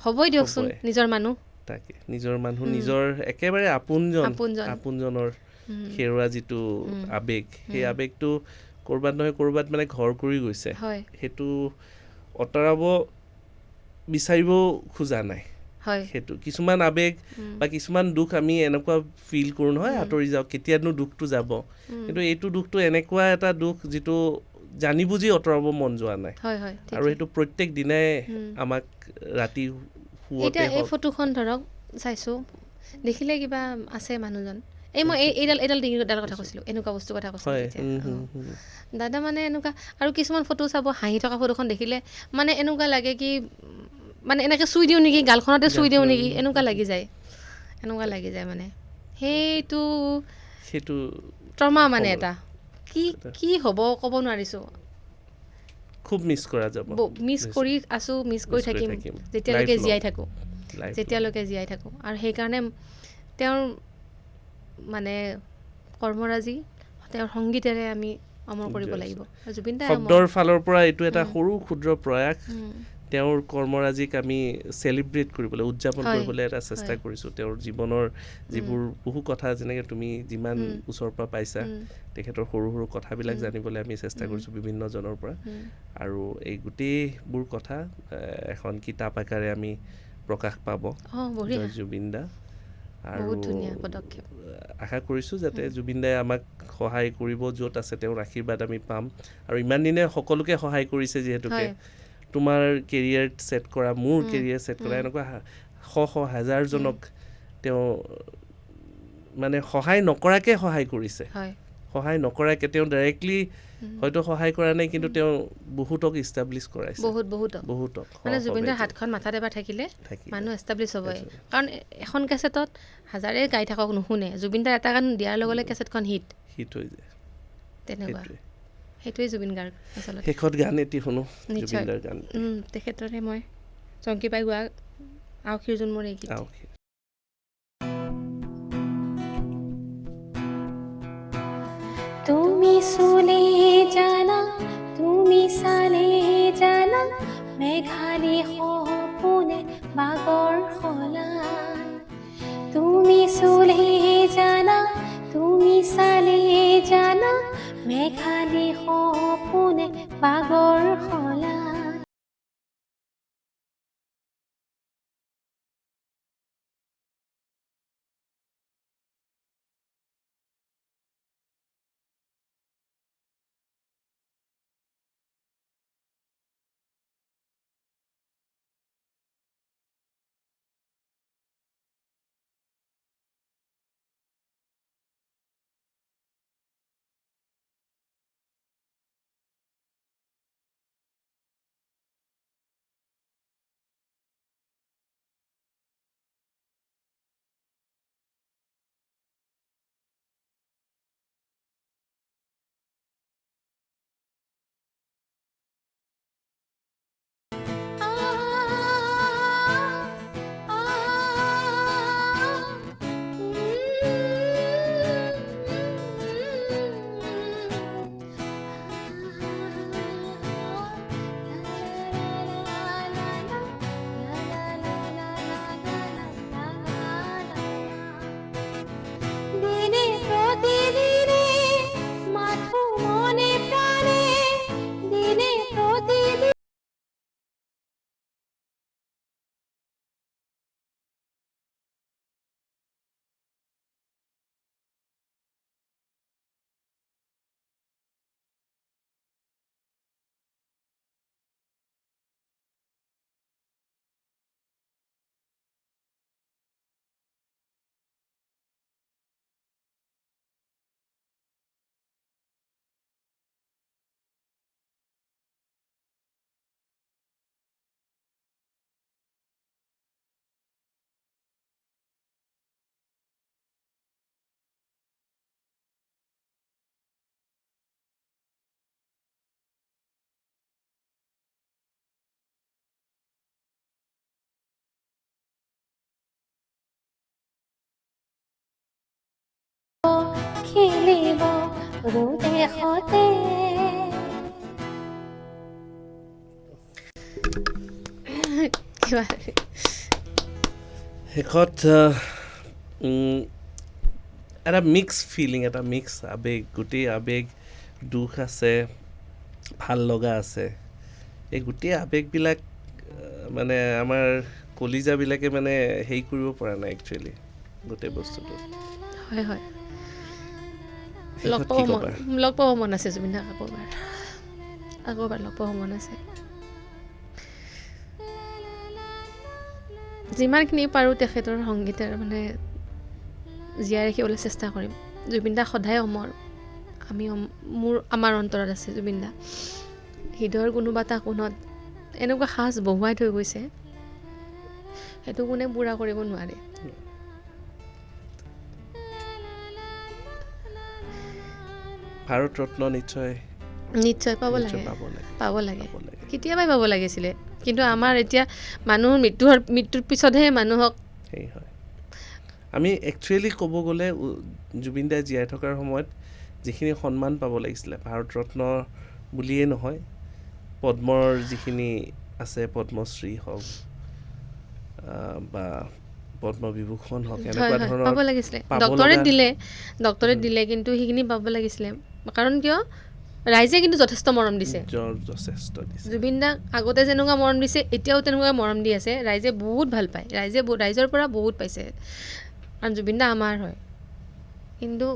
হ'বই দিয়কচোন নিজৰ মানুহ
তাকে নিজৰ মানুহ নিজৰ একেবাৰে আপোনজনৰ হেৰুৱা যিটো আৱেগ সেই আৱেগটো ক'ৰবাত নহয় ক'ৰবাত মানে ঘৰ কৰি গৈছে সেইটো অঁতৰাব বিচাৰিব খোজা নাই সেইটো কিছুমান আৱেগ বা কিছুমান দুখ আমি এনেকুৱা ফিল কৰোঁ নহয় আঁতৰি যাওঁ কেতিয়ানো দুখটো যাব কিন্তু এইটো দুখটো এনেকুৱা এটা দুখ যিটো জানি বুজি আঁতৰাব মন যোৱা নাই আৰু সেইটো প্ৰত্যেক দিনাই আমাক ৰাতি
এতিয়া এই ফটোখন ধৰক চাইছোঁ দেখিলে কিবা আছে মানুহজন মই এইডাল ডিঙিডাল কথা কৈছিলোঁ এনেকুৱা বস্তুৰ কথা কৈছিলোঁ দাদা মানে এনেকুৱা আৰু কিছুমান ফটো চাব হাঁহি থকা ফটোখন দেখিলে মানে এনেকুৱা লাগে কি মানে এনেকৈ চুই দিওঁ নেকি গালখনতে চুই দিওঁ নেকি এনেকুৱা লাগি যায় মানে সেইটো ট্ৰমা মানে এটা কি হ'ব ক'ব নোৱাৰিছোঁ
খুব মিছ কৰা যাব
মিছ কৰি থাকিম যেতিয়ালৈকে জীয়াই থাকোঁ আৰু সেইকাৰণে তেওঁৰ মানে কৰ্মৰাজি তেওঁৰ সংগীতেৰে আমি অমৰ কৰিব লাগিব জুবিন দাই
শব্দৰ ফালৰ পৰা এইটো এটা সৰু ক্ষুদ্ৰ প্ৰয়াস তেওঁৰ কৰ্মৰাজিক আমি চেলিব্ৰেট কৰিবলৈ উদযাপন কৰিবলৈ এটা চেষ্টা কৰিছোঁ তেওঁৰ জীৱনৰ যিবোৰ বহু কথা যেনেকৈ তুমি যিমান ওচৰৰ পৰা পাইছা তেখেতৰ সৰু সৰু কথাবিলাক জানিবলৈ আমি চেষ্টা কৰিছোঁ বিভিন্নজনৰ পৰা আৰু এই গোটেইবোৰ কথা এখন কিতাপ আকাৰে আমি প্ৰকাশ পাব জুবিন দা আৰু আশা কৰিছোঁ যাতে জুবিন দাই আমাক সহায় কৰিব য'ত আছে তেওঁৰ আশীৰ্বাদ আমি পাম আৰু ইমান দিনে সকলোকে সহায় কৰিছে যিহেতুকে তোমাৰ কেৰিয়াৰ ছেট কৰা মোৰ কেৰিয়াৰ ছেট কৰা এনেকুৱা হাজাৰজনক তেওঁ মানে সহায় নকৰাকৈ সহায় কৰিছে সহায় নকৰাকৈ তেওঁ ডাইৰেক্টলি হয়তো সহায় কৰা নাই কিন্তু তেওঁ বহুতক ইষ্টাব্লিছ কৰাইছে বহুতক
মানে জুবিন দাৰ হাতখন মাথাত এবাৰ থাকিলে মানুহ এষ্টাব্লিছ হ'বই কাৰণ এখন কেছেটত হাজাৰে গাই থাকক নুশুনে জুবিন দাৰ এটা গান দিয়াৰ লগে লগে কেছেটখন হিট হৈ যায় তেনেকুৱা সেইটোৱে জুবিন গাৰ্গ আচলতে
শেষত গান এটি শুনো জুবিন দাৰ গান
তেখেতৰে মই চংকি পাই গোৱা আউখীৰ জোন মোৰ এই গীত
তুমি চলে জানা তুমি চালে জানা মেঘালী সপোনে বাগৰ সলাই তুমি চলে জানা তুমি চালে জানা মেঘালী সপোনে বাগৰ সলাই रो देखते
কিবা
শেষত এটা মিক্স ফিলিং, এটা মিক্স আৱেগ, গোটেই আৱেগ, দুখ আছে, ভাল লগা আছে। এই গোটেই আৱেগবিলাক মানে আমাৰ কলিজাবিলাকে মানে হেৰি কৰিব পৰা নাই একচুৱেলি গোটেই বস্তুটো।
হয় হয়
শেষত কি ক'বা?
লগ পাব মন আছে জুবিন দাক আকৌ এবাৰ লগ পাব মন আছে। যিমানখিনি পাৰোঁ তেখেতৰ সংগীতৰ মানে জীয়াই ৰাখিবলৈ চেষ্টা কৰিম। জুবিন দা সদায় অমৰ, আমাৰ অন্তৰত আছে জুবিন দা। হৃদয়ৰ কোনোবা এটা কোণত এনেকুৱা সাজ বহুৱাই থৈ গৈছে, সেইটো কোনে পূৰা কৰিব নোৱাৰে।
ভাৰত ৰত্ন নিশ্চয়
নিশ্চয় পাব লাগে কেতিয়াবাই পাব লাগিছিলে, কিন্তু আমাৰ এতিয়া মানুহৰ মৃত্যুৰ পিছতহে মানুহক
সেই হয়। আমি একচুৱেলি ক'ব গ'লে জুবিন দাই জীয়াই থকাৰ সময়ত যিখিনি সন্মান পাব লাগিছিলে, ভাৰত ৰত্ন বুলিয়েই নহয়, পদ্মৰ যিখিনি আছে, পদ্মশ্ৰী হওক বা পদ্মবিভূষণ হওক, এনেকুৱা ধৰণৰ
পাব লাগিছিলে।
পাব
ডক্টৰেট দিলে কিন্তু সেইখিনি পাব লাগিছিলে। কাৰণ কিয়, ৰাইজে কিন্তু যথেষ্ট মৰম দিছে।
যথেষ্ট দিছে।
জুবিন দাক আগতে যেনেকুৱা মৰম দিছে এতিয়াও তেনেকুৱা মৰম দি আছে। ৰাইজে বহুত ভাল পায়, ৰাইজৰ পৰা বহুত পাইছে, কাৰণ জুবিন দা আমাৰ হয়। কিন্তু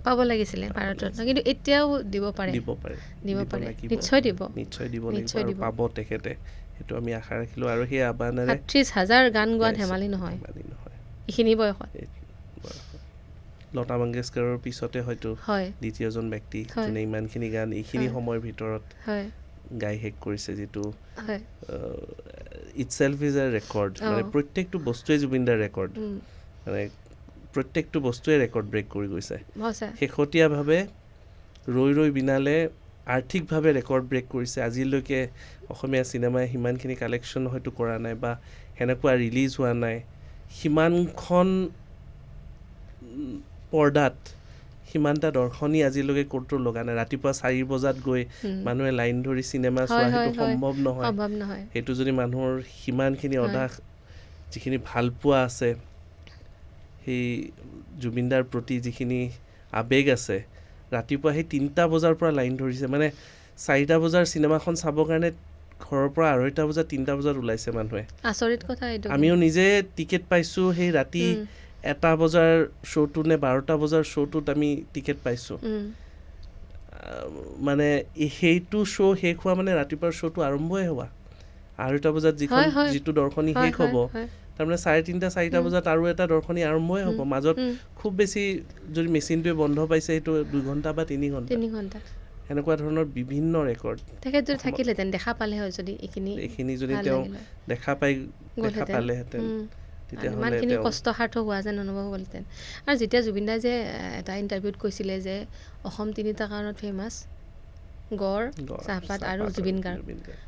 পাব লাগিছিলে ভাৰত ৰত্ন, কিন্তু এতিয়াও দিব পাৰে নিশ্চয় দিব
আৰু পাব তেখেতে, সেইটো আমি আশা ৰাখিলোঁ। আৰু সেই আহ্বানেৰে
৩০,০০০ গান গোৱা ধেমালি নহয় এইখিনি বয়সত।
লতা মংগেশকাৰৰ পিছতে হয়তো দ্বিতীয়জন ব্যক্তি যোনে ইমানখিনি গান এইখিনি সময়ৰ ভিতৰত গাই শেষ কৰিছে, যিটো ইটছেল্ফ ইজ এ ৰেকৰ্ড। মানে প্ৰত্যেকটো বস্তুৱে জুবিন দাৰ ৰেকৰ্ড, মানে প্ৰত্যেকটো বস্তুৱে ৰেকৰ্ড ব্ৰেক কৰি গৈছে। শেহতীয়াভাৱে ৰৈ বিনালে আৰ্থিকভাৱে ৰেকৰ্ড ব্ৰেক কৰিছে। আজিলৈকে অসমীয়া চিনেমাই সিমানখিনি কালেকশ্যন হয়তো কৰা নাই বা সেনেকুৱা ৰিলিজ হোৱা নাই, সিমানখন পৰ্দাত সিমানটা দৰ্শনী আজিলৈকে ক'তো লগা নাই। ৰাতিপুৱা 4 বজাত গৈ মানুহে লাইন ধৰি চিনেমা চোৱা, সেইটো সম্ভৱ নহয়। সেইটো যদি মানুহৰ সিমানখিনি অদাস যিখিনি ভালপোৱা আছে, সেই জুবিনদাৰ প্ৰতি যিখিনি আৱেগ আছে, ৰাতিপুৱা সেই 3টা বজাৰ পৰা লাইন ধৰিছে। মানে 4টা বজাৰ চিনেমাখন চাবৰ কাৰণে ঘৰৰ পৰা 2:30 বজাত 3টা বজাত ওলাইছে মানুহে।
আচৰিত কথা এইটো।
আমিও নিজে টিকেট পাইছোঁ সেই ৰাতি 1টা বজাৰ শ্ব'টো নে 12টা বজাৰ শ্ব'টোত আমি টিকেট পাইছোঁ। মানে সেইটো শ্ব' শেষ হোৱা মানে ৰাতিপুৱাৰ শ্ব'টো আৰম্ভই হোৱা, 2:30 বজাত যিটো দৰ্শনী শেষ হ'ব, তাৰমানে 3:30 4টা বজাত আৰু এটা দৰ্শনী আৰম্ভই হ'ব। মাজত খুব বেছি যদি মেচিনটোৱে বন্ধ পাইছে সেইটো 2 ঘণ্টা বা 3 ঘণ্টা। এনেকুৱা ধৰণৰ বিভিন্ন ৰেকৰ্ড
তেখেত যদি থাকিলেহেঁতেন, দেখা পালে হয়, যদি
এইখিনি যদি তেওঁ দেখা পালেহেঁতেন,
ইমানখিনি কষ্ট সাৰ্থক হোৱা যেন অনুভৱ হ'লহেঁতেন। আৰু যেতিয়া জুবিন দাই যে এটা ইণ্টাৰভিউত কৈছিলে যে অসম 3টা কাৰণত ফেমাছ, গড়, চাহপাত আৰু জুবিন গাৰ্গ,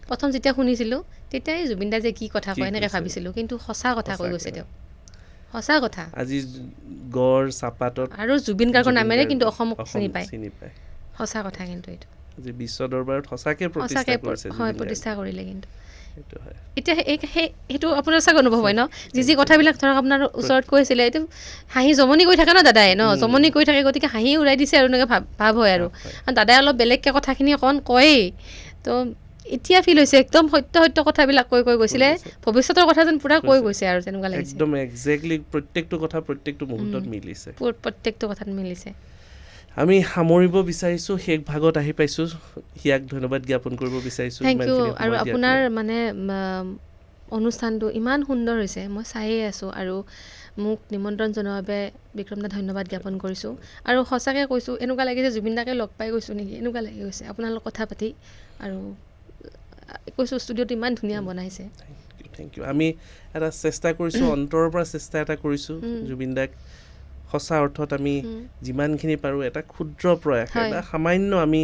প্ৰথম যেতিয়া শুনিছিলোঁ তেতিয়াই জুবিন দাই যে কি কথা কয় এনেকৈ ভাবিছিলোঁ, কিন্তু সঁচা কথা কৈ গৈছে তেওঁ, সঁচা কথা।
আজি গড়, চাহপাতত
আৰু জুবিন গাৰ্গৰ নামেৰে কিন্তু অসমক চিনি পায়, সঁচা কথা। কিন্তু এইটো
যে বিশ্ব দৰবাৰত সঁচাকৈ
প্ৰতিষ্ঠা কৰিলে। কিন্তু এতিয়া সেইটো আপোনাৰ চাগে অনুভৱ হয় ন, যি কথাবিলাক ধৰক আপোনাৰ ওচৰত কৈছিলে, এইটো হাঁহি জমনি কৰি থাকে ন দাদাই, জমনি কৰি থাকে, গতিকে হাঁহি উৰাই দিছে আৰু এনেকৈ ভাৱ হয়। আৰু দাদাই অলপ বেলেগকৈ কথাখিনি অকণ কয়েই, তো এতিয়া ফিল হৈছে একদম সত্য কথাবিলাক কৈ গৈছিলে, ভৱিষ্যতৰ কথা যেন পূৰা কৈ গৈছে আৰু তেনেকুৱা লাগিছে।
একদম এক্সেক্টলি প্ৰত্যেকটো কথা প্ৰত্যেকটো মুহূৰ্তত মিলিছে,
প্ৰত্যেকটো কথাত মিলিছে।
আমি সামৰিব বিচাৰিছোঁ, শেষ ভাগত আহি পাইছোঁ। সিয়াক ধন্যবাদ জ্ঞাপন কৰিব বিচাৰিছোঁ।
Thank you. আৰু আপোনাৰ মানে অনুষ্ঠানটো ইমান সুন্দৰ হৈছে, মই চায়েই আছোঁ, আৰু মোক নিমন্ত্ৰণ জনোৱাৰ বাবে বিক্ৰমদা ধন্যবাদ জ্ঞাপন কৰিছোঁ। আৰু সঁচাকৈ কৈছোঁ, এনেকুৱা লাগিছে জুবিন দাকে লগ পাই গৈছোঁ নেকি, এনেকুৱা লাগি গৈছে আপোনাৰ লগত কথা পাতি। আৰু কৈছোঁ ষ্টুডিঅ'টো ইমান ধুনীয়া বনাইছে।
Thank you. আমি এটা চেষ্টা কৰিছোঁ, অন্তৰৰ পৰা চেষ্টা এটা কৰিছোঁ, জুবিন দাক সঁচা অৰ্থত আমি যিমানখিনি পাৰোঁ এটা ক্ষুদ্ৰ প্ৰয়াস, এটা সামান্য, আমি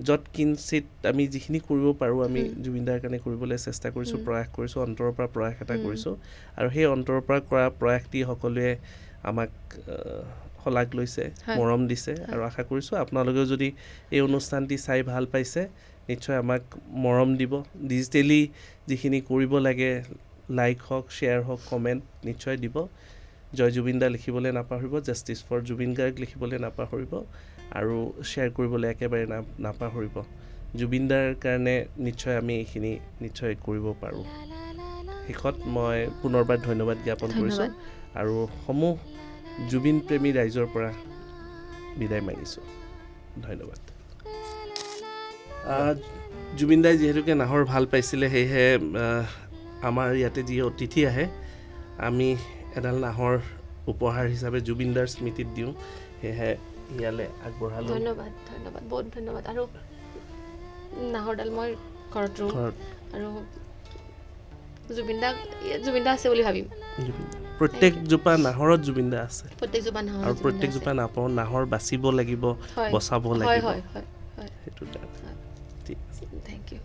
য'ত কিঞ্চিত আমি যিখিনি কৰিব পাৰোঁ আমি জুবিন দাৰ কাৰণে কৰিবলৈ চেষ্টা কৰিছোঁ, প্ৰয়াস কৰিছোঁ, অন্তৰৰ পৰা প্ৰয়াস এটা কৰিছোঁ। আৰু সেই অন্তৰৰ পৰা কৰা প্ৰয়াসটি সকলোৱে আমাক শলাগ লৈছে
হয়।
মৰম দিছে আৰু আশা কৰিছোঁ আপোনালোকেও যদি এই অনুষ্ঠানটি চাই ভাল পাইছে নিশ্চয় আমাক মৰম দিব ডিজিটেলি যিখিনি কৰিব লাগে লাইক হওক শ্বেয়াৰ হওক কমেণ্ট নিশ্চয় দিব জয় জুবিন দা লিখিবলৈ নাপাহৰিব জাষ্টিছ ফৰ জুবিন গাৰ্গ লিখিবলৈ নাপাহৰিব আৰু শ্বেয়াৰ কৰিবলৈ একেবাৰে নাপাহৰিব জুবিন দাৰ কাৰণে নিশ্চয় আমি এইখিনি নিশ্চয় কৰিব পাৰোঁ শেষত মই পুনৰবাৰ ধন্যবাদ জ্ঞাপন কৰিছোঁ আৰু সমূহ জুবিন প্ৰেমী ৰাইজৰ পৰা বিদায় মাগিছোঁ ধন্যবাদ জুবিন দাই যিহেতুকে নাহৰ ভাল পাইছিলে সেয়েহে আমাৰ ইয়াতে যি অতিথি আহে আমি এডাল নাহৰ উপহাৰ হিচাপে জুবিন দাৰ স্মৃতিত দিওঁ সেয়েহে ইয়ালৈ আগবঢ়ালোঁ
ধন্যবাদ বহুত ধন্যবাদ আৰু নাহৰডাল মই ঘৰত ৰুওঁ আৰু জুবিন দা আছে বুলি ভাবিম
প্ৰত্যেকজোপা নাহৰত জুবিন দা আছে
প্ৰত্যেকজোপা নাহৰ
আৰু প্ৰত্যেকজোপা নাহৰ বাচিব লাগিব বচাব লাগিব সেইটো ঠিক আছে
থেংক ইউ